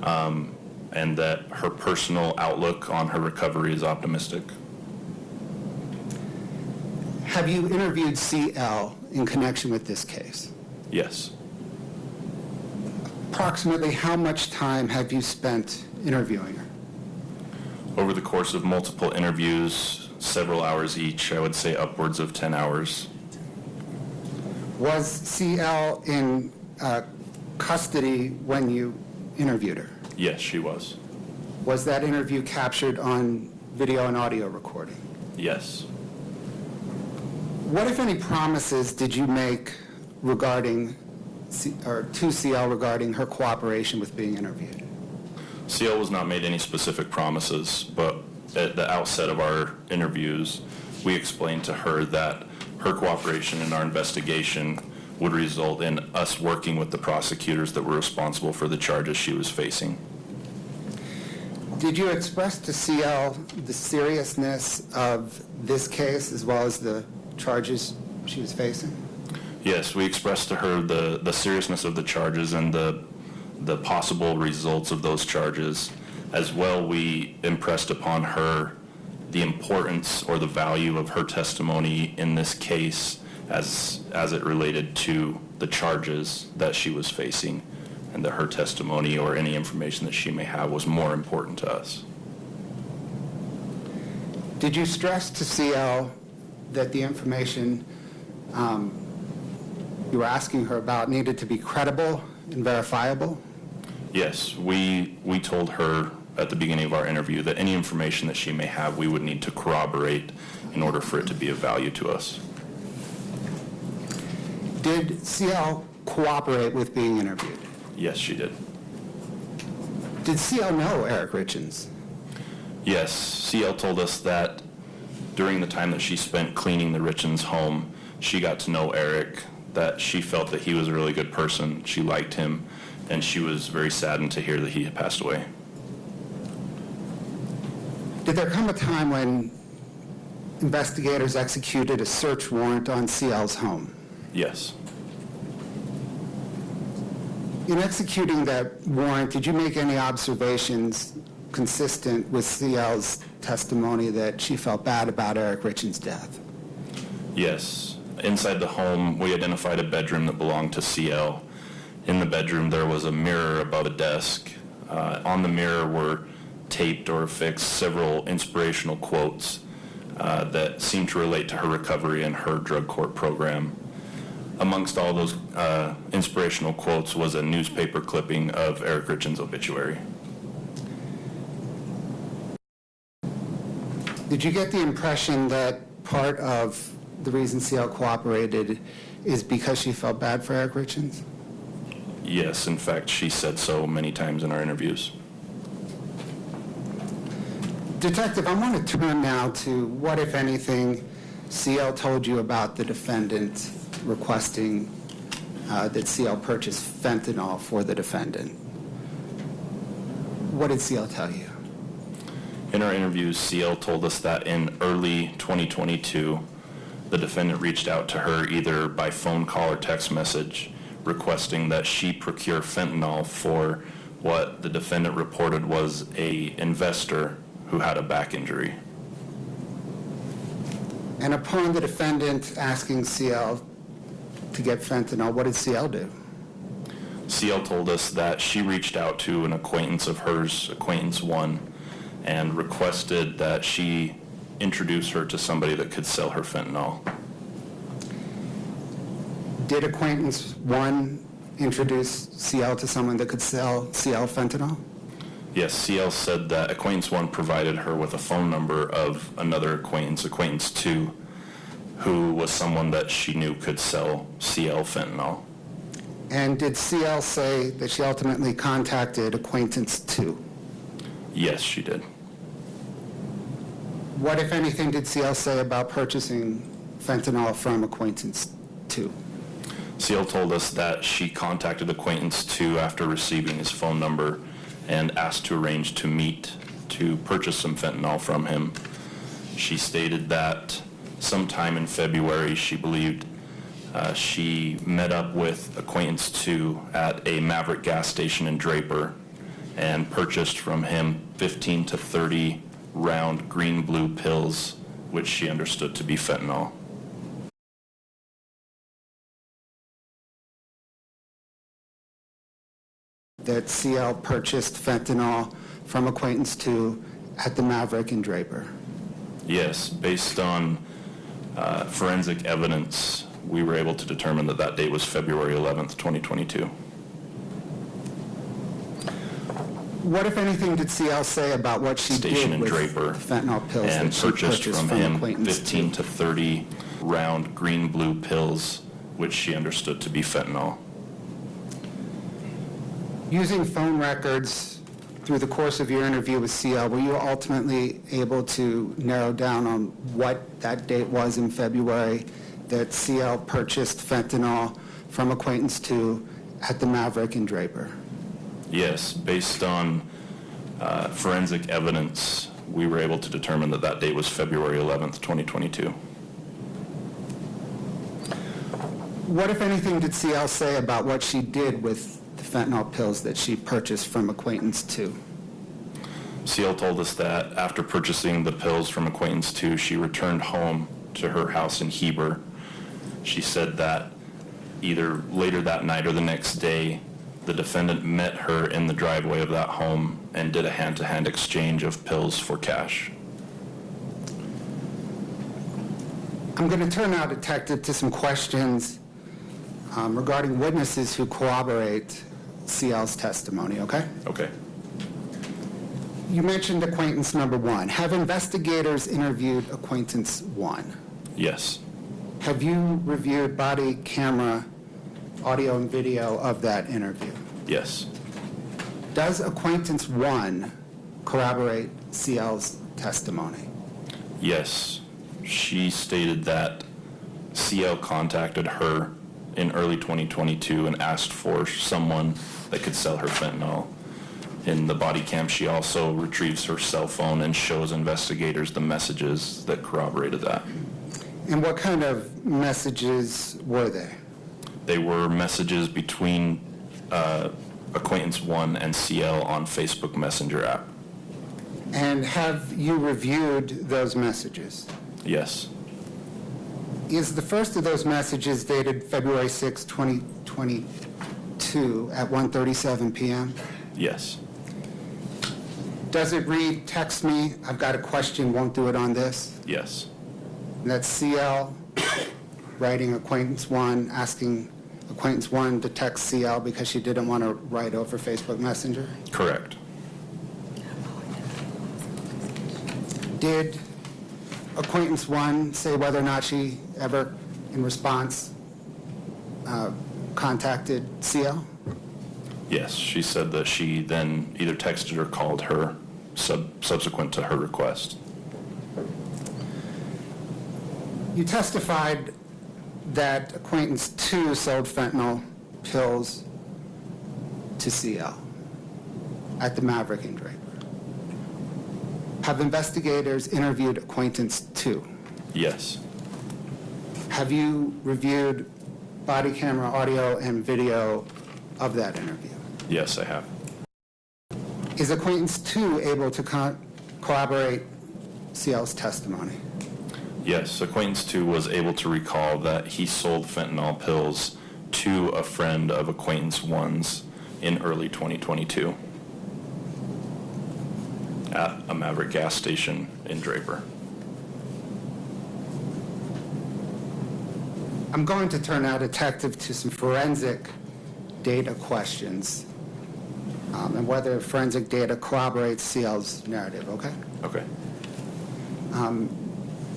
and that her personal outlook on her recovery is optimistic. Have you interviewed CL in connection with this case? Yes. Approximately how much time have you spent interviewing her? Over the course of multiple interviews, several hours each, I would say upwards of 10 hours. Was CL in custody when you interviewed her? Yes, she was. Was that interview captured on video and audio recording? Yes. What, if any, promises did you make regarding, or to CL regarding her cooperation with being interviewed? CL was not made any specific promises, but at the outset of our interviews, we explained to her that her cooperation in our investigation would result in us working with the prosecutors that were responsible for the charges she was facing. Did you express to CL the seriousness of this case as well as the charges she was facing? Yes, we expressed to her the seriousness of the charges and the possible results of those charges. As well, we impressed upon her the importance or the value of her testimony in this case as it related to the charges that she was facing, and that her testimony or any information that she may have was more important to us. Did you stress to CL that the information you were asking her about needed to be credible and verifiable? Yes, we told her at the beginning of our interview that any information that she may have, we would need to corroborate in order for it to be of value to us. Did CL cooperate with being interviewed? Yes, she did. Did CL know Eric Richens? Yes, CL told us that during the time that she spent cleaning the Richens home, she got to know Eric, that she felt that he was a really good person, she liked him, and she was very saddened to hear that he had passed away. Did there come a time when investigators executed a search warrant on CL's home? Yes. In executing that warrant, did you make any observations consistent with CL's testimony that she felt bad about Eric Richens' death? Yes. Inside the home, we identified a bedroom that belonged to CL. In the bedroom, there was a mirror above a desk. On the mirror were taped or affixed several inspirational quotes that seemed to relate to her recovery and her drug court program. Amongst all those inspirational quotes was a newspaper clipping of Eric Richens' obituary. Did you get the impression that part of the reason CL cooperated is because she felt bad for Eric Richens? Yes, in fact, she said so many times in our interviews. Detective, I want to turn now to what, if anything, CL told you about the defendant requesting that CL purchase fentanyl for the defendant. What did CL tell you? In our interviews, CL told us that in early 2022, the defendant reached out to her either by phone call or text message requesting that she procure fentanyl for what the defendant reported was an investor who had a back injury. And upon the defendant asking CL to get fentanyl, what did CL do? CL told us that she reached out to an acquaintance of hers, acquaintance one, and requested that she introduce her to somebody that could sell her fentanyl. Did acquaintance one introduce CL to someone that could sell CL fentanyl? Yes, CL said that acquaintance one provided her with a phone number of another acquaintance two, who was someone that she knew could sell CL fentanyl. And did CL say that she ultimately contacted acquaintance two? Yes, she did. What, if anything, did CL say about purchasing fentanyl from acquaintance two? CL told us that she contacted acquaintance two after receiving his phone number and asked to arrange to meet to purchase some fentanyl from him. She stated that sometime in February, she believed she met up with acquaintance two at a Maverick gas station in Draper and purchased from him 15 to 30 round green-blue pills, which she understood to be fentanyl. That CL purchased fentanyl from acquaintance two at the Maverick in Draper? Yes, based on forensic evidence, we were able to determine that that date was February 11th, 2022. What, if anything, did CL say about what she Station did in with Draper, fentanyl pills and that she purchased from him acquaintance 15 two? to 30 round green-blue pills, which she understood to be fentanyl. Using phone records through the course of your interview with CL, were you ultimately able to narrow down on what that date was in February that CL purchased fentanyl from acquaintance two at the Maverick in Draper? Yes, based on forensic evidence, we were able to determine that that date was February 11th, 2022. What, if anything, did CL say about what she did with the fentanyl pills that she purchased from acquaintance two? CL told us that after purchasing the pills from acquaintance two, she returned home to her house in Heber. She said that either later that night or the next day, the defendant met her in the driveway of that home and did a hand-to-hand exchange of pills for cash. I'm going to turn now, Detective, to some questions regarding witnesses who corroborate CL's testimony, okay? Okay. You mentioned acquaintance number one. Have investigators interviewed acquaintance one? Yes. Have you reviewed body camera, audio, and video of that interview? Yes. Does acquaintance one corroborate CL's testimony? Yes. She stated that CL contacted her in early 2022 and asked for someone that could sell her fentanyl. In the body cam, she also retrieves her cell phone and shows investigators the messages that corroborated that. And what kind of messages were they? They were messages between acquaintance one and CL on Facebook Messenger app. And have you reviewed those messages? Yes. Is the first of those messages dated February 6, 2022 at 1:37 p.m.? Yes. Does it read, text me, I've got a question, won't do it on this? Yes. And that's CL writing acquaintance one, asking acquaintance one to text CL because she didn't want to write over Facebook Messenger? Correct. Did acquaintance one say whether or not she ever, in response, contacted CL? Yes. She said that she then either texted or called her subsequent to her request. You testified that acquaintance two sold fentanyl pills to CL at the Maverick in Draper. Have investigators interviewed acquaintance two? Yes. Have you reviewed body camera, audio, and video of that interview? Yes, I have. Is acquaintance two able to corroborate CL's testimony? Yes, acquaintance two was able to recall that he sold fentanyl pills to a friend of acquaintance one's in early 2022 at a Maverick gas station in Draper. I'm going to turn now, Detective, to some forensic data questions and whether forensic data corroborates CL's narrative, okay? Okay.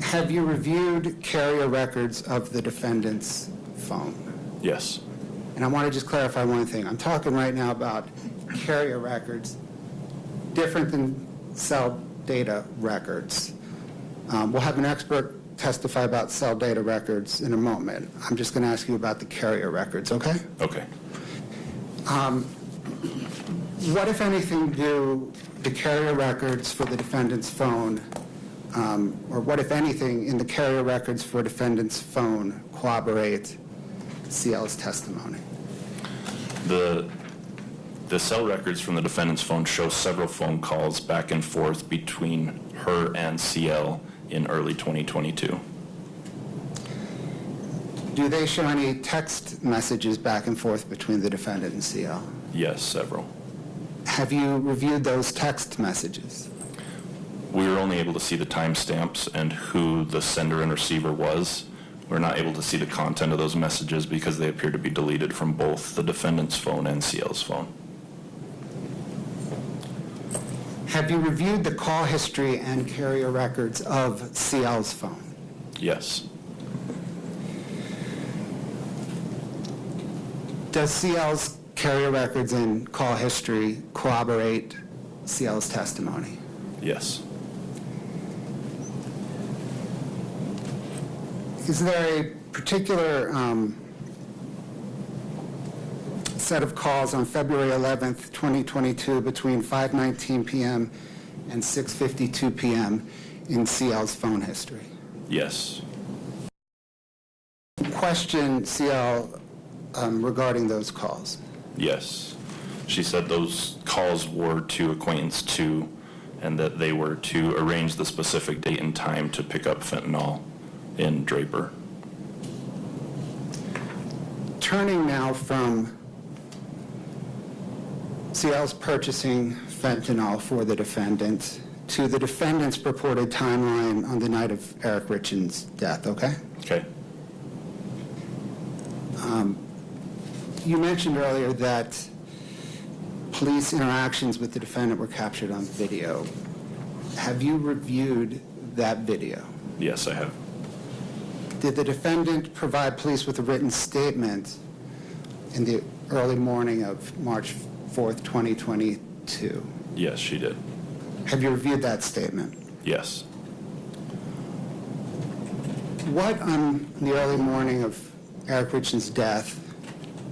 Have you reviewed carrier records of the defendant's phone? Yes. And I want to just clarify one thing. I'm talking right now about carrier records, different than cell data records. We'll have an expert testify about cell data records in a moment. I'm just going to ask you about the carrier records, okay? Okay. What, if anything, do the carrier records for the defendant's phone, or what, if anything, in the carrier records for defendant's phone corroborate CL's testimony? The cell records from the defendant's phone show several phone calls back and forth between her and CL in early 2022. Do they show any text messages back and forth between the defendant and CL? Yes, several. Have you reviewed those text messages? We were only able to see the timestamps and who the sender and receiver was. We're not able to see the content of those messages because they appear to be deleted from both the defendant's phone and CL's phone. Have you reviewed the call history and carrier records of CL's phone? Yes. Does CL's carrier records and call history corroborate CL's testimony? Yes. Is there a particular set of calls on February 11th, 2022 between 5:19 p.m. and 6:52 p.m. in CL's phone history? Yes. Question CL regarding those calls. Yes. She said those calls were to acquaintance 2 and that they were to arrange the specific date and time to pick up fentanyl in Draper. Turning now from CL's purchasing fentanyl for the defendant to the defendant's purported timeline on the night of Eric Richens' death, okay? Okay. You mentioned earlier that police interactions with the defendant were captured on video. Have you reviewed that video? Yes, I have. Did the defendant provide police with a written statement in the early morning of March 4th, 2022? Yes, she did. Have you reviewed that statement? Yes. What on the early morning of Eric Richens' death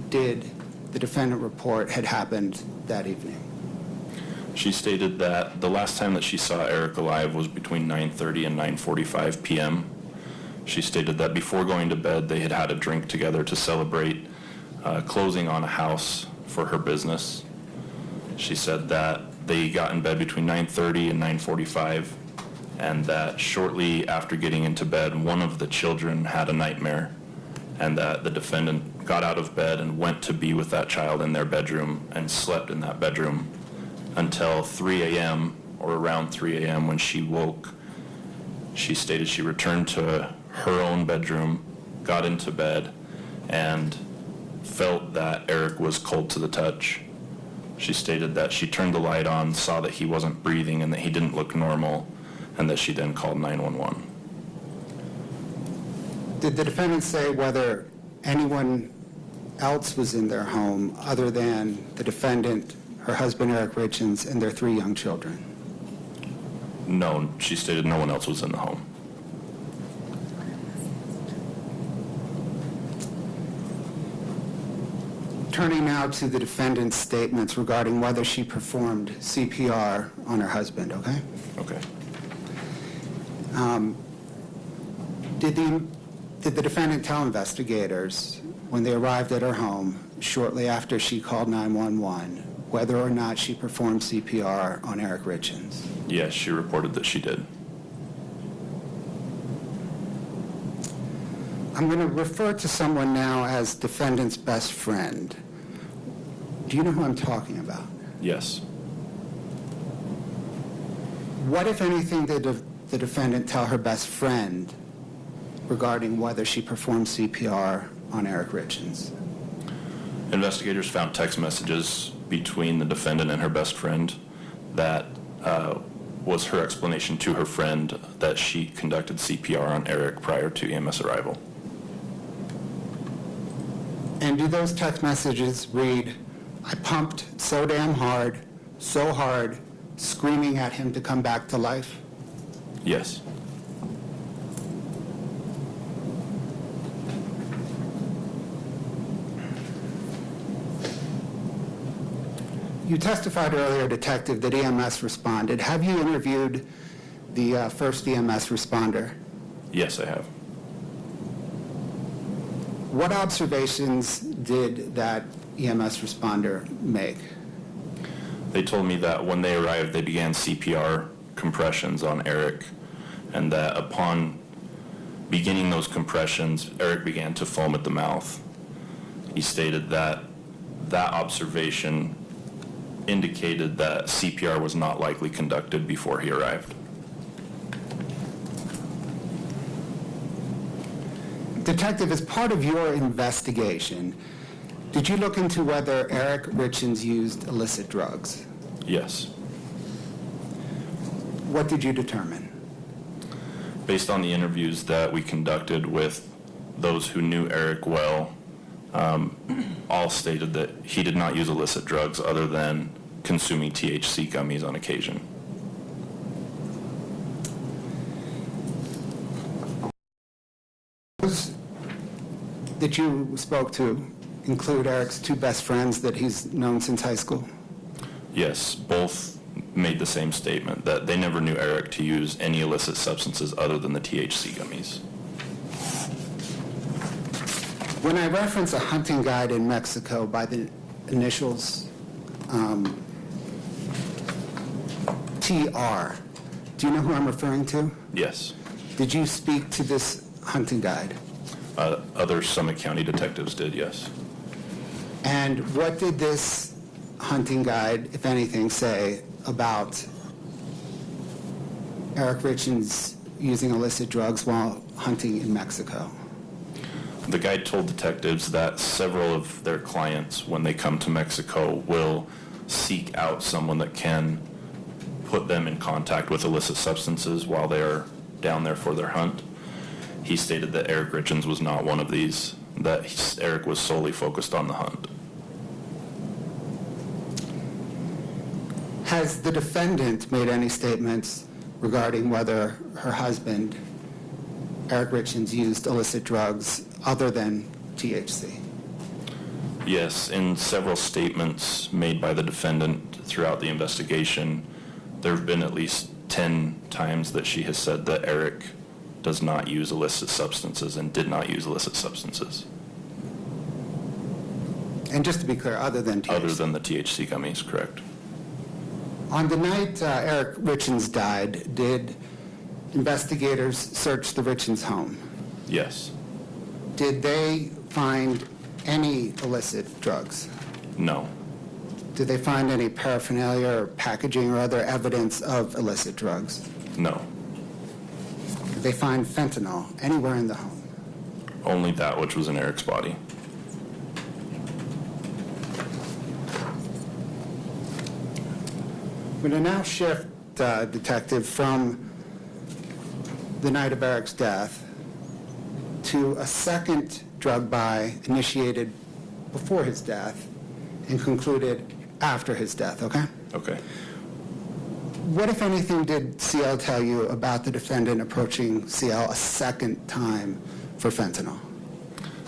did the defendant report had happened that evening? She stated that the last time that she saw Eric alive was between 9:30 and 9:45 p.m. She stated that before going to bed, they had had a drink together to celebrate closing on a house for her business. She said that they got in bed between 9:30 and 9:45, and that shortly after getting into bed, one of the children had a nightmare, and that the defendant got out of bed and went to be with that child in their bedroom and slept in that bedroom until 3 a.m. or around 3 a.m. when she woke. She stated she returned to her own bedroom, got into bed, and felt that Eric was cold to the touch. She stated that she turned the light on, saw that he wasn't breathing and that he didn't look normal, and that she then called 911. Did the defendant say whether anyone else was in their home other than the defendant, her husband Eric Richens, and their 3 young children? No, she stated no one else was in the home. Turning now to the defendant's statements regarding whether she performed CPR on her husband, okay? Okay. Did the defendant tell investigators when they arrived at her home shortly after she called 911 whether or not she performed CPR on Eric Richens? Yes, she reported that she did. I'm going to refer to someone now as defendant's best friend. Do you know who I'm talking about? Yes. What, if anything, did the defendant tell her best friend regarding whether she performed CPR on Eric Richens? Investigators found text messages between the defendant and her best friend that was her explanation to her friend that she conducted CPR on Eric prior to EMS arrival. And do those text messages read, "I pumped so damn hard, so hard, screaming at him to come back to life"? Yes. You testified earlier, Detective, that EMS responded. Have you interviewed the first EMS responder? Yes, I have. What observations did that EMS responder make? They told me that when they arrived, they began CPR compressions on Eric, and that upon beginning those compressions, Eric began to foam at the mouth. He stated that that observation indicated that CPR was not likely conducted before he arrived. Detective, as part of your investigation, did you look into whether Eric Richens used illicit drugs? Yes. What did you determine? Based on the interviews that we conducted with those who knew Eric well, all stated that he did not use illicit drugs other than consuming THC gummies on occasion. Those that you spoke to include Eric's two best friends that he's known since high school? Yes, both made the same statement, that they never knew Eric to use any illicit substances other than the THC gummies. When I reference a hunting guide in Mexico by the initials TR, do you know who I'm referring to? Yes. Did you speak to this hunting guide? Other Summit County detectives did, yes. And what did this hunting guide, if anything, say about Eric Richens using illicit drugs while hunting in Mexico? The guide told detectives that several of their clients, when they come to Mexico, will seek out someone that can put them in contact with illicit substances while they are down there for their hunt. He stated that Eric Richens was not one of these, that Eric was solely focused on the hunt. Has the defendant made any statements regarding whether her husband, Eric Richens, used illicit drugs other than THC? Yes, in several statements made by the defendant throughout the investigation, there have been at least 10 times that she has said that Eric does not use illicit substances and did not use illicit substances. And just to be clear, other than THC? Other than the THC gummies, correct. On the night Eric Richens died, did investigators search the Richens home? Yes. Did they find any illicit drugs? No. Did they find any paraphernalia or packaging or other evidence of illicit drugs? No. Did they find fentanyl anywhere in the home? Only that which was in Eric's body. I'm going to now shift, Detective, from the night of Eric's death to a second drug buy initiated before his death and concluded after his death, okay? Okay. What, if anything, did CL tell you about the defendant approaching CL a second time for fentanyl?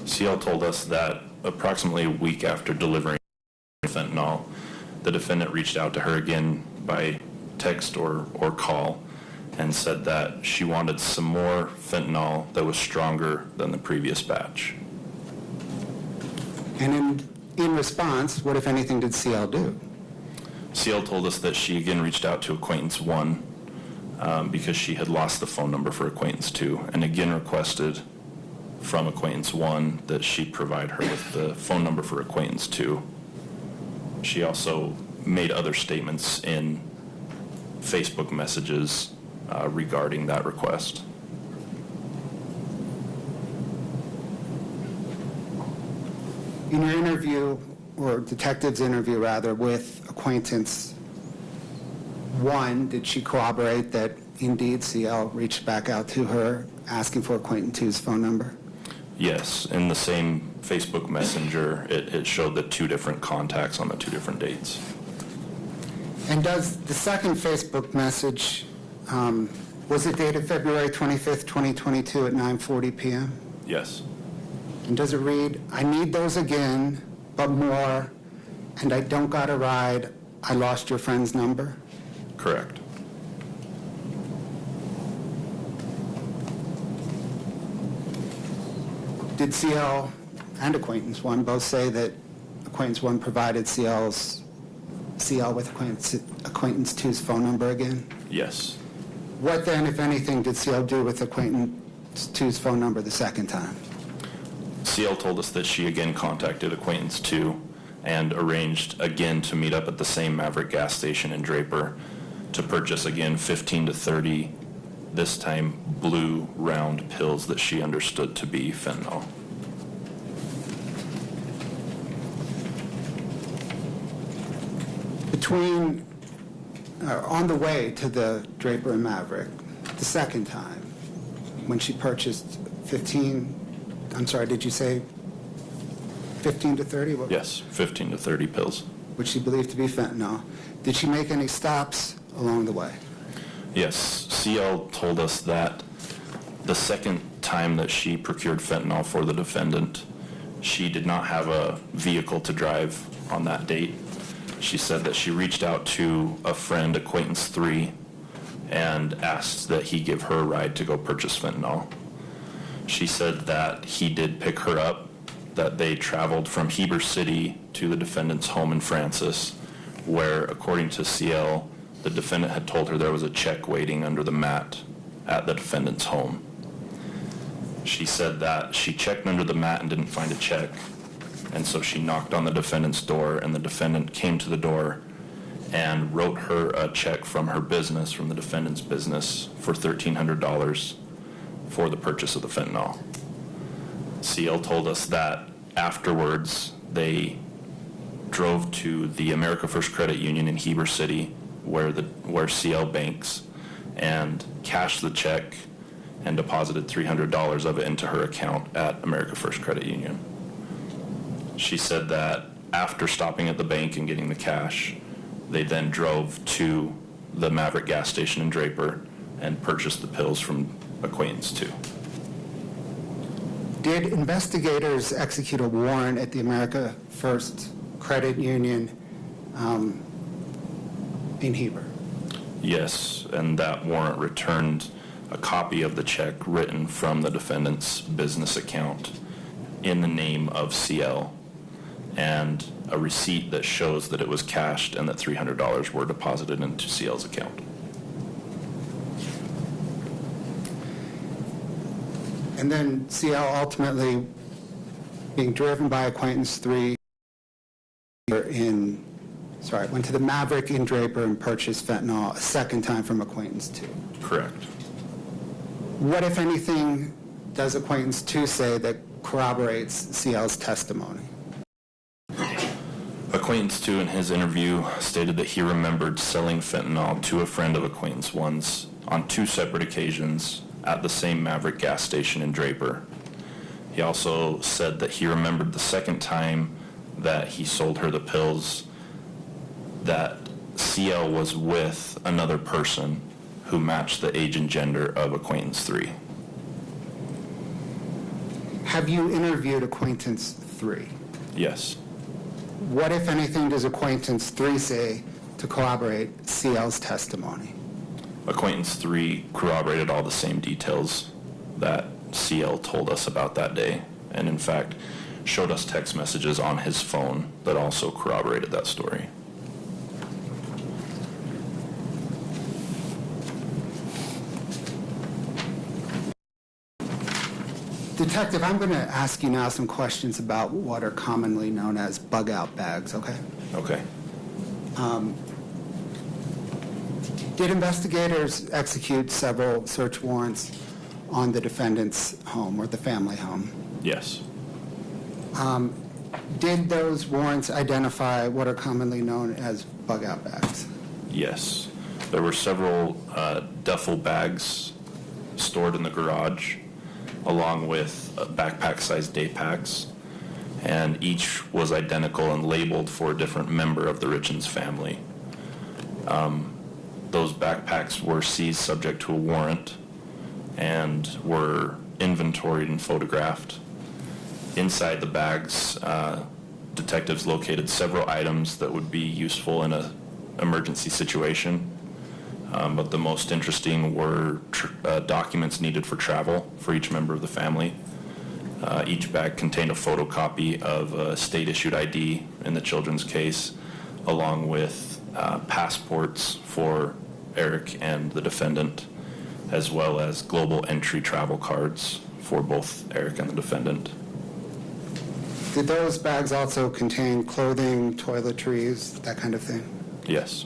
CL told us that approximately a week after delivering fentanyl, the defendant reached out to her again by text or call and said that she wanted some more fentanyl that was stronger than the previous batch. And in response, what, if anything, did CL do? CL told us that she again reached out to acquaintance 1 because she had lost the phone number for acquaintance 2 and again requested from acquaintance 1 that she provide her with the phone number for acquaintance 2. She also made other statements in Facebook messages regarding that request. In your interview, or detective's interview rather, with acquaintance 1, did she corroborate that indeed CL reached back out to her asking for acquaintance 2's phone number? Yes, in the same Facebook Messenger, it showed the 2 different contacts on the 2 different dates. And does the second Facebook message, was it dated February 25th, 2022 at 9:40 p.m.? Yes. And does it read, I need those again, but more, and I don't got a ride, I lost your friend's number? Correct. Did CL and acquaintance 1 both say that acquaintance 1 provided CL with acquaintance 2's phone number again? Yes. What then, if anything, did CL do with acquaintance 2's phone number the second time? CL told us that she again contacted acquaintance 2 and arranged again to meet up at the same Maverick gas station in Draper to purchase again 15 to 30, this time blue round pills that she understood to be fentanyl. On the way to the Draper and Maverick, the second time, when she purchased 15, I'm sorry, did you say 15 to 30? Yes, 15 to 30 pills. Which she believed to be fentanyl. Did she make any stops along the way? Yes, CL told us that the second time that she procured fentanyl for the defendant, she did not have a vehicle to drive on that date. She said that she reached out to a friend, acquaintance 3, and asked that he give her a ride to go purchase fentanyl. She said that he did pick her up, that they traveled from Heber City to the defendant's home in Francis, where, according to CL, the defendant had told her there was a check waiting under the mat at the defendant's home. She said that she checked under the mat and didn't find a check, and so she knocked on the defendant's door, and the defendant came to the door and wrote her a check from her business, from the defendant's business, for $1,300 for the purchase of the fentanyl. CL told us that afterwards they drove to the America First Credit Union in Heber City, where CL banks, and cashed the check and deposited $300 of it into her account at America First Credit Union. She said that after stopping at the bank and getting the cash, they then drove to the Maverick gas station in Draper and purchased the pills from acquaintance 2. Did investigators execute a warrant at the America First Credit Union in Heber? Yes, and that warrant returned a copy of the check written from the defendant's business account in the name of CL, and a receipt that shows that it was cashed and that $300 were deposited into CL's account. And then CL ultimately, being driven by acquaintance 3, went to the Maverick in Draper and purchased fentanyl a second time from acquaintance 2. Correct. What, if anything, does acquaintance 2 say that corroborates CL's testimony? Acquaintance 2 in his interview stated that he remembered selling fentanyl to a friend of acquaintance 1's on 2 separate occasions at the same Maverick gas station in Draper. He also said that he remembered the second time that he sold her the pills that CL was with another person who matched the age and gender of acquaintance 3. Have you interviewed acquaintance 3? Yes. What, if anything, does acquaintance 3 say to corroborate CL's testimony? Acquaintance 3 corroborated all the same details that CL told us about that day, and in fact showed us text messages on his phone that also corroborated that story. Detective, I'm going to ask you now some questions about what are commonly known as bug-out bags, okay? Okay. Did investigators execute several search warrants on the defendant's home or the family home? Yes. Did those warrants identify what are commonly known as bug-out bags? Yes. There were several duffel bags stored in the garage, along with backpack-sized day packs, and each was identical and labeled for a different member of the Richens family. Those backpacks were seized subject to a warrant and were inventoried and photographed. Inside the bags, detectives located several items that would be useful in an emergency situation. But the most interesting were documents needed for travel for each member of the family. Each bag contained a photocopy of a state-issued ID in the children's case, along with passports for Eric and the defendant, as well as global entry travel cards for both Eric and the defendant. Did those bags also contain clothing, toiletries, that kind of thing? Yes.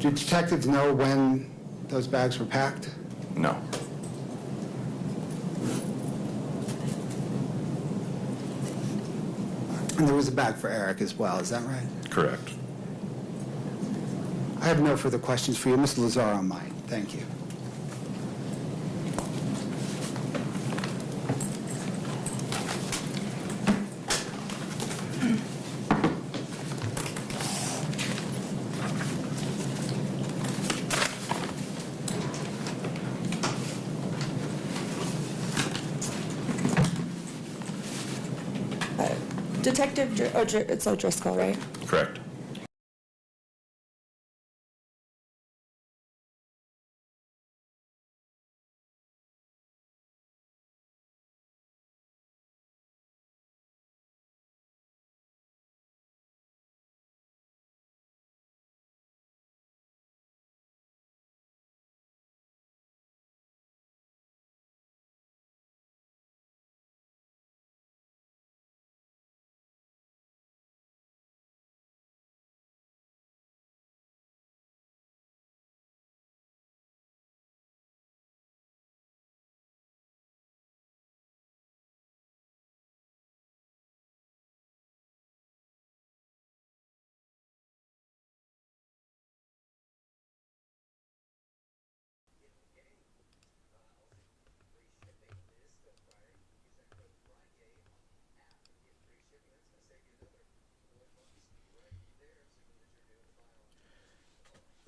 Do detectives know when those bags were packed? No. And there was a bag for Eric as well, is that right? Correct. I have no further questions for you. Mr. Lazaro on mine. Thank you. Detective, it's O'Driscoll, right? Correct.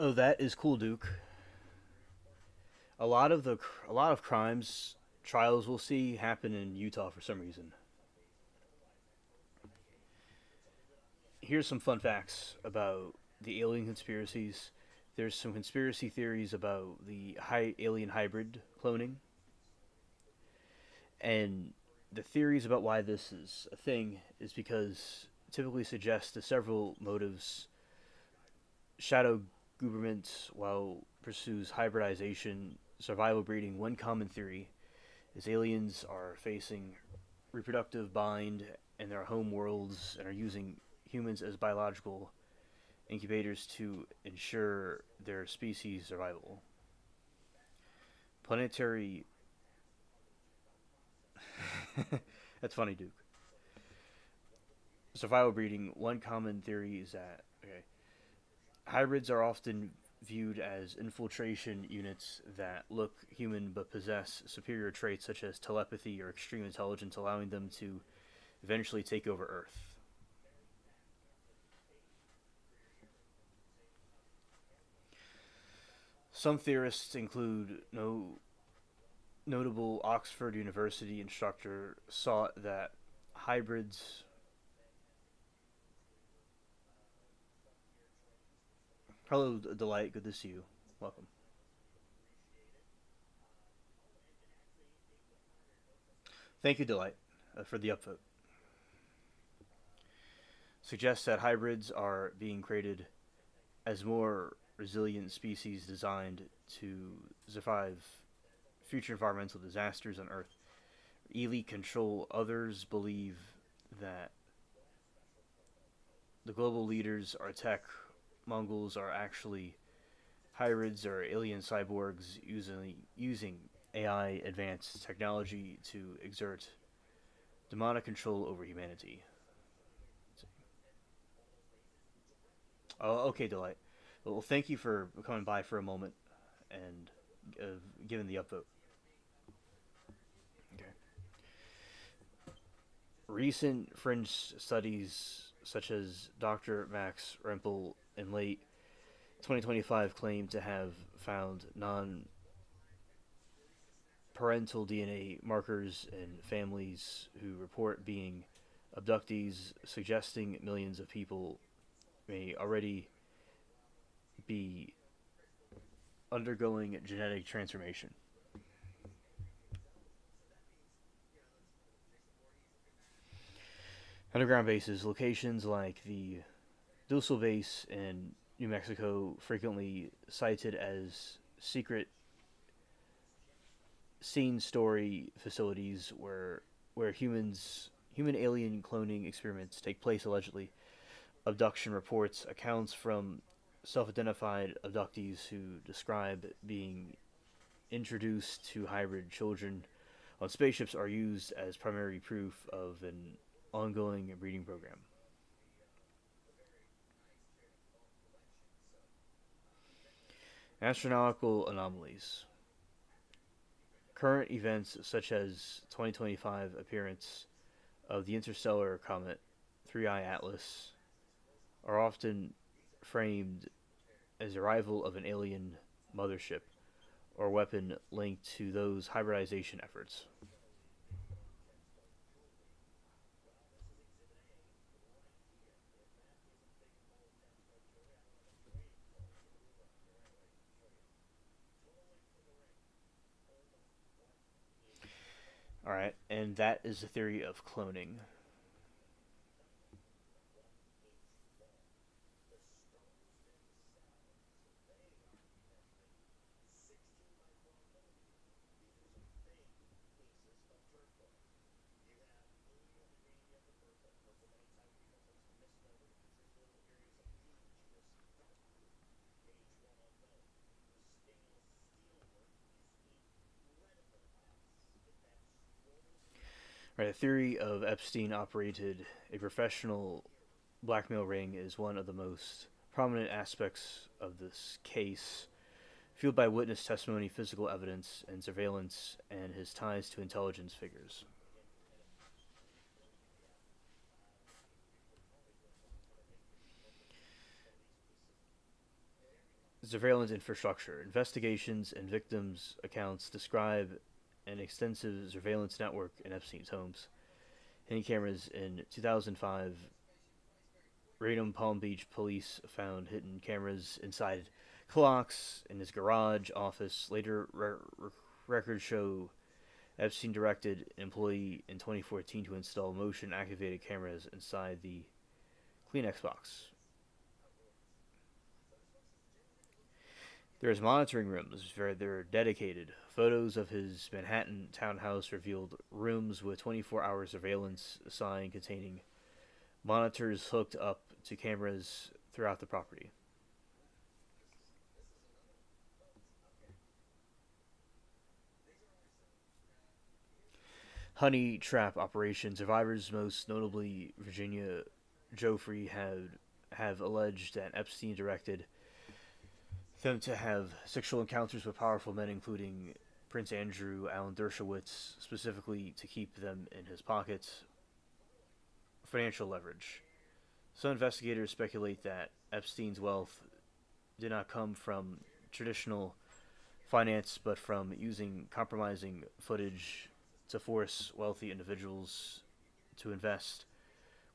Oh, that is cool, Duke. A lot of crimes trials we'll see happen in Utah for some reason. Here's some fun facts about the alien conspiracies. There's some conspiracy theories about the alien hybrid cloning, and the theories about why this is a thing is because it typically suggests to several motives. Shadow government, while pursues hybridization, survival breeding. One common theory is aliens are facing reproductive bind in their home worlds and are using humans as biological incubators to ensure their species survival. Planetary. That's funny, Duke. Survival breeding. One common theory is that hybrids are often viewed as infiltration units that look human but possess superior traits such as telepathy or extreme intelligence, allowing them to eventually take over Earth. Some theorists include notable Oxford University instructor sought that hybrids. Hello, Delight. Good to see you. Welcome. Thank you, Delight, for the upvote. Suggests that hybrids are being created as more resilient species designed to survive future environmental disasters on Earth. Elite control. Others believe that the global leaders are tech Mongols are actually hybrids or alien cyborgs using AI advanced technology to exert demonic control over humanity. Oh, okay, Delight. Well, thank you for coming by for a moment and giving the upvote. Okay. Recent fringe studies, such as Dr. Max Rempel in late 2025, claim to have found non-parental DNA markers in families who report being abductees, suggesting millions of people may already be undergoing genetic transformation. Underground bases, locations like the Dulce base in New Mexico, frequently cited as secret scene story facilities where human alien cloning experiments take place allegedly. Abduction reports, accounts from self-identified abductees who describe being introduced to hybrid children on spaceships are used as primary proof of an ongoing breeding program. Astronomical anomalies. Current events such as 2025 appearance of the interstellar comet Friyay Atlas are often framed as the arrival of an alien mothership or weapon linked to those hybridization efforts. Alright, and that is the theory of cloning. Right, the theory of Epstein operated a professional blackmail ring is one of the most prominent aspects of this case, fueled by witness testimony, physical evidence, and surveillance, and his ties to intelligence figures. Surveillance infrastructure. Investigations and victims' accounts describe an extensive surveillance network in Epstein's homes. Hidden cameras in 2005, Radom Palm Beach police found hidden cameras inside clocks in his garage office. Later, records show Epstein directed an employee in 2014 to install motion activated cameras inside the Kleenex box. There's monitoring rooms where they're dedicated. Photos of his Manhattan townhouse revealed rooms with 24-hour surveillance, a sign containing monitors hooked up to cameras throughout the property. Honey trap operation. Survivors, most notably Virginia Joffrey, have alleged that Epstein directed them to have sexual encounters with powerful men, including Prince Andrew, Alan Dershowitz, specifically to keep them in his pockets. Financial leverage. Some investigators speculate that Epstein's wealth did not come from traditional finance, but from using compromising footage to force wealthy individuals to invest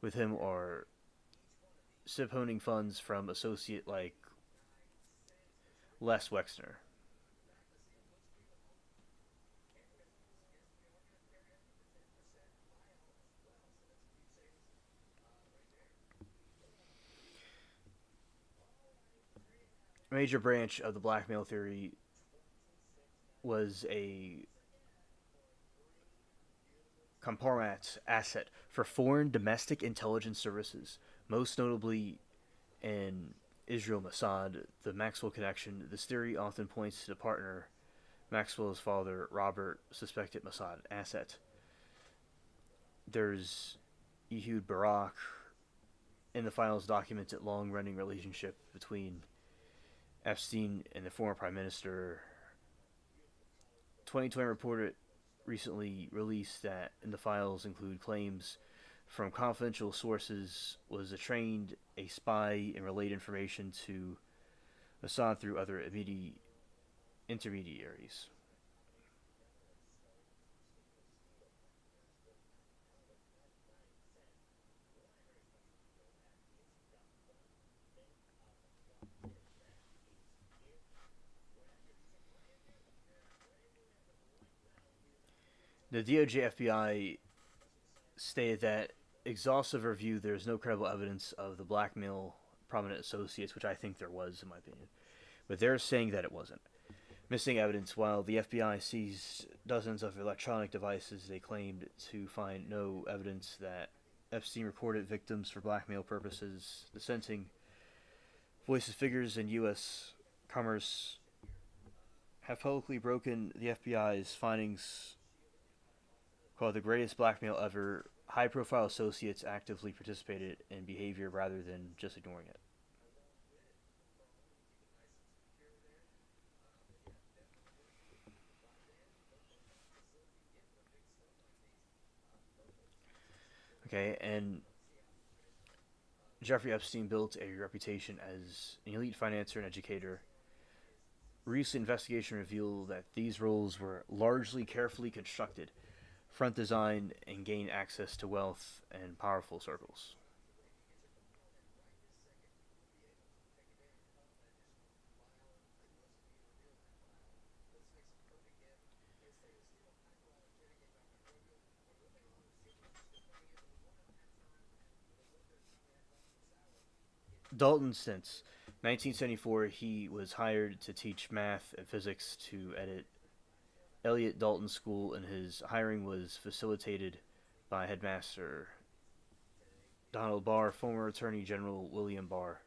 with him or siphoning funds from associate like Les Wexner. A major branch of the blackmail theory was a compromat asset for foreign domestic intelligence services, most notably in Israel Mossad, the Maxwell connection. This theory often points to the partner, Maxwell's father, Robert, suspected Mossad asset. There's Ehud Barak, in the files documented long-running relationship between Epstein and the former prime minister. 2020 report recently released that in the files include claims from confidential sources was trained a spy and relayed information to Assad through other intermediaries. The DOJ FBI stated that exhaustive review, there is no credible evidence of the blackmail prominent associates, which I think there was, in my opinion. But they're saying that it wasn't. Missing evidence. While the FBI seized dozens of electronic devices, they claimed to find no evidence that Epstein recorded victims for blackmail purposes. Dissenting voices, figures in U.S. commerce have publicly broken the FBI's findings, called the greatest blackmail ever. High-profile associates actively participated in behavior rather than just ignoring it. Okay, and Jeffrey Epstein built a reputation as an elite financier and educator. Recent investigation revealed that these roles were largely carefully constructed, front designed, and gained access to wealth and powerful circles. Dalton since 1974, he was hired to teach math and physics to edit Elliott Dalton School, and his hiring was facilitated by headmaster Donald Barr, former Attorney General William Barr,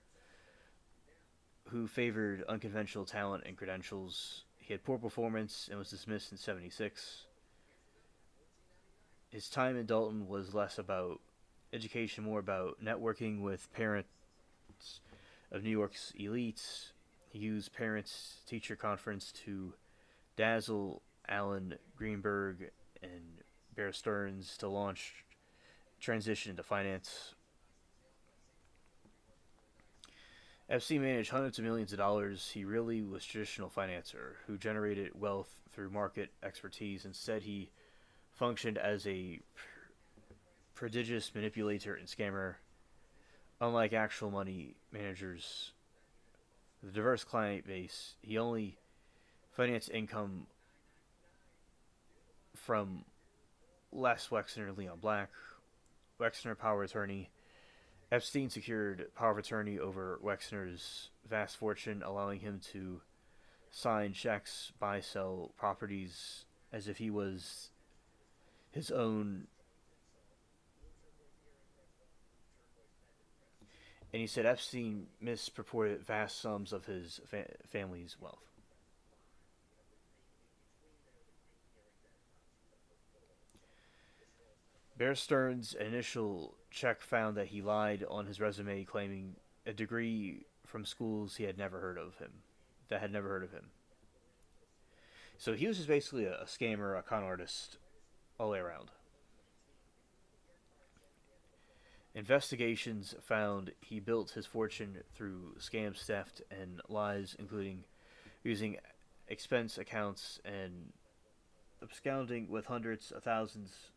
who favored unconventional talent and credentials. He had poor performance and was dismissed in '76. His time in Dalton was less about education, more about networking with parents of New York's elites. He used parents-teacher conference to dazzle Alan Greenberg and Bear Stearns to launch transition into finance. Epstein managed hundreds of millions of dollars. He really was a traditional financier who generated wealth through market expertise. Instead, he functioned as a prodigious manipulator and scammer. Unlike actual money managers with a diverse client base, he only financed income from Les Wexner, Leon Black, Wexner power of attorney. Epstein secured power of attorney over Wexner's vast fortune, allowing him to sign checks, buy, sell properties as if he was his own. And he said Epstein mispurported vast sums of his family's wealth. Bear Stearns' initial check found that he lied on his resume, claiming a degree from schools that had never heard of him. So he was just basically a scammer, a con artist, all the way around. Investigations found he built his fortune through scams, theft, and lies, including using expense accounts and absconding with hundreds of thousands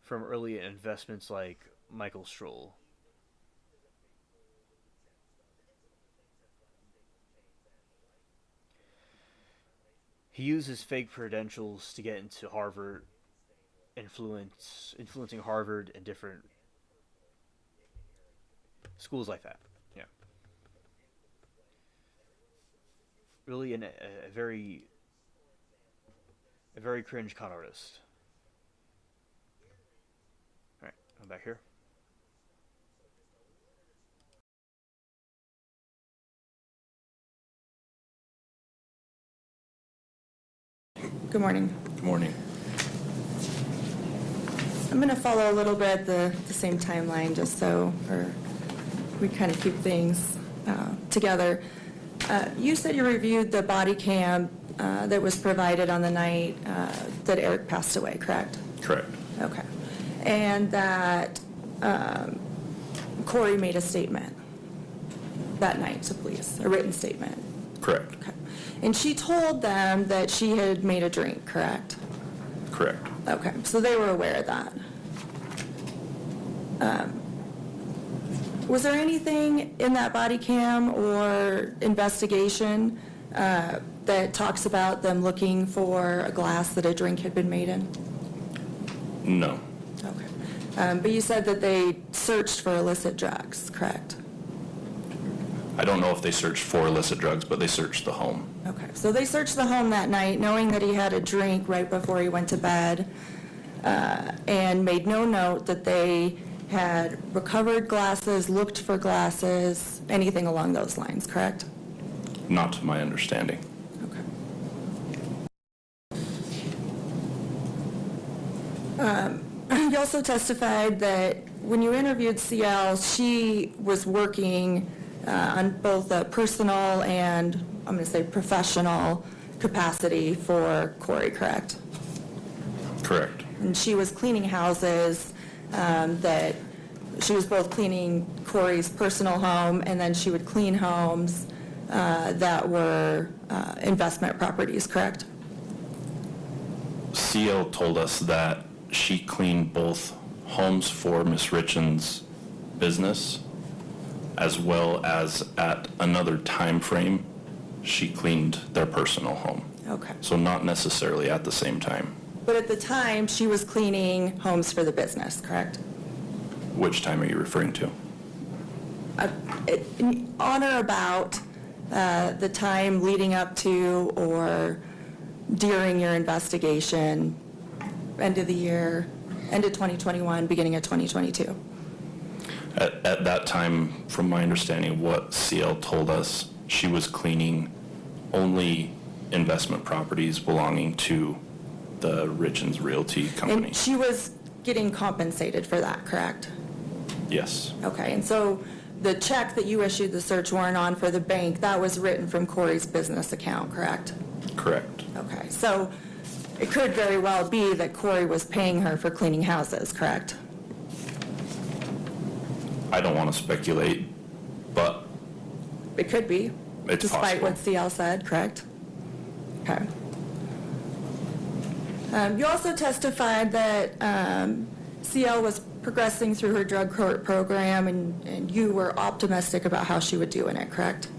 from early investments like Michael Stroll. He uses fake credentials to get into Harvard, influencing Harvard and different schools like that. Yeah. Really a very cringe con artist. Alright, I'm back here. Good morning. Good morning. I'm going to follow a little bit the same timeline just so we kind of keep things together. You said you reviewed the body cam that was provided on the night that Eric passed away, correct? Correct. Okay. And that Corey made a statement that night to police, a written statement. Correct. Okay. And she told them that she had made a drink, correct? Correct. Okay, so they were aware of that. Was there anything in that body cam or investigation that talks about them looking for a glass that a drink had been made in? No. Okay. But you said that they searched for illicit drugs, correct? I don't know if they searched for illicit drugs, but they searched the home. Okay, so they searched the home that night knowing that he had a drink right before he went to bed and made no note that they had recovered glasses, looked for glasses, anything along those lines, correct? Not to my understanding. Okay. You also testified that when you interviewed CL, she was working on both a personal and, I'm going to say, professional capacity for Corey, correct? Correct. And she was cleaning houses, that she was both cleaning Corey's personal home and then she would clean homes that were investment properties, correct? CL told us that she cleaned both homes for Miss Richens' business as well as at another time frame she cleaned their personal home. Okay. So not necessarily at the same time. But at the time, she was cleaning homes for the business, correct? Which time are you referring to? On or about the time leading up to or during your investigation, end of the year, end of 2021, beginning of 2022? At that time, from my understanding, what CL told us, she was cleaning only investment properties belonging to the Richens Realty Company. And she was getting compensated for that, correct? Yes. Okay, and so the check that you issued the search warrant on for the bank, that was written from Corey's business account, correct? Correct. Okay, so it could very well be that Corey was paying her for cleaning houses, correct? I don't want to speculate, but It could be, it's despite possible. what CL said, correct? Okay. You also testified that CL was progressing through her drug court program and you were optimistic about how she would do in it, correct?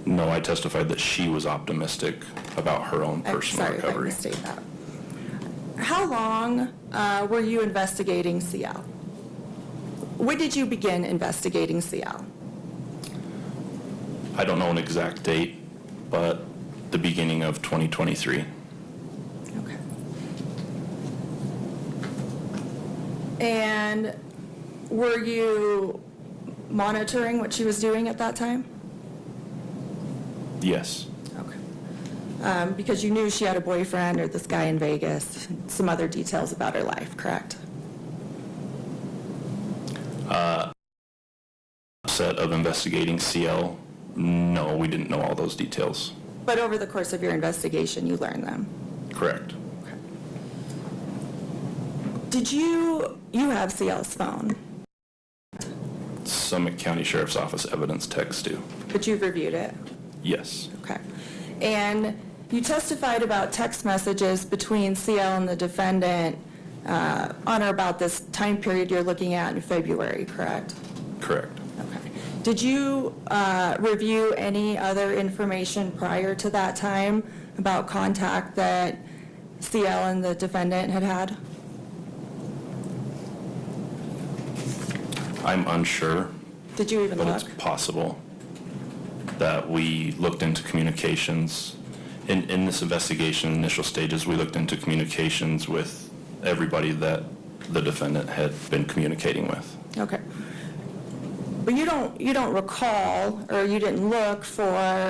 No, I testified that she was optimistic about her own personal recovery. Sorry if I misstate that. How long were you investigating CL? When did you begin investigating CL? I don't know an exact date, but the beginning of 2023. Okay. And were you monitoring what she was doing at that time? Yes. Okay. Because you knew she had a boyfriend or this guy in Vegas, some other details about her life, correct? Set of investigating CL, no, we didn't know all those details. But over the course of your investigation, you learned them? Correct. Okay. Did you have CL's phone? Summit County Sheriff's Office evidence text do. But you've reviewed it? Yes. Okay. And you testified about text messages between CL and the defendant on or about this time period you're looking at in February, correct? Correct. Okay. Did you review any other information prior to that time about contact that CL and the defendant had had? I'm unsure, Did you even but look? it's possible that we looked into communications. In this investigation, initial stages, we looked into communications with everybody that the defendant had been communicating with. Okay. But you don't recall, or you didn't look for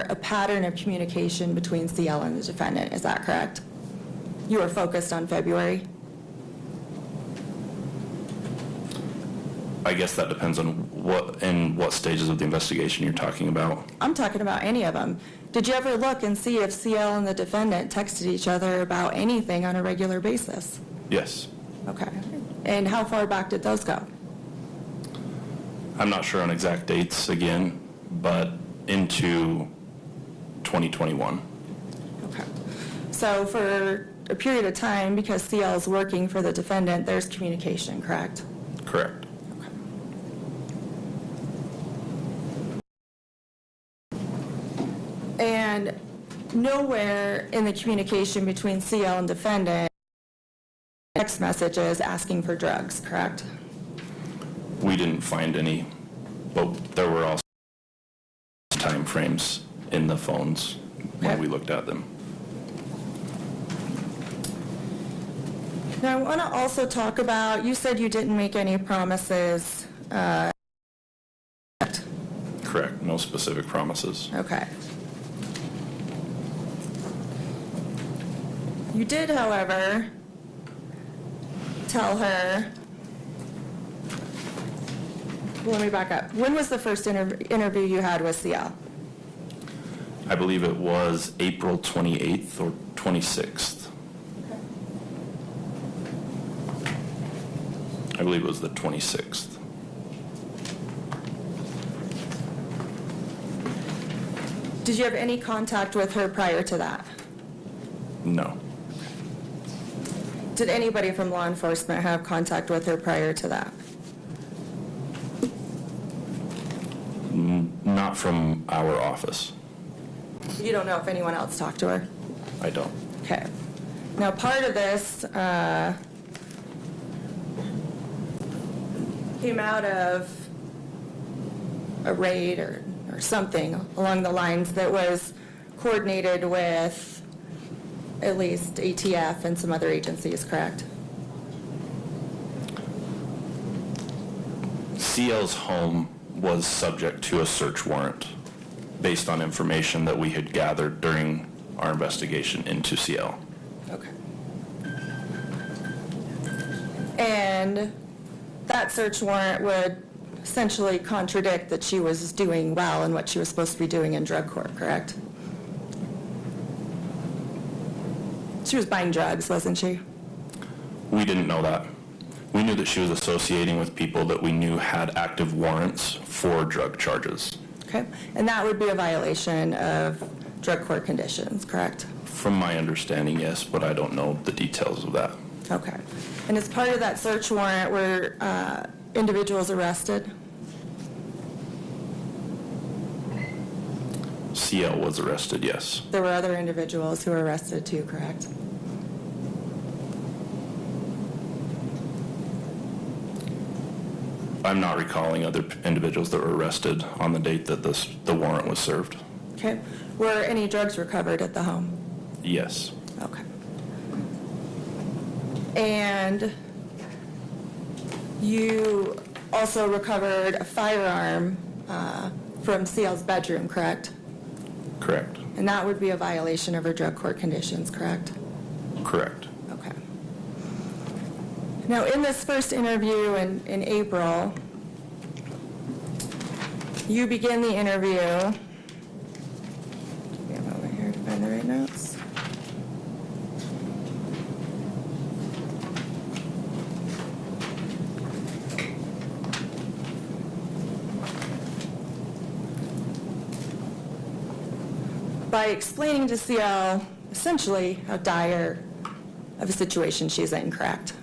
a pattern of communication between CL and the defendant, is that correct? You were focused on February? I guess that depends on what stages of the investigation you're talking about. I'm talking about any of them. Did you ever look and see if CL and the defendant texted each other about anything on a regular basis? Yes. Okay. And how far back did those go? I'm not sure on exact dates again, but into 2021. Okay. So for a period of time, because CL is working for the defendant, there's communication, correct? Correct. And nowhere in the communication between CL and defendant, text messages asking for drugs, correct? We didn't find any, but there were also time frames in the phones when Okay. we looked at them. Now, I want to also talk about, you said you didn't make any promises. Correct. No specific promises. Okay. You did, however, tell her, well, let me back up. When was the first interview you had with CL? I believe it was April 28th or 26th. I believe it was the 26th. Did you have any contact with her prior to that? No. Did anybody from law enforcement have contact with her prior to that? Not from our office. You don't know if anyone else talked to her? I don't. Okay. Now, part of this came out of a raid or something along the lines that was coordinated with at least ATF and some other agencies, correct? CL's home was subject to a search warrant based on information that we had gathered during our investigation into CL. Okay. And that search warrant would essentially contradict that she was doing well in what she was supposed to be doing in drug court, correct? She was buying drugs, wasn't she? We didn't know that. We knew that she was associating with people that we knew had active warrants for drug charges. Okay. And that would be a violation of drug court conditions, correct? From my understanding, yes, but I don't know the details of that. Okay. And as part of that search warrant, were individuals arrested? CL was arrested, yes. There were other individuals who were arrested too, correct? I'm not recalling other individuals that were arrested on the date that the warrant was served. Okay. Were any drugs recovered at the home? Yes. Okay. And you also recovered a firearm from CL's bedroom, correct? Correct. And that would be a violation of her drug court conditions, correct? Correct. Okay. Now, in this first interview in April, you begin the interview. Give me a moment here to find the right notes. By explaining to CL essentially how dire of a situation she's in, correct?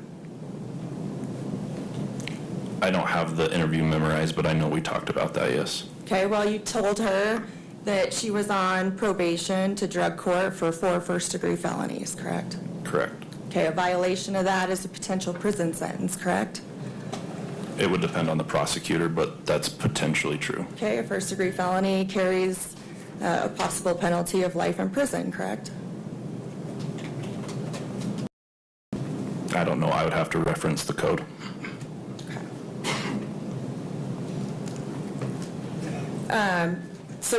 I don't have the interview memorized, but I know we talked about that, yes. Okay, well, you told her that she was on probation to drug court for 4 first-degree felonies, correct? Correct. Okay, a violation of that is a potential prison sentence, correct? It would depend on the prosecutor, but that's potentially true. Okay, a first-degree felony carries a possible penalty of life in prison, correct? I don't know. I would have to reference the code. So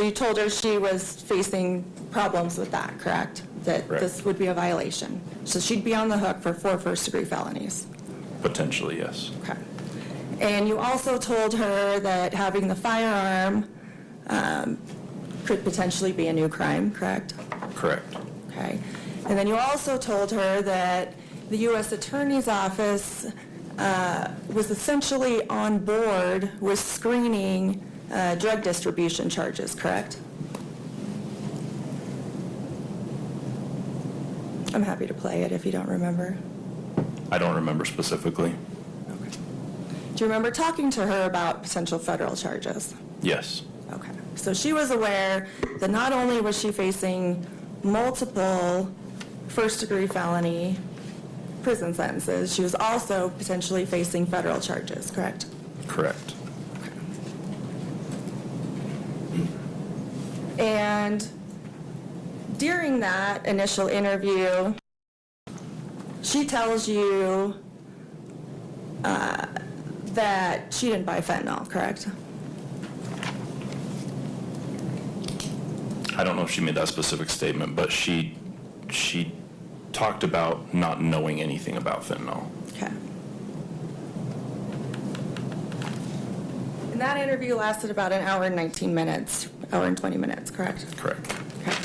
you told her she was facing problems with that, correct? That Correct. this would be a violation. So she'd be on the hook for 4 first-degree felonies. Potentially, yes. Okay. And you also told her that having the firearm could potentially be a new crime, correct? Correct. Okay. And then you also told her that the U.S. Attorney's Office was essentially on board with screening drug distribution charges, correct? I'm happy to play it if you don't remember. I don't remember specifically. Okay. Do you remember talking to her about potential federal charges? Yes. Okay. So she was aware that not only was she facing multiple first-degree felony prison sentences, she was also potentially facing federal charges, correct? Correct. And during that initial interview, she tells you that she didn't buy fentanyl, correct? I don't know if she made that specific statement, but she talked about not knowing anything about fentanyl. Okay. And that interview lasted about an hour and 19 minutes, hour and 20 minutes, correct? Correct. Okay.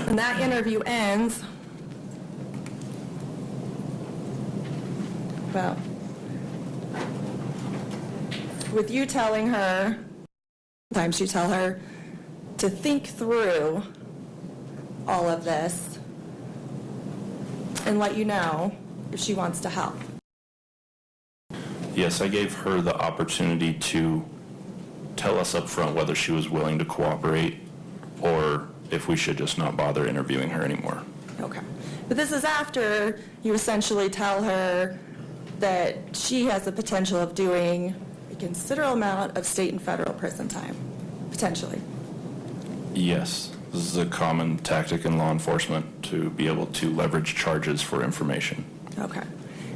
And that interview ends, well, with you telling her, sometimes you tell her to think through all of this and let you know if she wants to help. Yes, I gave her the opportunity to tell us up front whether she was willing to cooperate or if we should just not bother interviewing her anymore. Okay. But this is after you essentially tell her that she has the potential of doing a considerable amount of state and federal prison time, potentially. Yes, this is a common tactic in law enforcement to be able to leverage charges for information. Okay.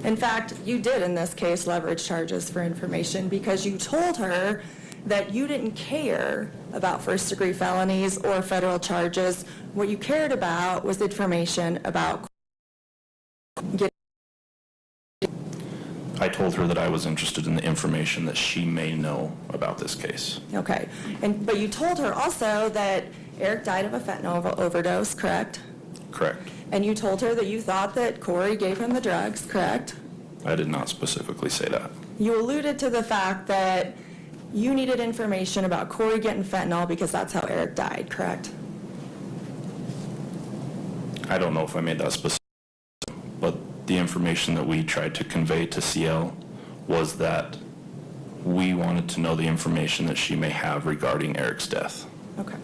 In fact, you did in this case leverage charges for information because you told her that you didn't care about first-degree felonies or federal charges. What you cared about was information about getting. I told her that I was interested in the information that she may know about this case. Okay. But you told her also that Eric died of a fentanyl overdose, correct? Correct. And you told her that you thought that Corey gave him the drugs, correct? I did not specifically say that. You alluded to the fact that you needed information about Corey getting fentanyl because that's how Eric died, correct? I don't know if I made that specific, but the information that we tried to convey to CL was that we wanted to know the information that she may have regarding Eric's death. Okay.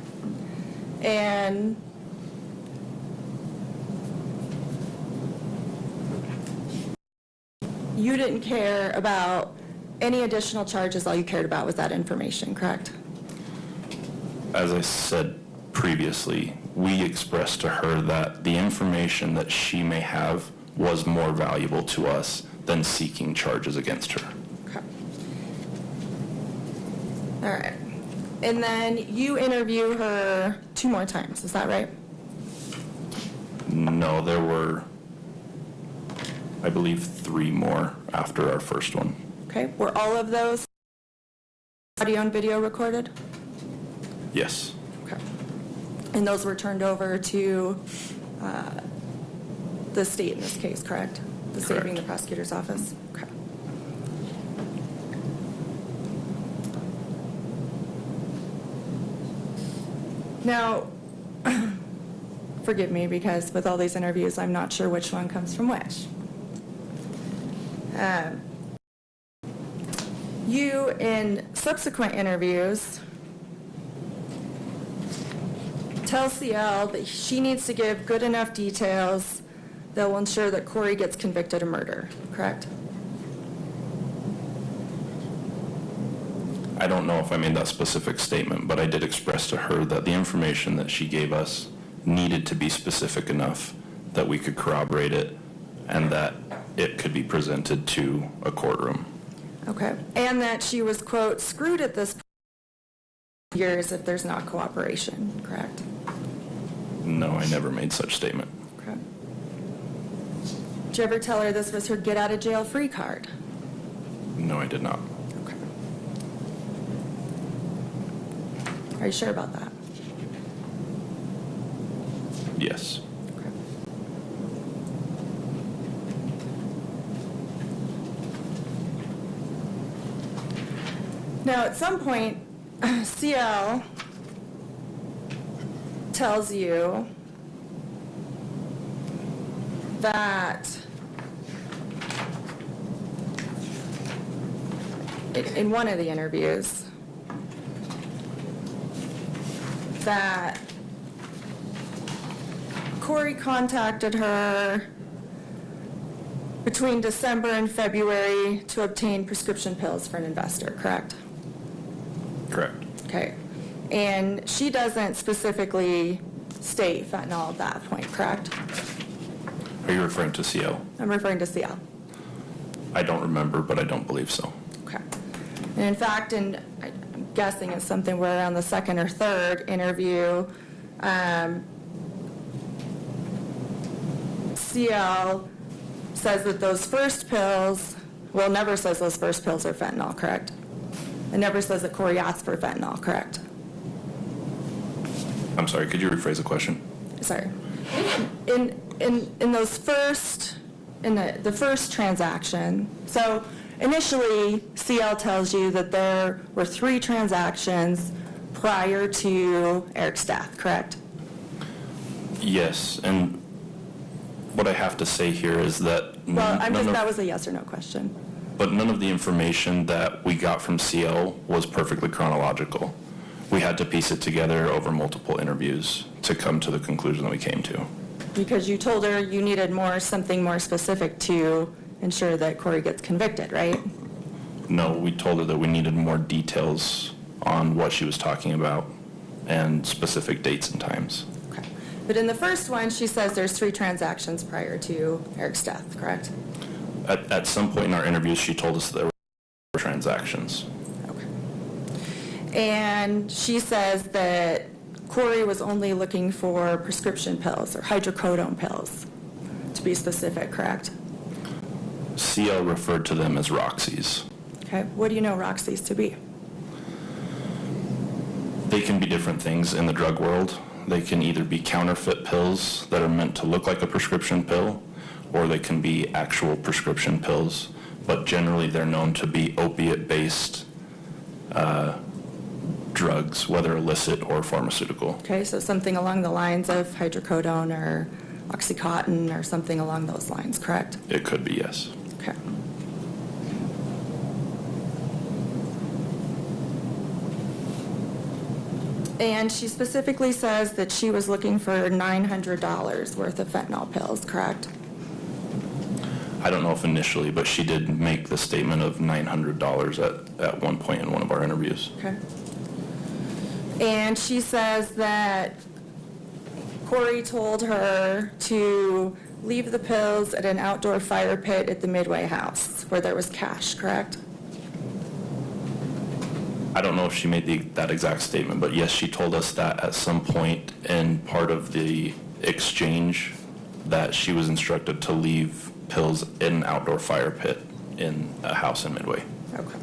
And you didn't care about any additional charges, all you cared about was that information, correct? As I said previously, we expressed to her that the information that she may have was more valuable to us than seeking charges against her. Okay. All right. And then you interview her 2 more times, is that right? No, there were, I believe, 3 more after our first one. Okay. Were all of those audio and video recorded? Yes. Okay. And those were turned over to the state in this case, correct? The state Correct. being the prosecutor's office? Okay. Now, forgive me because with all these interviews, I'm not sure which one comes from which. You, in subsequent interviews, tell CL that she needs to give good enough details that will ensure that Corey gets convicted of murder, correct? I don't know if I made that specific statement, but I did express to her that the information that she gave us needed to be specific enough that we could corroborate it and that it could be presented to a courtroom. Okay. And that she was, quote, screwed at this years if there's not cooperation, correct? No, I never made such statement. Okay. Did you ever tell her this was her get out of jail free card? No, I did not. Okay. Are you sure about that? Yes. Okay. Now, at some point, CL tells you that in one of the interviews that Corey contacted her between December and February to obtain prescription pills for an investor, correct? Correct. Okay. And she doesn't specifically state fentanyl at that point, correct? Are you referring to CL? I'm referring to CL. I don't remember, but I don't believe so. Okay. And in fact, I'm guessing it's something where around the second or third interview, CL says that those first pills, well, never says those first pills are fentanyl, correct? It never says that Corey asked for fentanyl, correct? I'm sorry, could you rephrase the question? Sorry. In those first, in the first transaction, so initially CL tells you that there were 3 transactions prior to Eric's death, correct? Yes, and what I have to say here is that Well, that was a yes or no question. but none of the information that we got from CL was perfectly chronological. We had to piece it together over multiple interviews to come to the conclusion that we came to. Because you told her you needed something more specific to ensure that Corey gets convicted, right? No, we told her that we needed more details on what she was talking about and specific dates and times. Okay. But in the first one, she says there's 3 transactions prior to Eric's death, correct? At some point in our interviews, she told us that there were transactions. Okay. And she says that Corey was only looking for prescription pills or hydrocodone pills, to be specific, correct? CL referred to them as Roxy's. Okay. What do you know Roxy's to be? They can be different things in the drug world. They can either be counterfeit pills that are meant to look like a prescription pill, or they can be actual prescription pills, but generally they're known to be opiate-based drugs, whether illicit or pharmaceutical. Okay, so something along the lines of hydrocodone or Oxycontin or something along those lines, correct? It could be, yes. Okay. And she specifically says that she was looking for $900 worth of fentanyl pills, correct? I don't know if initially, but she did make the statement of $900 at one point in one of our interviews. Okay. And she says that Corey told her to leave the pills at an outdoor fire pit at the Midway house where there was cash, correct? I don't know if she made that exact statement, but yes, she told us that at some point in part of the exchange that she was instructed to leave pills in an outdoor fire pit in a house in Midway. Okay.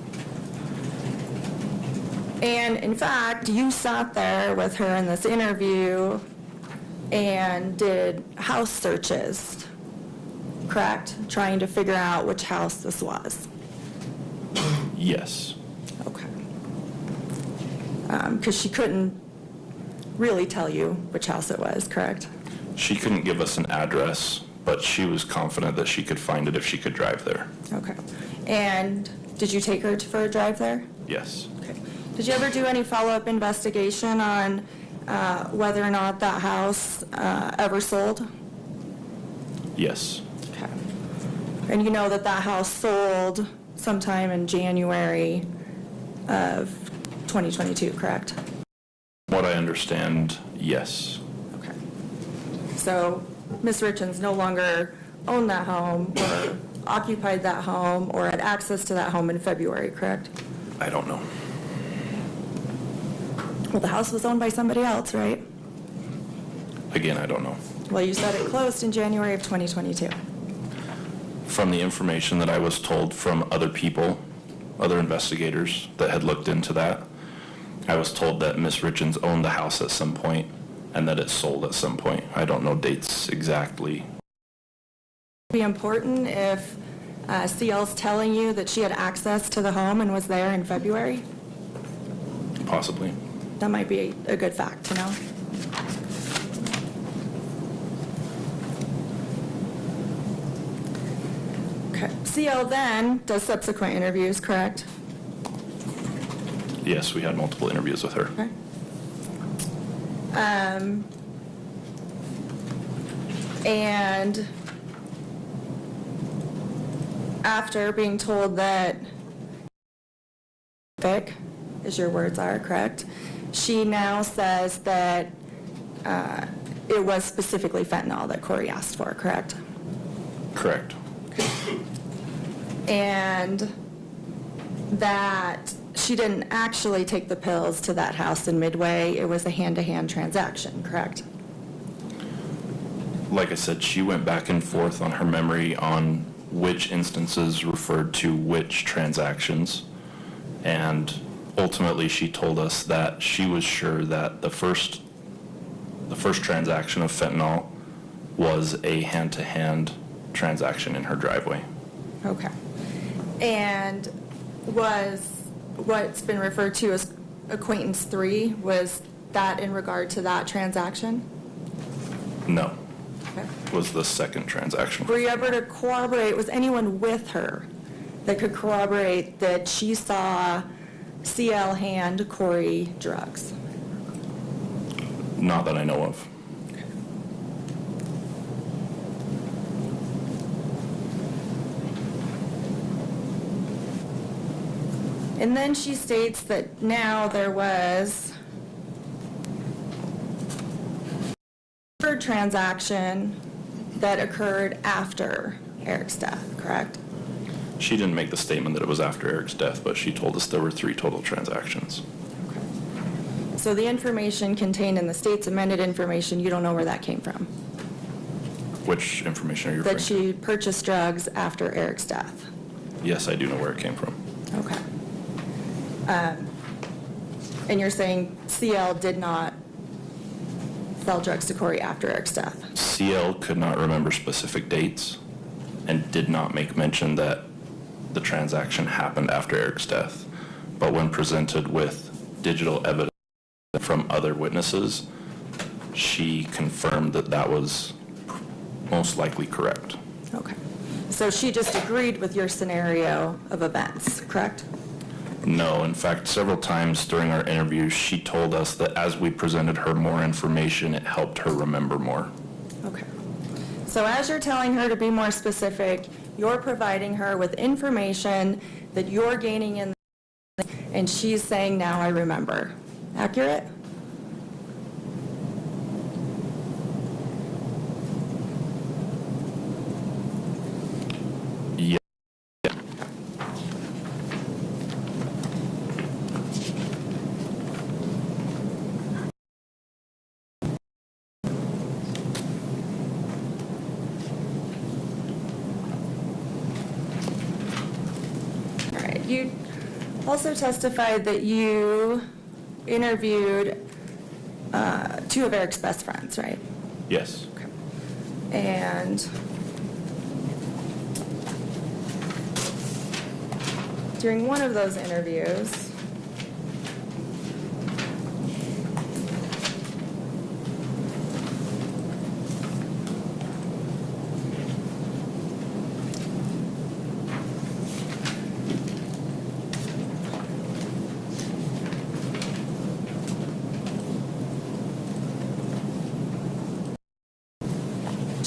And in fact, you sat there with her in this interview and did house searches, correct? Trying to figure out which house this was. Yes. Okay. Because she couldn't really tell you which house it was, correct? She couldn't give us an address, but she was confident that she could find it if she could drive there. Okay. And did you take her for a drive there? Yes. Okay. Did you ever do any follow-up investigation on whether or not that house ever sold? Yes. Okay. And you know that that house sold sometime in January of 2022, correct? What I understand, yes. Okay. So Ms. Richens no longer owned that home or occupied that home or had access to that home in February, correct? I don't know. Well, the house was owned by somebody else, right? Again, I don't know. Well, you said it closed in January of 2022. From the information that I was told from other people other investigators that had looked into that. I was told that Miss Richens owned the house at some point and that it sold at some point. I don't know dates exactly. Be important if CL's telling you that she had access to the home and was there in February? Possibly. That might be a good fact to know. Okay. CL then does subsequent interviews, correct? Yes, we had multiple interviews with her. Okay. And after being told that Vic, as your words are, correct, she now says that it was specifically fentanyl that Corey asked for, correct? Correct. And that she didn't actually take the pills to that house in Midway. It was a hand-to-hand transaction, correct? Like I said, she went back and forth on her memory on which instances referred to which transactions. And ultimately, she told us that she was sure that the first transaction of fentanyl was a hand-to-hand transaction in her driveway. Okay. And was what's been referred to as acquaintance 3, was that in regard to that transaction? No. Okay. Was the second transaction. Were you ever to corroborate, was anyone with her that could corroborate that she saw CL hand Corey drugs? Not that I know of. And then she states that now there was a third transaction that occurred after Eric's death, correct? She didn't make the statement that it was after Eric's death, but she told us there were 3 total transactions. Okay. So the information contained in the state's amended information, you don't know where that came from? Which information are you referring That to? she purchased drugs after Eric's death? Yes, I do know where it came from. Okay. And you're saying CL did not sell drugs to Corey after Eric's death? CL could not remember specific dates and did not make mention that the transaction happened after Eric's death. But when presented with digital evidence from other witnesses, she confirmed that that was most likely correct. Okay. So she just agreed with your scenario of events, correct? No, in fact, several times during our interviews, she told us that as we presented her more information, it helped her remember more. Okay. So as you're telling her to be more specific, you're providing her with information that you're gaining in, and she's saying, now I remember. Accurate? Yeah. All right. You also testified that you interviewed 2 of Eric's best friends, right? Yes. And during one of those interviews,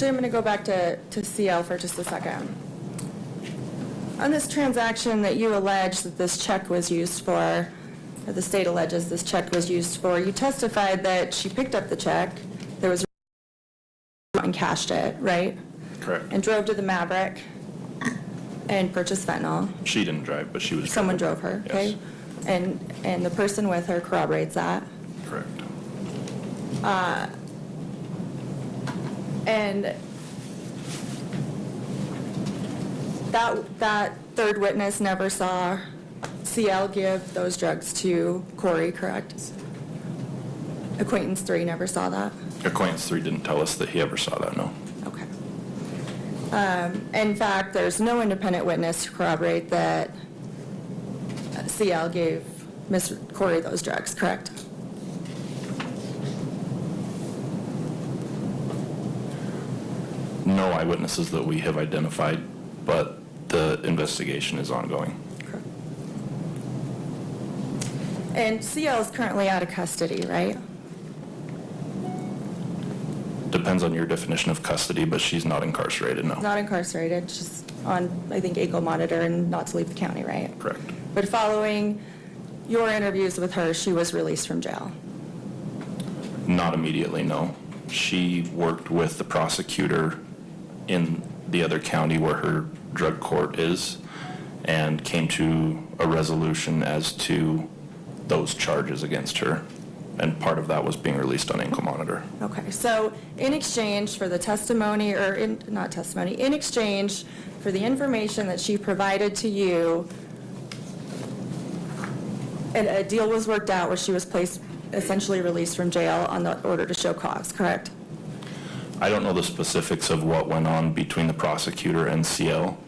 actually, I'm going to go back to CL for just a second. On this transaction that you allege that this check was used for, or the state alleges this check was used for, you testified that she picked up the check, there was and cashed it, right? Correct. And drove to the Maverick and purchased fentanyl. She didn't drive, but she was Someone driving. drove her, Yes. okay? And the person with her corroborates that. Correct. And that third witness never saw CL give those drugs to Corey, correct? Acquaintance 3 never saw that? Acquaintance 3 didn't tell us that he ever saw that, no. Okay. In fact, there's no independent witness to corroborate that CL gave Ms. Corey those drugs, correct? No eyewitnesses that we have identified, but the investigation is ongoing. Correct. And CL is currently out of custody, right? Depends on your definition of custody, but she's not incarcerated, no. Not incarcerated, just on, I think, ankle monitor and not to leave the county, right? Correct. But following your interviews with her, she was released from jail. Not immediately, no. She worked with the prosecutor in the other county where her drug court is and came to a resolution as to those charges against her. And part of that was being released on ankle monitor. Okay, so in exchange for the testimony, or not testimony, in exchange for the information that she provided to you, and a deal was worked out where she was placed, essentially released from jail on the order to show cause, correct? I don't know the specifics of what went on between the prosecutor and CL,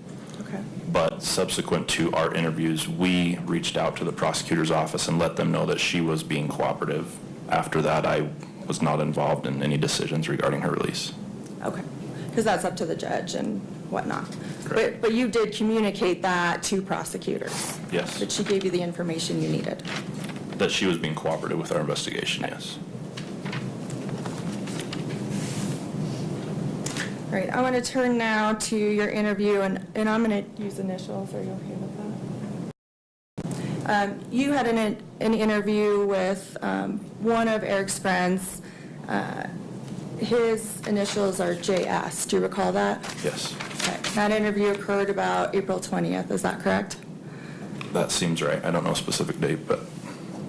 Okay. but subsequent to our interviews, we reached out to the prosecutor's office and let them know that she was being cooperative. After that, I was not involved in any decisions regarding her release. Okay, because that's up to the judge and whatnot. Correct. But you did communicate that to prosecutors? Yes. That she gave you the information you needed? That she was being cooperative with our investigation, yes. All right, I want to turn now to your interview, and I'm going to use initials. Are you okay with that? You had an interview with one of Eric's friends. His initials are JS. Do you recall that? Yes. Okay. That interview occurred about April 20th. Is that correct? That seems right. I don't know a specific date, but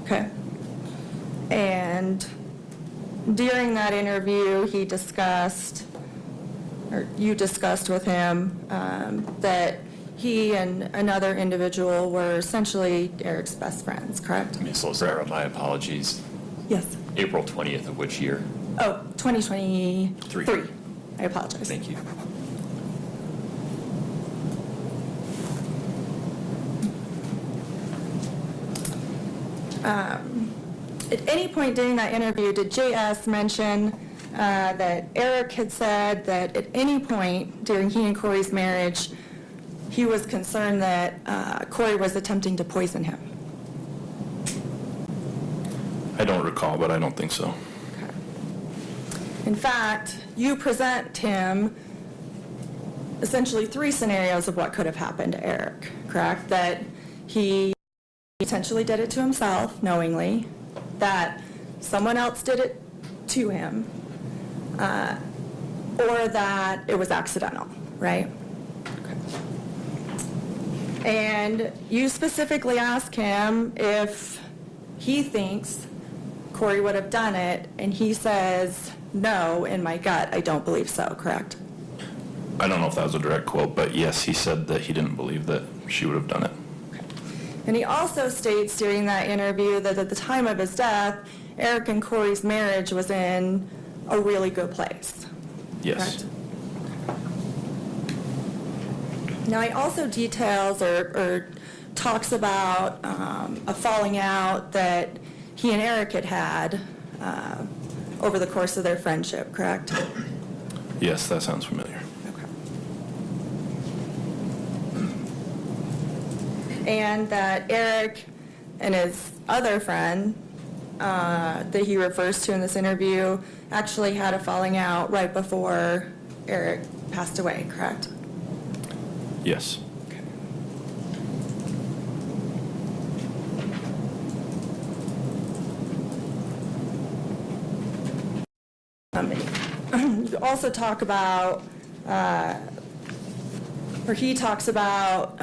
Okay. And during that interview, he discussed, or you discussed with him, that he and another individual were essentially Eric's best friends, correct? Ms. Lozera, my apologies. Yes. April 20th of which year? Oh, 2023. Three. I apologize. Thank you. At any point during that interview, did JS mention that Eric had said that at any point during he and Corey's marriage, he was concerned that Corey was attempting to poison him? I don't recall, but I don't think so. Okay. In fact, you present him essentially 3 scenarios of what could have happened to Eric, correct? That he potentially did it to himself knowingly, that someone else did it to him, or that it was accidental, right? Okay. And you specifically ask him if he thinks Corey would have done it, and he says, no, in my gut, I don't believe so, correct? I don't know if that was a direct quote, but yes, he said that he didn't believe that she would have done it. And he also states during that interview that at the time of his death, Eric and Corey's marriage was in a really good place. Yes. Correct? Now, he also details or talks about a falling out that he and Eric had over the course of their friendship, correct? Yes, that sounds familiar. And that Eric and his other friend that he refers to in this interview actually had a falling out right before Eric passed away, correct? Yes. You also talk about, or he talks about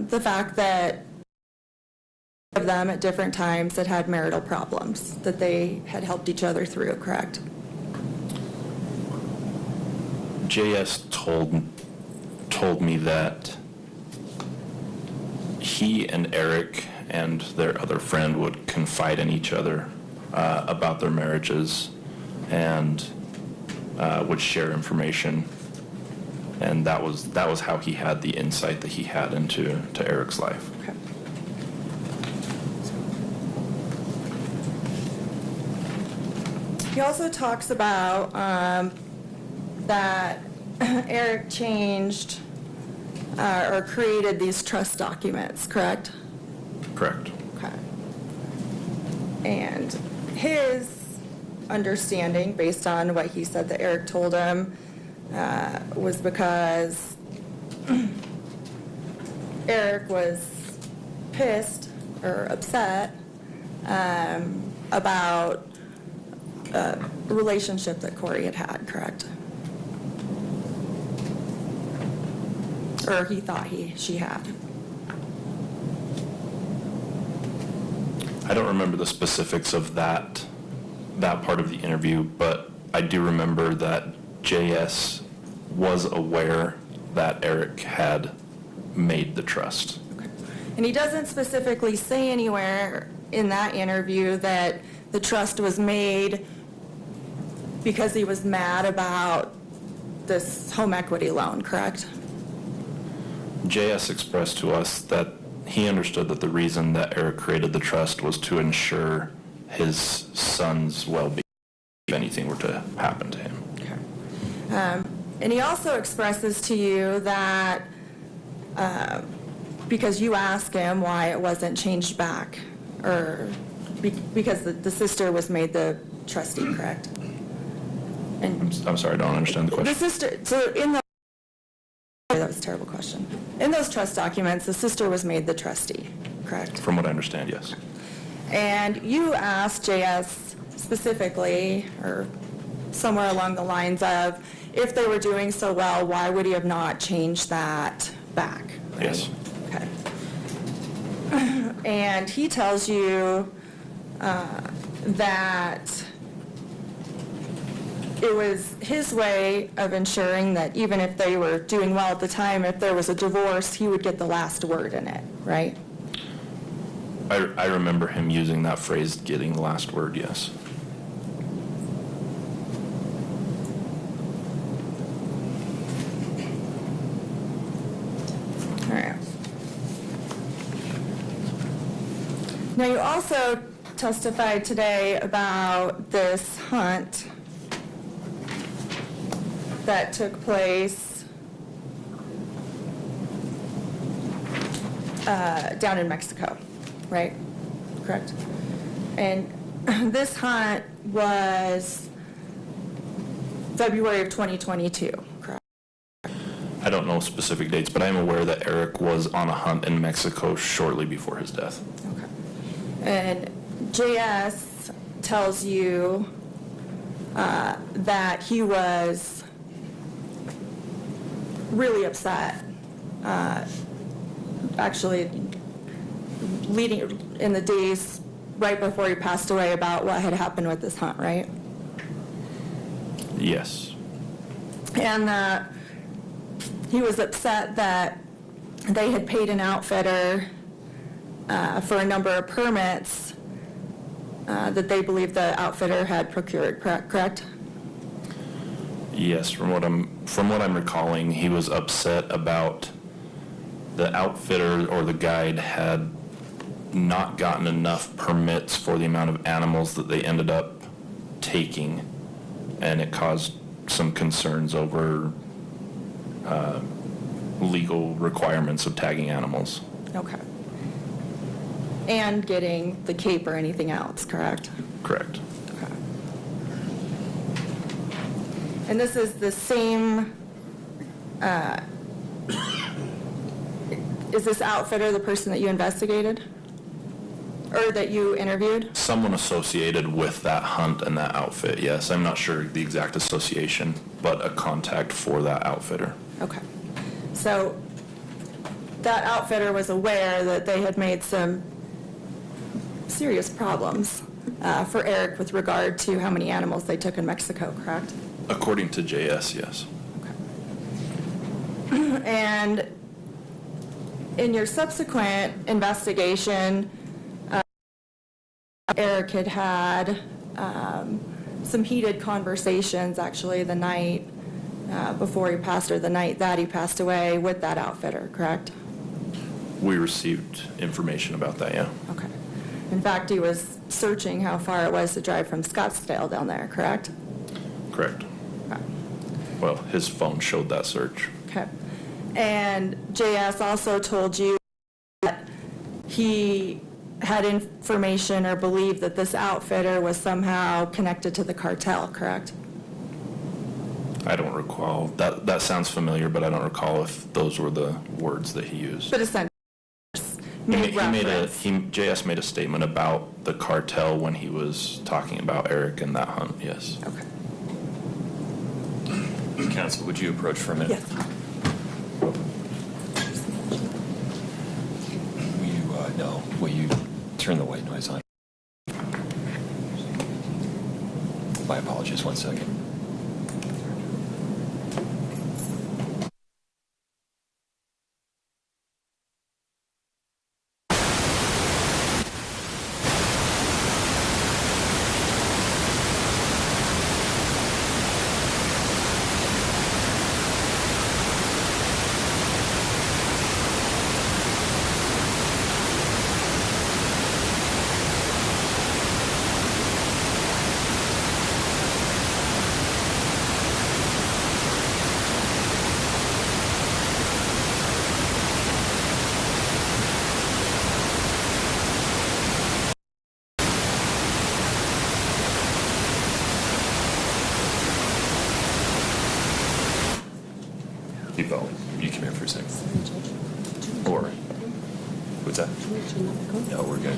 the fact that of them at different times that had marital problems, that they had helped each other through, correct? JS told me that he and Eric and their other friend would confide in each other about their marriages and would share information. And that was how he had the insight that he had into Eric's life. Okay. He also talks about that Eric changed or created these trust documents, correct? Correct. Okay. And his understanding, based on what he said that Eric told him, was because Eric was pissed or upset about a relationship that Corey had, correct? Or he thought she had. I don't remember the specifics of that part of the interview, but I do remember that JS was aware that Eric had made the trust. Okay. And he doesn't specifically say anywhere in that interview that the trust was made because he was mad about this home equity loan, correct? JS expressed to us that he understood that the reason that Eric created the trust was to ensure his son's well-being if anything were to happen to him. Okay. And he also expresses to you that because you asked him why it wasn't changed back, or because the sister was made the trustee, correct? And I'm sorry, I don't understand the question. the sister, so in the, that was a terrible question. In those trust documents, the sister was made the trustee, correct? From what I understand, yes. And you asked JS specifically, or somewhere along the lines of, if they were doing so well, why would he have not changed that back? Right? Yes. Okay. And he tells you that it was his way of ensuring that even if they were doing well at the time, if there was a divorce, he would get the last word in it, right? I remember him using that phrase, getting the last word, yes. All right. Now, you also testified today about this hunt that took place down in Mexico, right? Correct? And this hunt was February of 2022, correct? I don't know specific dates, but I'm aware that Eric was on a hunt in Mexico shortly before his death. Okay. And JS tells you that he was really upset, actually leading in the days right before he passed away, about what had happened with this hunt, right? Yes. And he was upset that they had paid an outfitter for a number of permits that they believed the outfitter had procured, correct? Yes, from what I'm recalling, he was upset about the outfitter or the guide had not gotten enough permits for the amount of animals that they ended up taking, and it caused some concerns over legal requirements of tagging animals. Okay. And getting the cape or anything else, correct? Correct. Okay. And this is the same, is this outfitter the person that you investigated? Or that you interviewed? Someone associated with that hunt and that outfit, yes. I'm not sure the exact association, but a contact for that outfitter. Okay. So that outfitter was aware that they had made some serious problems for Eric with regard to how many animals they took in Mexico, correct? According to JS, yes. Okay. And in your subsequent investigation, Eric had some heated conversations actually the night before he passed, or the night that he passed away, with that outfitter, correct? We received information about that, yeah. Okay. In fact, he was searching how far it was to drive from Scottsdale down there, correct? Correct. Okay. Well, his phone showed that search. Okay. And JS also told you that he had information or believed that this outfitter was somehow connected to the cartel, correct? I don't recall. That sounds familiar, but I don't recall if those were the words that he used. But essentially, JS made a statement about the cartel when he was talking about Eric and that hunt, yes. Okay. Counsel, would you approach for a minute? Yes. Will you turn the white noise on? My apologies, 1 second. You come here for a second. Or, what's that? No, we're good.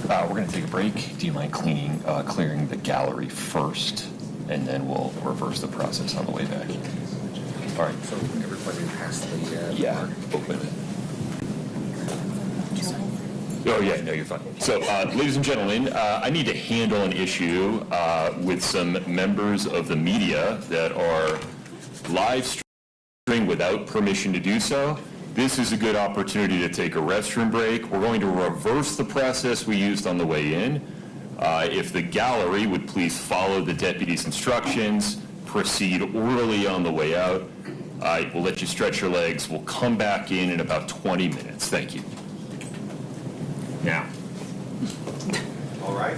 We're going to take a break. Do you mind clearing the gallery first, and then we'll reverse the process on the way back? All right. So everybody has the... yeah. Oh, wait a minute. Oh, yeah, no, you're fine. So, ladies and gentlemen, I need to handle an issue with some members of the media that are live streaming without permission to do so. This is a good opportunity to take a restroom break. We're going to reverse the process we used on the way in. If the gallery would please follow the deputy's instructions, proceed orderly on the way out. We'll let you stretch your legs. We'll come back in about 20 minutes. Thank you. Now. All right.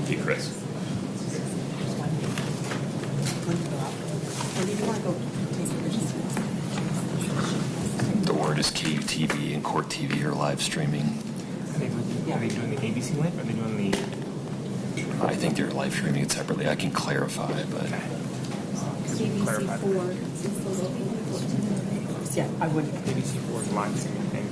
Hey, Chris. The word is KUTV and Court TV are live streaming. Are they doing the ABC link, or are they doing the... I think they're live streaming it separately. I can clarify, but... ABC4. Yeah, I would. ABC4 is live streaming, and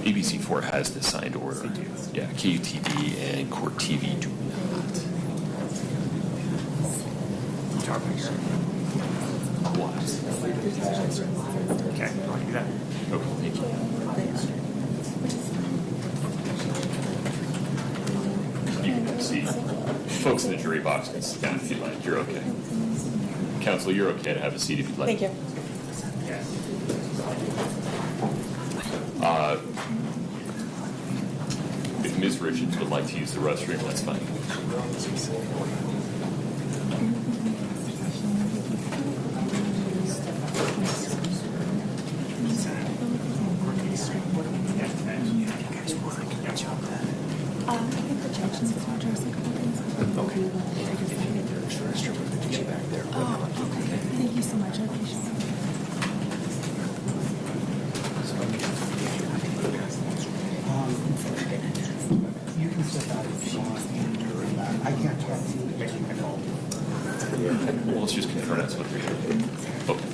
ABC4 has the signed order. They do. Yeah, KUTV and Court TV do not. Okay, I'll do that. Okay, thank you. You can have a seat. Folks in the jury box can sit down if you'd like. You're okay. Counsel, you're okay to have a seat if you'd like. Thank you. If Ms. Richards would like to use the restroom, that's fine. Thank you so much. I appreciate it. You can step out if you want. I can't talk to you. Well, let's just confirm that's what we're doing. Okay.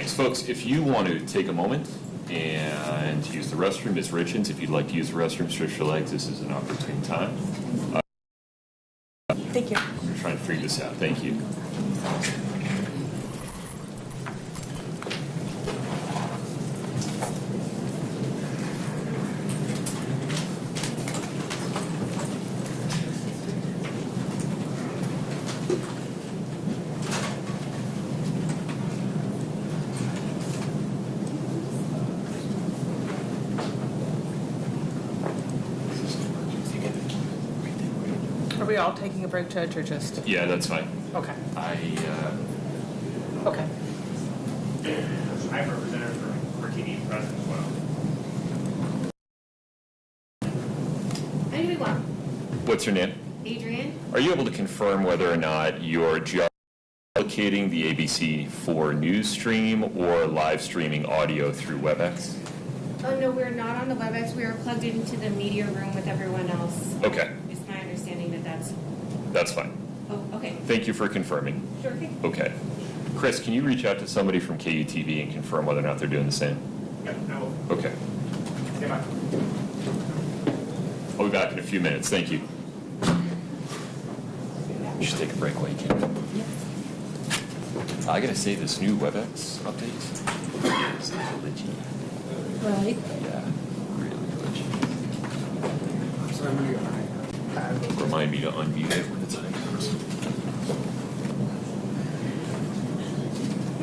Thanks, folks. If you want to take a moment and use the restroom, Ms. Richens, if you'd like to use the restroom, stretch your legs. This is an opportune time. Thank you. We're trying to figure this out. Thank you. Are we all taking a break, Judge, or just? Yeah, that's fine. Okay. I Okay. have a representative for TV present as well. How do we want? What's your name? Adrian? Are you able to confirm whether or not you're allocating the ABC4 news stream or live streaming audio through WebEx? Oh, no, we're not on the WebEx. We are plugged into the media room with everyone else. Okay, It's my understanding that that's... that's fine. Oh, okay. Thank you for confirming. Sure thing. Okay. Chris, can you reach out to somebody from KUTV and confirm whether or not they're doing the same? Yeah, I will. Okay. Okay, bye. I'll be back in a few minutes. Thank you. You should take a break while you can. I gotta say, this new WebEx update is glitchy. Really? Yeah, really glitchy. Remind me to unmute it when it's on.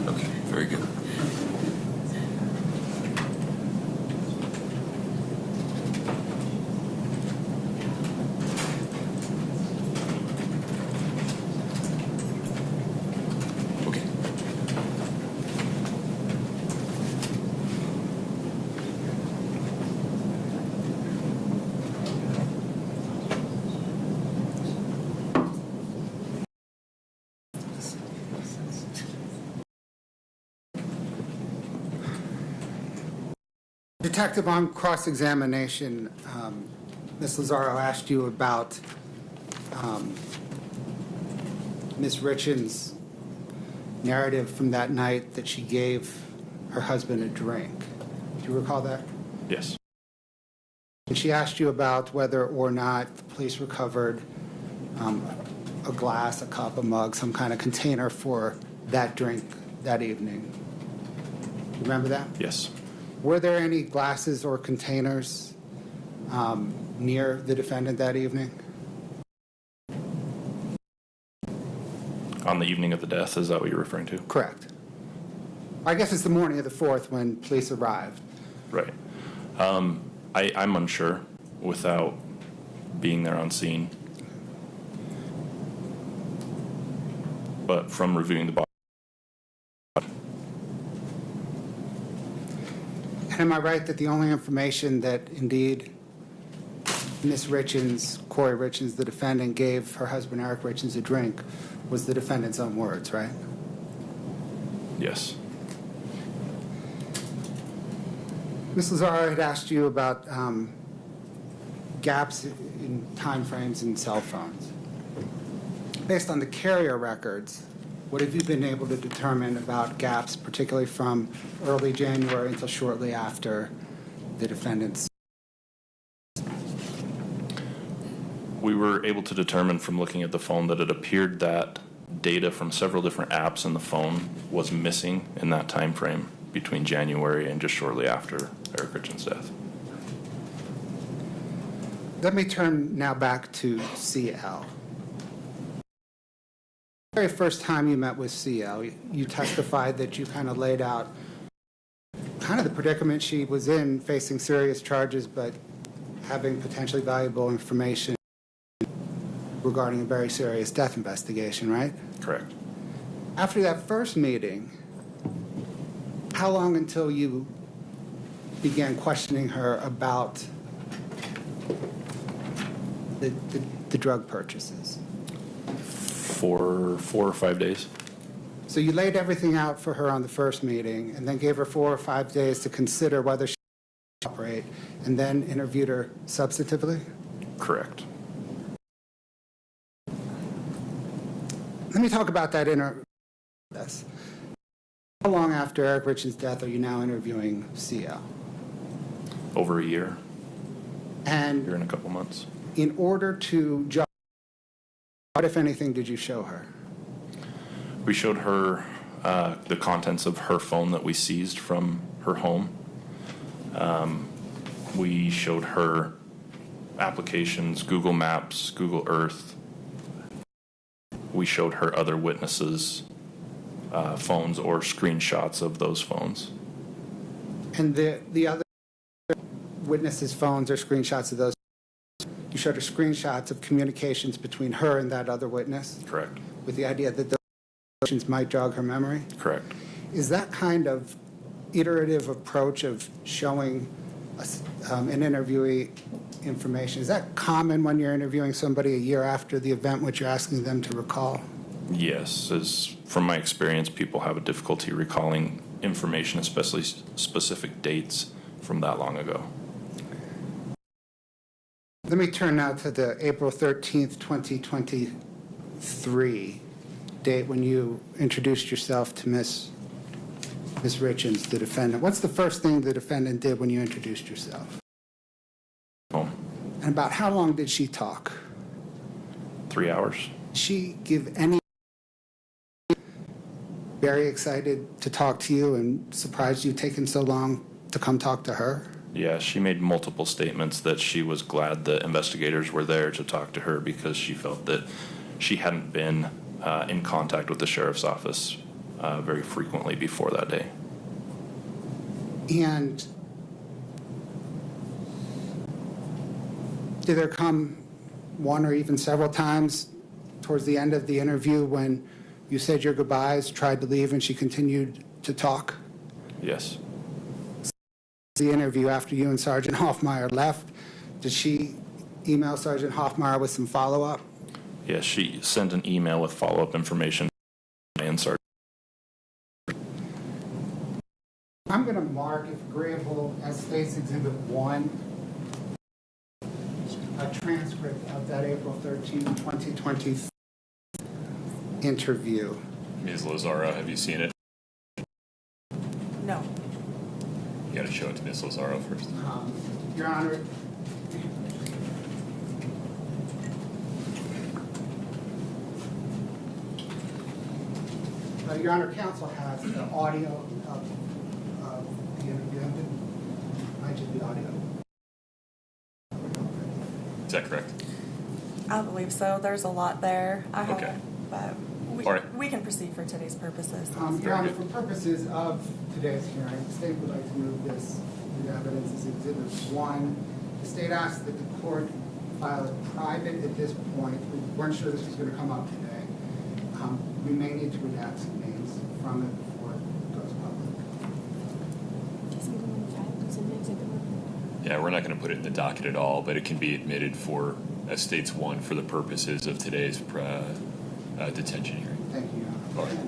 Okay, very good. Okay. Detective, on cross-examination, Ms. Lazaro asked you about Ms. Richens' narrative from that night that she gave her husband a drink. Do you recall that? Yes. And she asked you about whether or not the police recovered a glass, a cup, a mug, some kind of container for that drink that evening. You remember that? Yes. Were there any glasses or containers near the defendant that evening? On the evening of the death, is that what you're referring to? Correct. I guess it's the morning of the 4th when police arrived. Right. I'm unsure without being there on scene. But from reviewing the body. And am I right that the only information that indeed Ms. Richens, Corey Richens, the defendant, gave her husband Eric Richens a drink was the defendant's own words, right? Yes. Ms. Lazaro had asked you about gaps in time frames in cell phones. Based on the carrier records, what have you been able to determine about gaps, particularly from early January until shortly after the defendant's? We were able to determine from looking at the phone that it appeared that data from several different apps in the phone was missing in that time frame between January and just shortly after Eric Richens' death. Let me turn now back to CL. The very first time you met with CL, you testified that you kind of laid out kind of the predicament she was in, facing serious charges, but having potentially valuable information regarding a very serious death investigation, right? Correct. After that first meeting, how long until you began questioning her about the drug purchases? For 4 or 5 days. So you laid everything out for her on the first meeting and then gave her 4 or 5 days to consider whether she could operate and then interviewed her substantively? Correct. Let me talk about that How long after Eric Rich's death are you now interviewing CL? Over a year, And here in a couple months. in order to judge, what, if anything, did you show her? We showed her the contents of her phone that we seized from her home. We showed her applications, Google Maps, Google Earth. We showed her other witnesses' phones or screenshots of those phones. And the other witnesses' phones or screenshots of those, you showed her screenshots of communications between her and that other witness? Correct. With the idea that those communications might jog her memory? Correct. Is that kind of iterative approach of showing an interviewee information, is that common when you're interviewing somebody a year after the event, which you're asking them to recall? Yes, as from my experience, people have a difficulty recalling information, especially specific dates from that long ago. Let me turn now to the April 13th, 2023 date when you introduced yourself to Ms. Richens, the defendant. What's the first thing the defendant did when you introduced yourself? Home. And about how long did she talk? 3 hours. Did she give any very excited to talk to you and surprised you taking so long to come talk to her? Yeah, she made multiple statements that she was glad the investigators were there to talk to her because she felt that she hadn't been in contact with the sheriff's office very frequently before that day. And did there come one or even several times towards the end of the interview when you said your goodbyes, tried to leave, and she continued to talk? Yes. The interview after you and Sergeant Hoffmeyer left, did she email Sergeant Hoffmeyer with some follow-up? Yes, she sent an email with follow-up information and Sergeant. I'm going to mark, if agreeable, as State's Exhibit 1, a transcript of that April 13, 2020 interview. Ms. Lazaro, have you seen it? No. You got to show it to Ms. Lazaro first. Your Honor, Your Honor, counsel has the audio of the interview. Might just be audio. Is that correct? I believe so. There's a lot there. I Okay. haven't, but All right. we can proceed for today's purposes. Your Honor, for purposes of today's hearing, the State would like to move this into evidence as Exhibit 1. The State asks that the court file it private at this point. We weren't sure this was going to come up today. We may need to redact some names from it before it goes public. Yeah, we're not going to put it in the docket at all, but it can be admitted for States 1 for the purposes of today's detention hearing. Thank you, Your Honor. All right.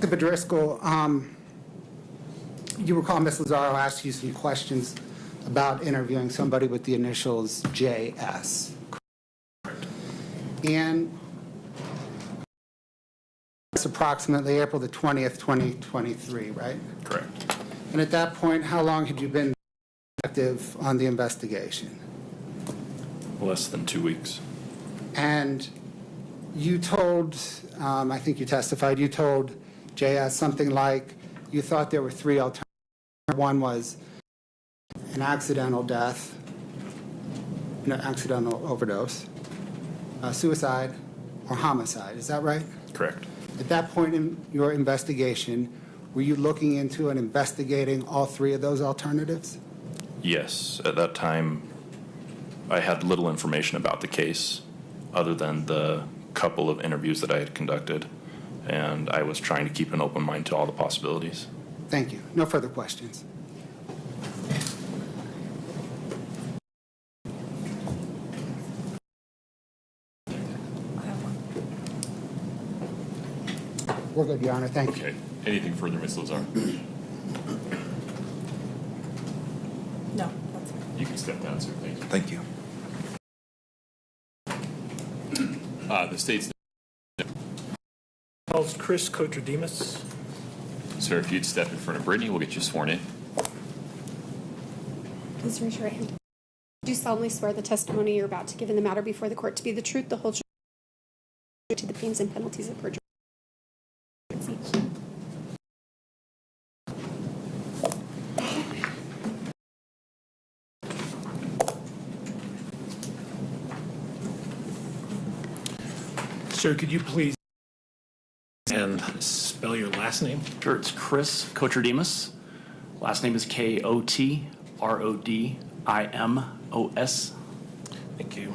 Mr. Driscoll, you recall Ms. Lazaro asked you some questions about interviewing somebody with the initials JS. And it's approximately April the 20th, 2023, right? Correct. And at that point, how long had you been active on the investigation? Less than 2 weeks. And you told, I think you testified, you told JS something like you thought there were three alternatives. One was an accidental death, an accidental overdose, suicide, or homicide. Is that right? Correct. At that point in your investigation, were you looking into and investigating all three of those alternatives? Yes. At that time, I had little information about the case other than the couple of interviews that I had conducted, and I was trying to keep an open mind to all the possibilities. Thank you. No further questions. We're good, Your Honor. Thank you. Okay. Anything further, Ms. Lazaro? No, that's fine. You can step down, sir. Thank you. Thank you. the state's. Calls Chris Kotrodemus. Sir, if you'd step in front of Brittany, we'll get you sworn in. Please raise your right hand. Do you solemnly swear the testimony you're about to give in the matter before the court to be the truth, the whole truth, to the pains and penalties of perjury? Sir, could you please and spell your last name? Sure, it's Chris Kotrodemus. Last name is Kotrodimus. Thank you.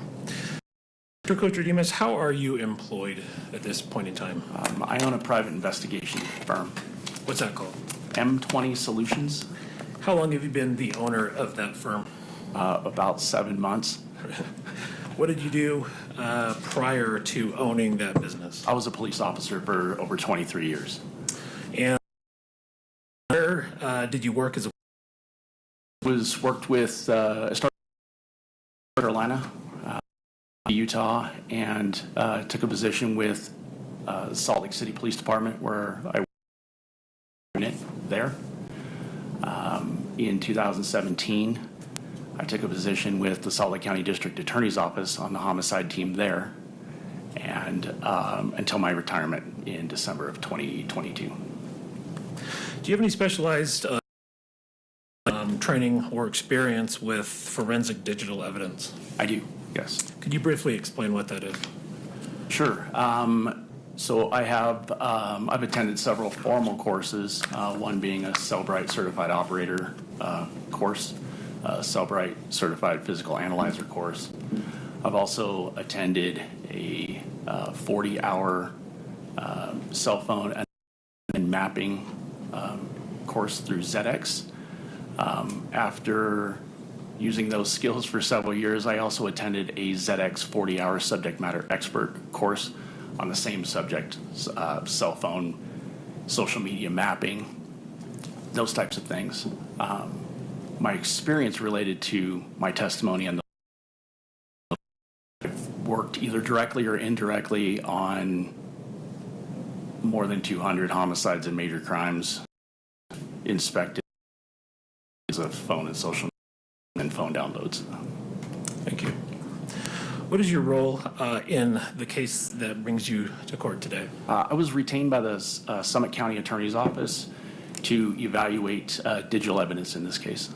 Mr. Kotrodemus, how are you employed at this point in time? I own a private investigation firm. What's that called? M20 Solutions. How long have you been the owner of that firm? About 7 months. What did you do prior to owning that business? I was a police officer for over 23 years. And where did you work as a... Worked with, I started in Carolina, Utah, and took a position with Salt Lake City Police Department where I worked there. In 2017, I took a position with the Salt Lake County District Attorney's Office on the homicide team there, and until my retirement in December of 2022. Do you have any specialized training or experience with forensic digital evidence? I do, yes. Could you briefly explain what that is? Sure. So I have, I've attended several formal courses, one being a Cellbrite Certified Operator course, Cellbrite Certified Physical Analyzer course. I've also attended a 40-hour cell phone and mapping course through ZX. After using those skills for several years, I also attended a ZX 40-hour subject matter expert course on the same subject, cell phone, social media mapping, those types of things. My experience related to my testimony and I've worked either directly or indirectly on more than 200 homicides and major crimes, inspected of phone and social and phone downloads. Thank you. What is your role in the case that brings you to court today? I was retained by the Summit County Attorney's Office to evaluate digital evidence in this case.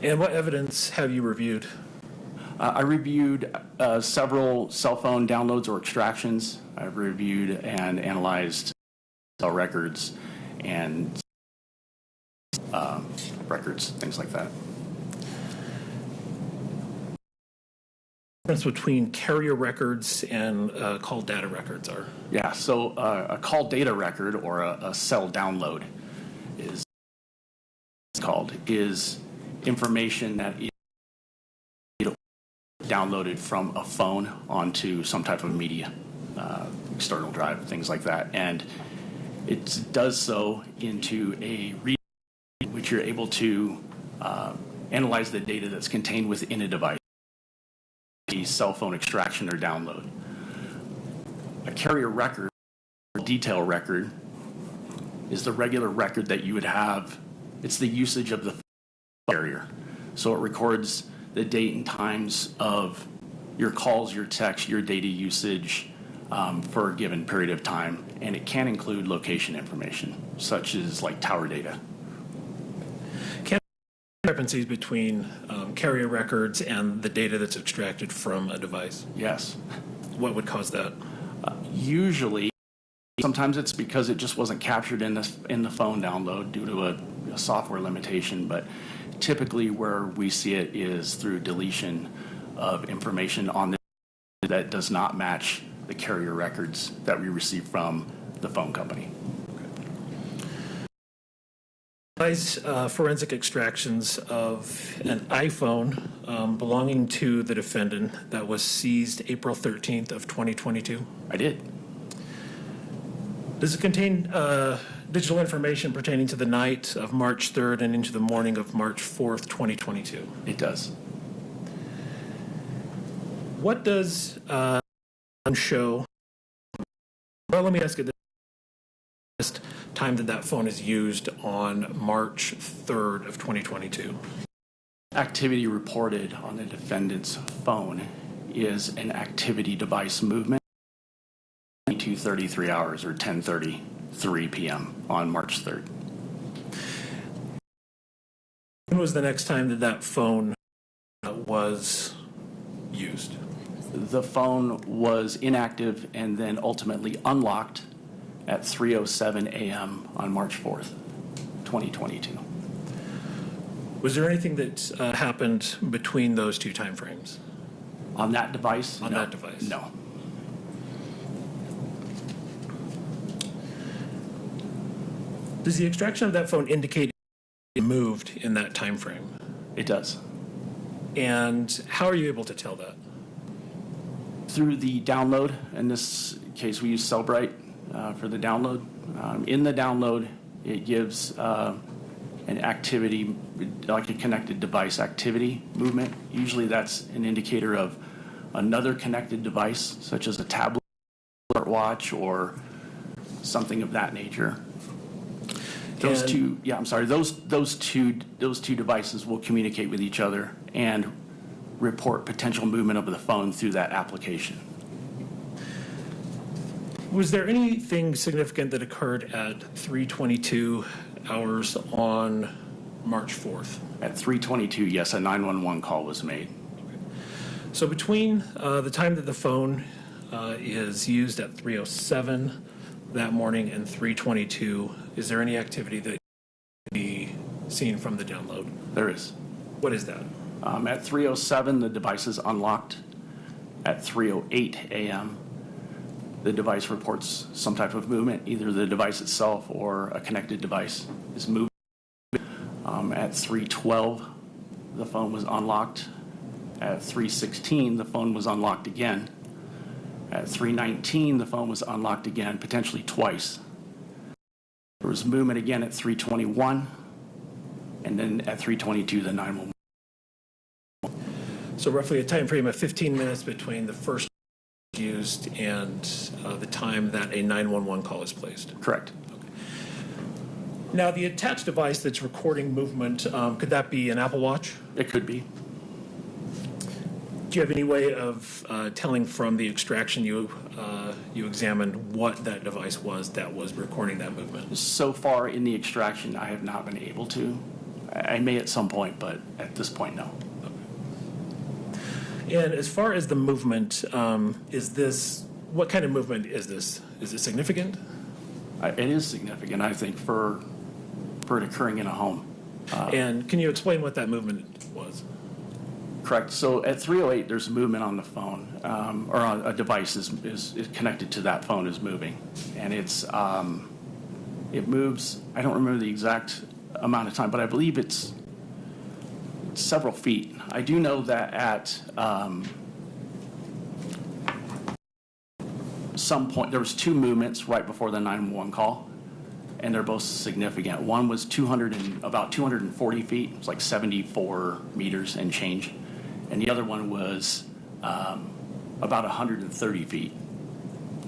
And what evidence have you reviewed? I reviewed several cell phone downloads or extractions. I've reviewed and analyzed cell records and records, things like that. Difference between carrier records and call data records are? Yeah, so a call data record or a cell download is information that is downloaded from a phone onto some type of media, external drive, things like that. And it does so into a read, which you're able to analyze the data that's contained within a device, a cell phone extraction or download. A carrier record or detail record is the regular record that you would have. It's the usage of the carrier. So it records the date and times of your calls, your texts, your data usage for a given period of time. And it can include location information, such as like tower data. Can there be discrepancies between carrier records and the data that's extracted from a device? Yes. What would cause that? Usually, sometimes it's because it just wasn't captured in the phone download due to a software limitation, but typically where we see it is through deletion of information on the that does not match the carrier records that we receive from the phone company. Forensic extractions of an iPhone belonging to the defendant that was seized April 13th of 2022? I did. Does it contain digital information pertaining to the night of March 3rd and into the morning of March 4th, 2022? It does. What does show Well, let me ask you this time that that phone is used on March 3rd of 2022. Activity reported on the defendant's phone is an activity device movement 2:33 hours or 10:33 p.m. on March 3rd. When was the next time that that phone was used? The phone was inactive and then ultimately unlocked at 3:07 a.m. on March 4th, 2022. Was there anything that happened between those two time frames? On that device? On that device? No. Does the extraction of that phone indicate it moved in that time frame? It does. And how are you able to tell that? Through the download. In this case, we use Cellbrite for the download. In the download, it gives an activity, like a connected device activity movement. Usually that's an indicator of another connected device, such as a tablet, watch, or something of that nature. Those two devices will communicate with each other and report potential movement of the phone through that application. Was there anything significant that occurred at 3:22 hours on March 4th? At 3:22, yes, a 911 call was made. Okay. So between the time that the phone is used at 3:07 that morning and 3:22, is there any activity that can be seen from the download? There is. What is that? At 3:07, the device is unlocked. At 3:08 a.m., the device reports some type of movement. Either the device itself or a connected device is moving. At 3:12, the phone was unlocked. At 3:16, the phone was unlocked again. At 3:19, the phone was unlocked again, potentially twice. There was movement again at 3:21, and then at 3:22, the 911. So roughly a time frame of 15 minutes between the first used and the time that a 911 call is placed. Correct. Okay. Now, the attached device that's recording movement, could that be an Apple Watch? It could be. Do you have any way of telling from the extraction you examined what that device was that was recording that movement? So far in the extraction, I have not been able to. I may at some point, but at this point, no. And as far as the movement, what kind of movement is this? Is it significant? It is significant, I think, for it occurring in a home. And can you explain what that movement was? Correct. So at 3:08, there's movement on the phone, or on a device is connected to that phone is moving, and it moves. I don't remember the exact amount of time, but I believe it's several feet. I do know that at some point there was two movements right before the 911 call, and they're both significant. One was about 240 feet. It's like 74 meters and change. And the other one was about 130 feet.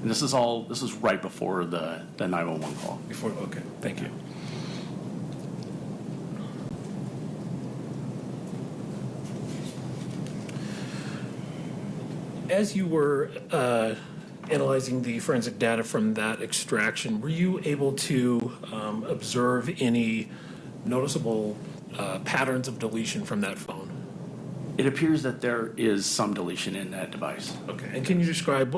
And this is right before the 911 call. Okay, thank you. As you were analyzing the forensic data from that extraction, were you able to observe any noticeable patterns of deletion from that phone? It appears that there is some deletion in that device. Okay, and can you describe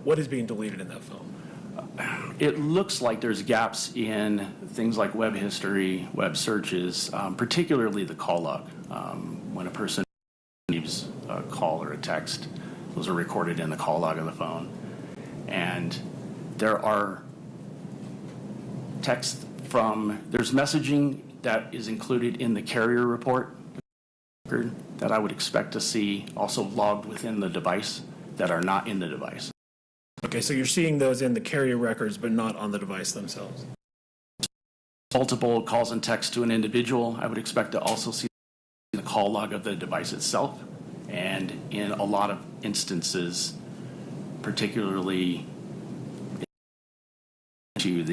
what is being deleted in that phone? It looks like there's gaps in things like web history, web searches, particularly the call log. When a person receives a call or a text, those are recorded in the call log of the phone. And there are there's messaging that is included in the carrier report that I would expect to see also logged within the device that are not in the device. Okay, so you're seeing those in the carrier records, but not on the device themselves. Multiple calls and texts to an individual, I would expect to also see the call log of the device itself. And in a lot of instances, particularly to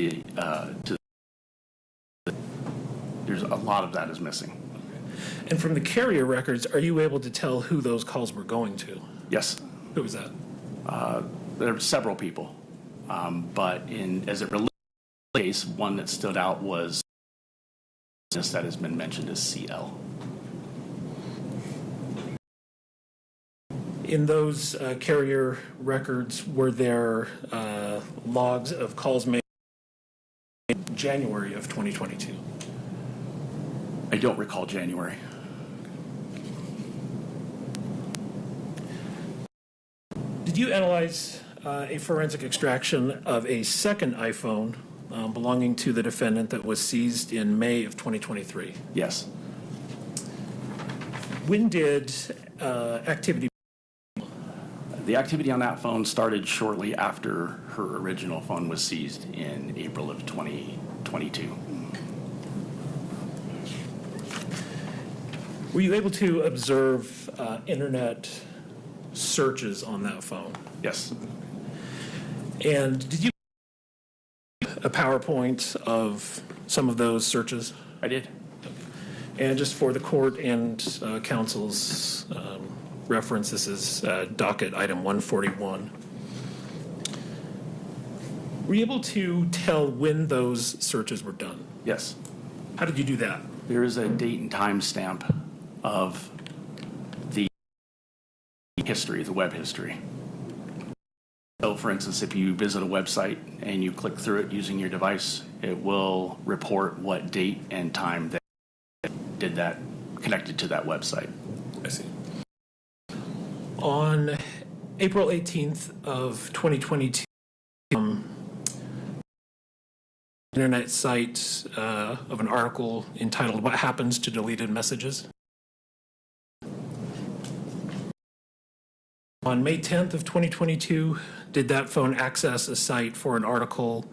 there's a lot of that is missing. And from the carrier records, are you able to tell who those calls were going to? Yes. Who was that? There are several people, but as it relates to the case, one that stood out was just that has been mentioned as CL. In those carrier records, were there logs of calls made in January of 2022? I don't recall January. Did you analyze a forensic extraction of a second iPhone belonging to the defendant that was seized in May of 2023? Yes. When did activity? The activity on that phone started shortly after her original phone was seized in April of 2022. Were you able to observe internet searches on that phone? Yes. And did you a PowerPoint of some of those searches? I did. And just for the court and counsel's reference, this is docket item 141. Were you able to tell when those searches were done? Yes. How did you do that? There is a date and time stamp of the history, the web history. So, for instance, if you visit a website and you click through it using your device, it will report what date and time that did that connected to that website. I see. On April 18th of 2022, internet site of an article entitled "What Happens to Deleted Messages." On May 10th of 2022, did that phone access a site for an article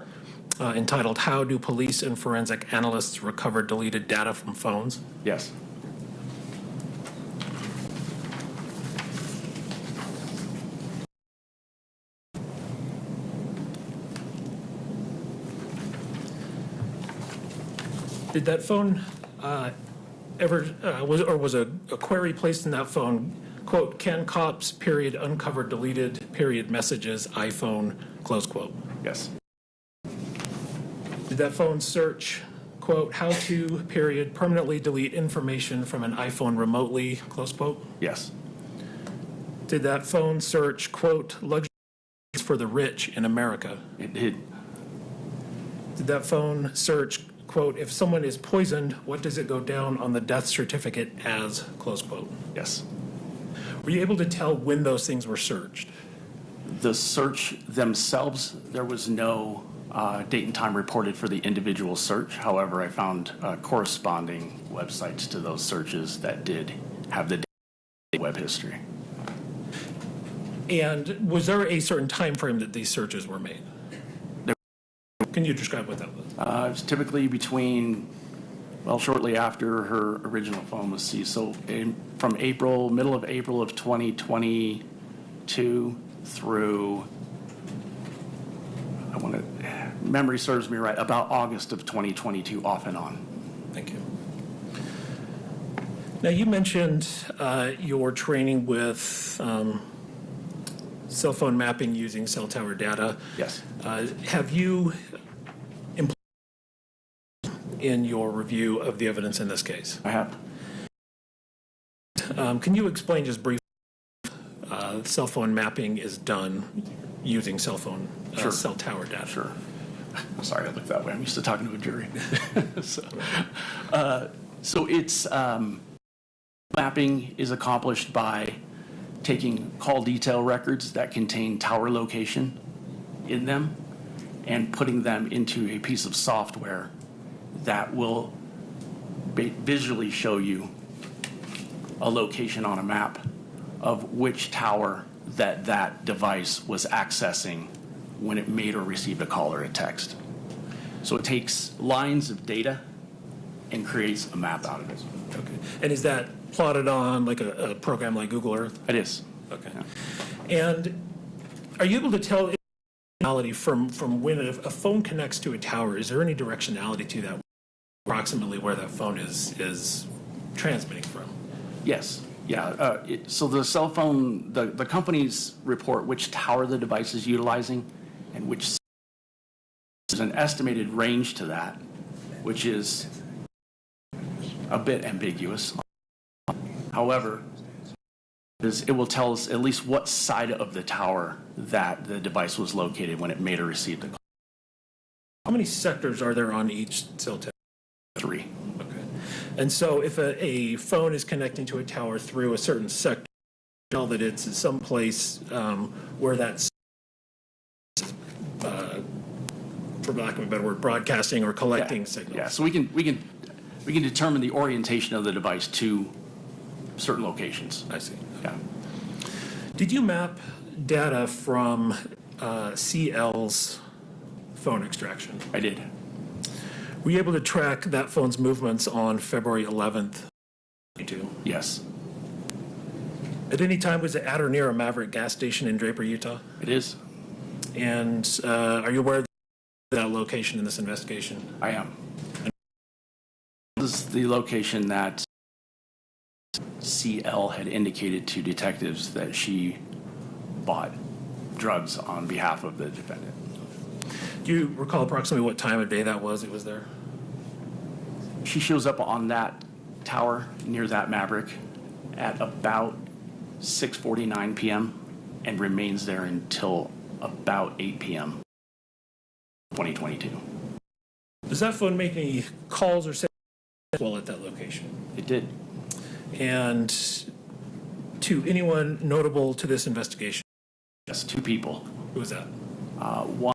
entitled "How Do Police and Forensic Analysts Recover Deleted Data from Phones"? Yes. Did that phone was a query placed in that phone, quote, "Can cops, period, uncover deleted, period, messages, iPhone," close quote? Yes. Did that phone search, quote, "How to, period, permanently delete information from an iPhone remotely," close quote? Yes. Did that phone search, quote, "Luxury for the rich in America"? It did. Did that phone search, quote, "If someone is poisoned, what does it go down on the death certificate as," close quote? Yes. Were you able to tell when those things were searched? The search themselves, there was no date and time reported for the individual search. However, I found corresponding websites to those searches that did have the web history. And was there a certain time frame that these searches were made? Can you describe what that was? It was typically between, well, shortly after her original phone was seized. So from middle of April of 2022 through, memory serves me right, about August of 2022, off and on. Thank you. Now, you mentioned your training with cell phone mapping using cell tower data. Yes. Have you implemented in your review of the evidence in this case? I have. Can you explain just briefly cell phone mapping is done using cell phone, cell tower data? Sure. Sorry, I look that way. I'm used to talking to a jury. So it's mapping is accomplished by taking call detail records that contain tower location in them and putting them into a piece of software that will visually show you a location on a map of which tower that device was accessing when it made or received a call or a text. So it takes lines of data and creates a map out of it. Okay. And is that plotted on like a program like Google Earth? It is. Okay. And are you able to tell directionality from when a phone connects to a tower? Is there any directionality to that, approximately where that phone is transmitting from? Yes. Yeah. So the cell phone, the companies report which tower the device is utilizing and which is an estimated range to that, which is a bit ambiguous. However, it will tell us at least what side of the tower that the device was located when it made or received the call. How many sectors are there on each cell tower? 3. Okay. And so if a phone is connecting to a tower through a certain sector, you know that it's someplace where that's, for lack of a better word, broadcasting or collecting signals. Yeah, so we can determine the orientation of the device to certain locations. I see. Yeah. Did you map data from CL's phone extraction? I did. Were you able to track that phone's movements on February 11th? Yes. At any time, was it at or near a Maverick gas station in Draper, Utah? It is. And are you aware of that location in this investigation? I am. This is the location that CL had indicated to detectives that she bought drugs on behalf of the defendant. Do you recall approximately what time of day that was? It was there? She shows up on that tower near that Maverick at about 6:49 p.m. and remains there until about 8 p.m. 2022. Does that phone make any calls or say well at that location? It did. And to anyone notable to this investigation? Yes, 2 people. Who was that? One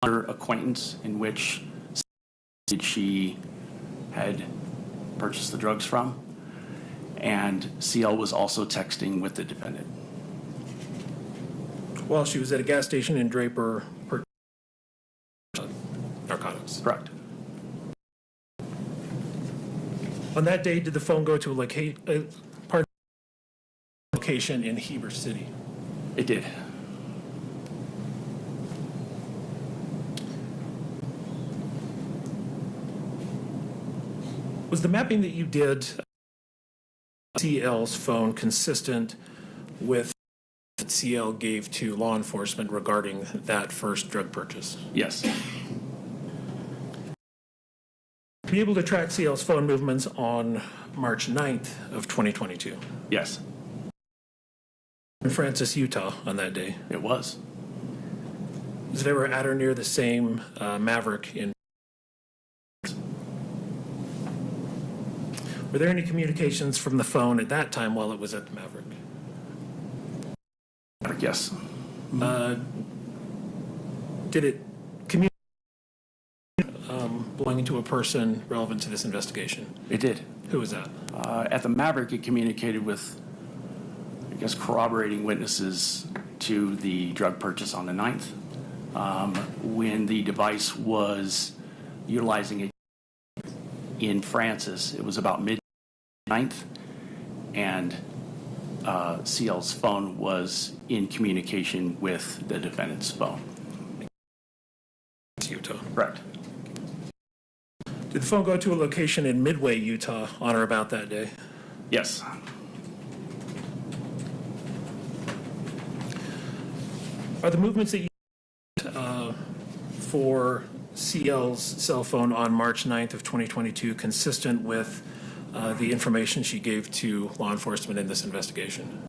other acquaintance in which she had purchased the drugs from, and CL was also texting with the defendant. While she was at a gas station in Draper, narcotics. Correct. On that day, did the phone go to a location in Heber City? It did. Was the mapping that you did CL's phone consistent with what CL gave to law enforcement regarding that first drug purchase? Yes. Were you able to track CL's phone movements on March 9th of 2022? Yes. In Francis, Utah on that day? It was. Was it ever at or near the same Maverick in? Were there any communications from the phone at that time while it was at the Maverick? Yes. Did it communicate belonging to a person relevant to this investigation? It did. Who was that? At the Maverick, it communicated with, I guess, corroborating witnesses to the drug purchase on the 9th. When the device was utilizing it in Francis, it was about mid-9th, and CL's phone was in communication with the defendant's phone. Utah. Correct. Did the phone go to a location in Midway, Utah on or about that day? Yes. Are the movements that you for CL's cell phone on March 9th of 2022 consistent with the information she gave to law enforcement in this investigation?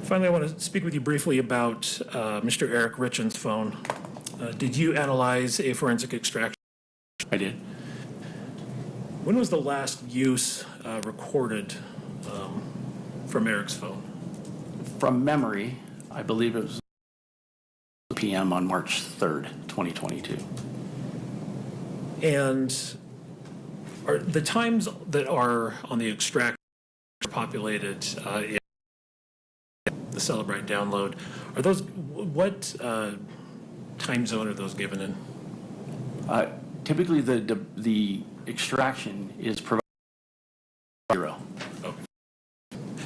Finally, I want to speak with you briefly about Mr. Eric Richen's phone. Did you analyze a forensic extraction? I did. When was the last use recorded from Eric's phone? From memory, I believe it was p.m. on March 3rd, 2022. And are the times that are on the extract populated in the Celebrite download, are those, what time zone are those given in? Typically, the extraction is provided 0. Oh.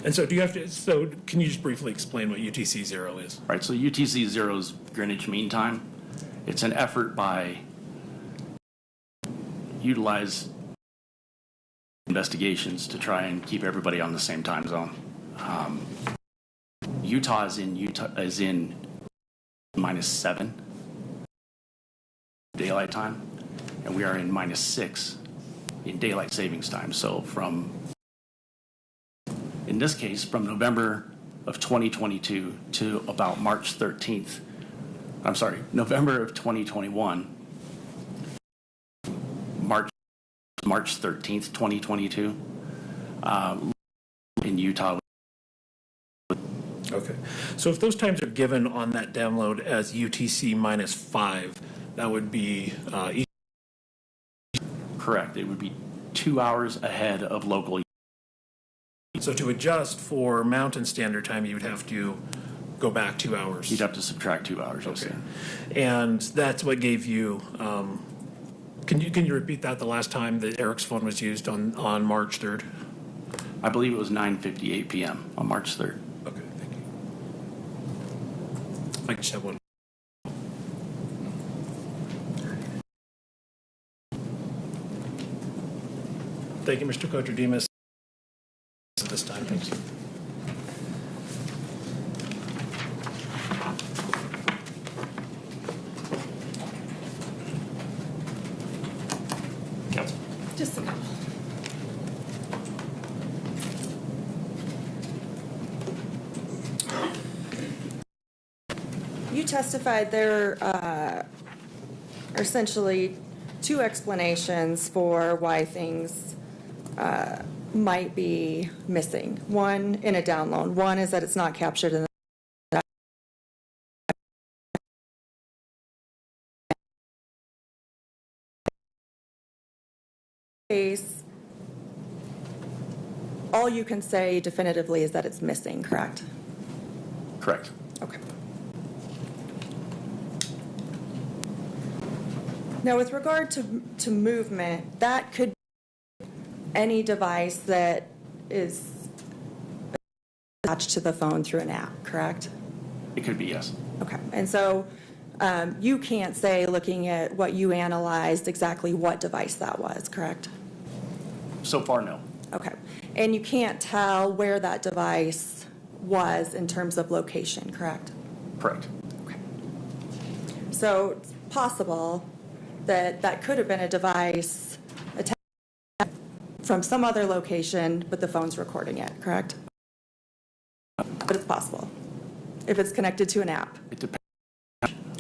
And so do you have to, so can you just briefly explain what UTC 0 is? Right, so UTC 0 is Greenwich Mean Time. It's an effort by utilize investigations to try and keep everybody on the same time zone. Utah is in -7 daylight time, and we are in -6 in daylight savings time. So in this case, from November of 2022 to about March 13th, November of 2021, March 13th, 2022, in Utah. Okay. So if those times are given on that download as UTC -5, that would be correct. It would be 2 hours ahead of local. So to adjust for Mountain Standard Time, you would have to go back 2 hours. You'd have to subtract 2 hours. Okay. And that's what gave you. Can you repeat that the last time that Eric's phone was used on March 3rd? I believe it was 9:58 p.m. on March 3rd. Okay, thank you. I just have one. Thank you, Mr. Kotrodemus. At this time, thank you. Council. Just a couple. You testified there are essentially two explanations for why things might be missing. One in a down loan. One is that it's not captured in the case. All you can say definitively is that it's missing, correct? Correct. Okay. Now, with regard to movement, that could be any device that is attached to the phone through an app, correct? It could be, yes. Okay. And so you can't say, looking at what you analyzed, exactly what device that was, correct? So far, no. Okay. And you can't tell where that device was in terms of location, correct? Correct. Okay. So it's possible that that could have been a device attached from some other location, but the phone's recording it, correct? But it's possible if it's connected to an app. It depends.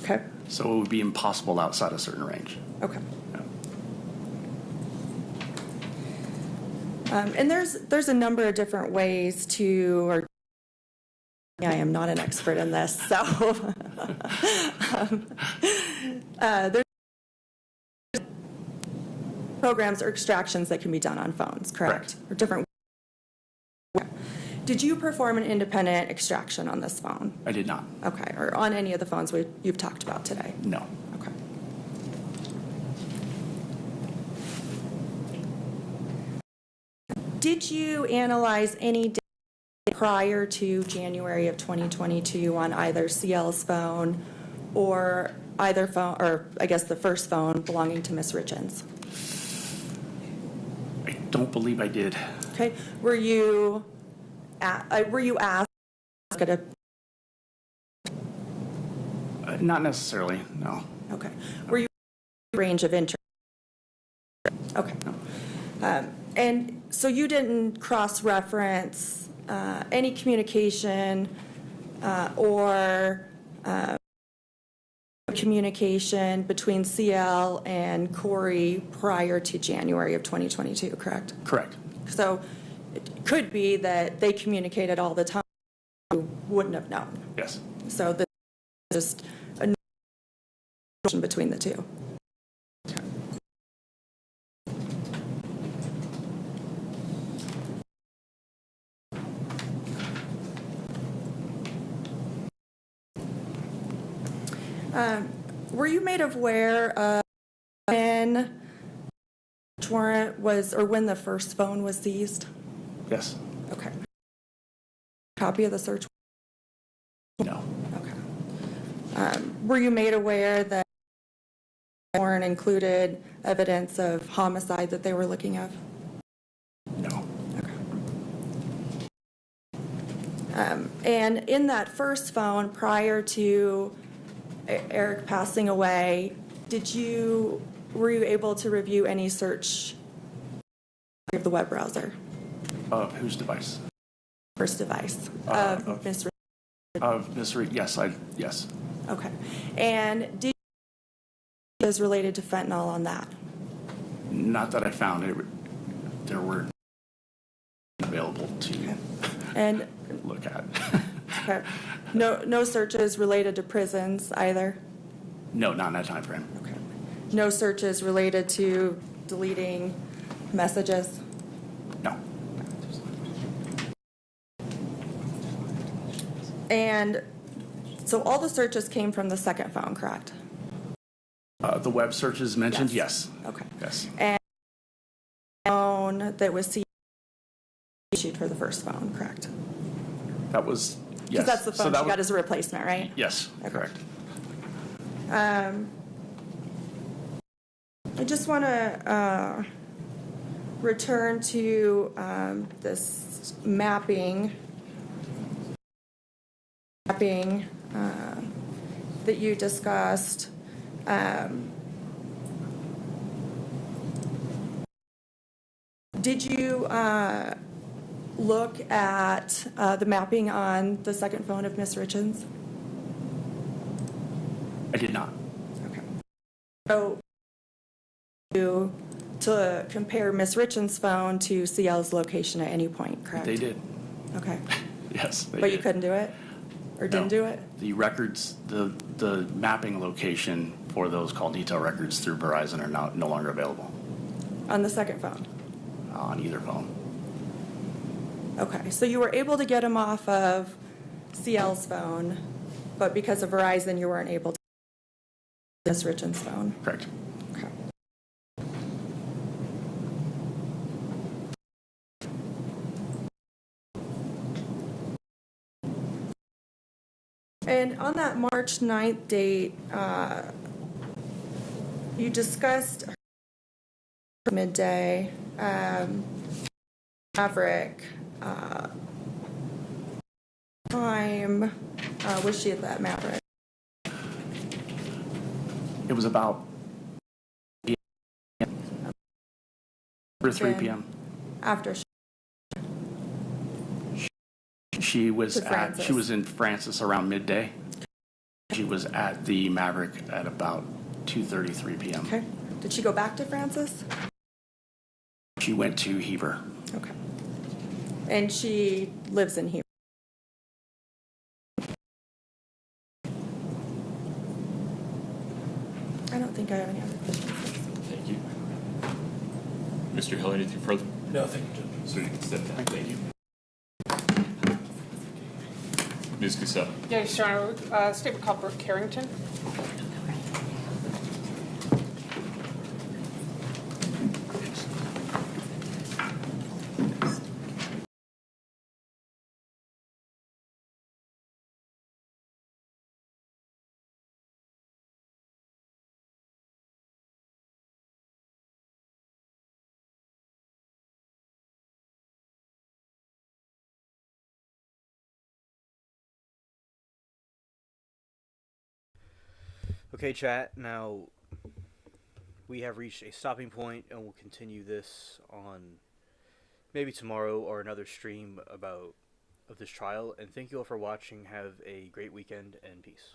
Okay. So it would be impossible outside a certain range. Okay. And there's a number of different ways to, or I am not an expert in this, so there's programs or extractions that can be done on phones, correct? Or different. Did you perform an independent extraction on this phone? I did not. Okay, or on any of the phones you've talked about today? No. Okay. Did you analyze any data prior to January of 2022 on either CL's phone or either phone, or I guess the first phone belonging to Ms. Richens? I don't believe I did. Okay. Were you asked to? Not necessarily, no. Okay. Were you range of interest? Okay. And so you didn't cross-reference any communication or communication between CL and Corey prior to January of 2022, correct? Correct. So it could be that they communicated all the time, you wouldn't have known. Yes. So this is just a connection between the two. Were you made aware of when warrant was, or when the first phone was seized? Yes. Okay. copy of the search? No. Okay. Were you made aware that warrant included evidence of homicide that they were looking at? No. And in that first phone, prior to Eric passing away, were you able to review any search of the web browser? Of whose device? First device of Ms. Of Ms. Reed, yes, yes. Okay. And did you is related to fentanyl on that? Not that I found it. There were available to And look at. okay. No searches related to prisons either? No, not in that time frame. Okay. No searches related to deleting messages? No. And so all the searches came from the second phone, correct? The web searches mentioned, yes. Okay. Yes. And phone that was issued for the first phone, correct? That was, yes. Because that's the So phone that she was- got as a replacement, right? Yes, Okay. correct. I just want to return to this mapping that you discussed. Did you look at the mapping on the second phone of Ms. Richens? I did not. So, to compare Ms. Richens' phone to CL's location at any point, correct? They did. Okay. Yes, they But did. you couldn't do it? Or didn't do it? The records, the mapping location for those call detail records through Verizon are no longer available On the second phone? on either phone. Okay, so you were able to get them off of CL's phone, but because of Verizon, you weren't able to get Ms. Richens' phone? Correct. Okay. And on that March 9th date, you discussed midday, Maverick, time, was she at that Maverick? It was about 3 p.m. After She was To Francis. she was in Francis around midday. She was at the Maverick at about 2:33 p.m. Okay. Did she go back to Francis? She went to Heber. Okay. And she lives in here? I don't think I have any other questions. Thank you. Mr. Hill, anything further? No, thank you, Judge. So you can step down. Thank you. Ms. Cassell. Yes, Your Honor. Statement called Brooke Carrington. Okay, chat. Now, we have reached a stopping point, and we'll continue this on maybe tomorrow or another stream of this trial. And thank you all for watching. Have a great weekend, and peace.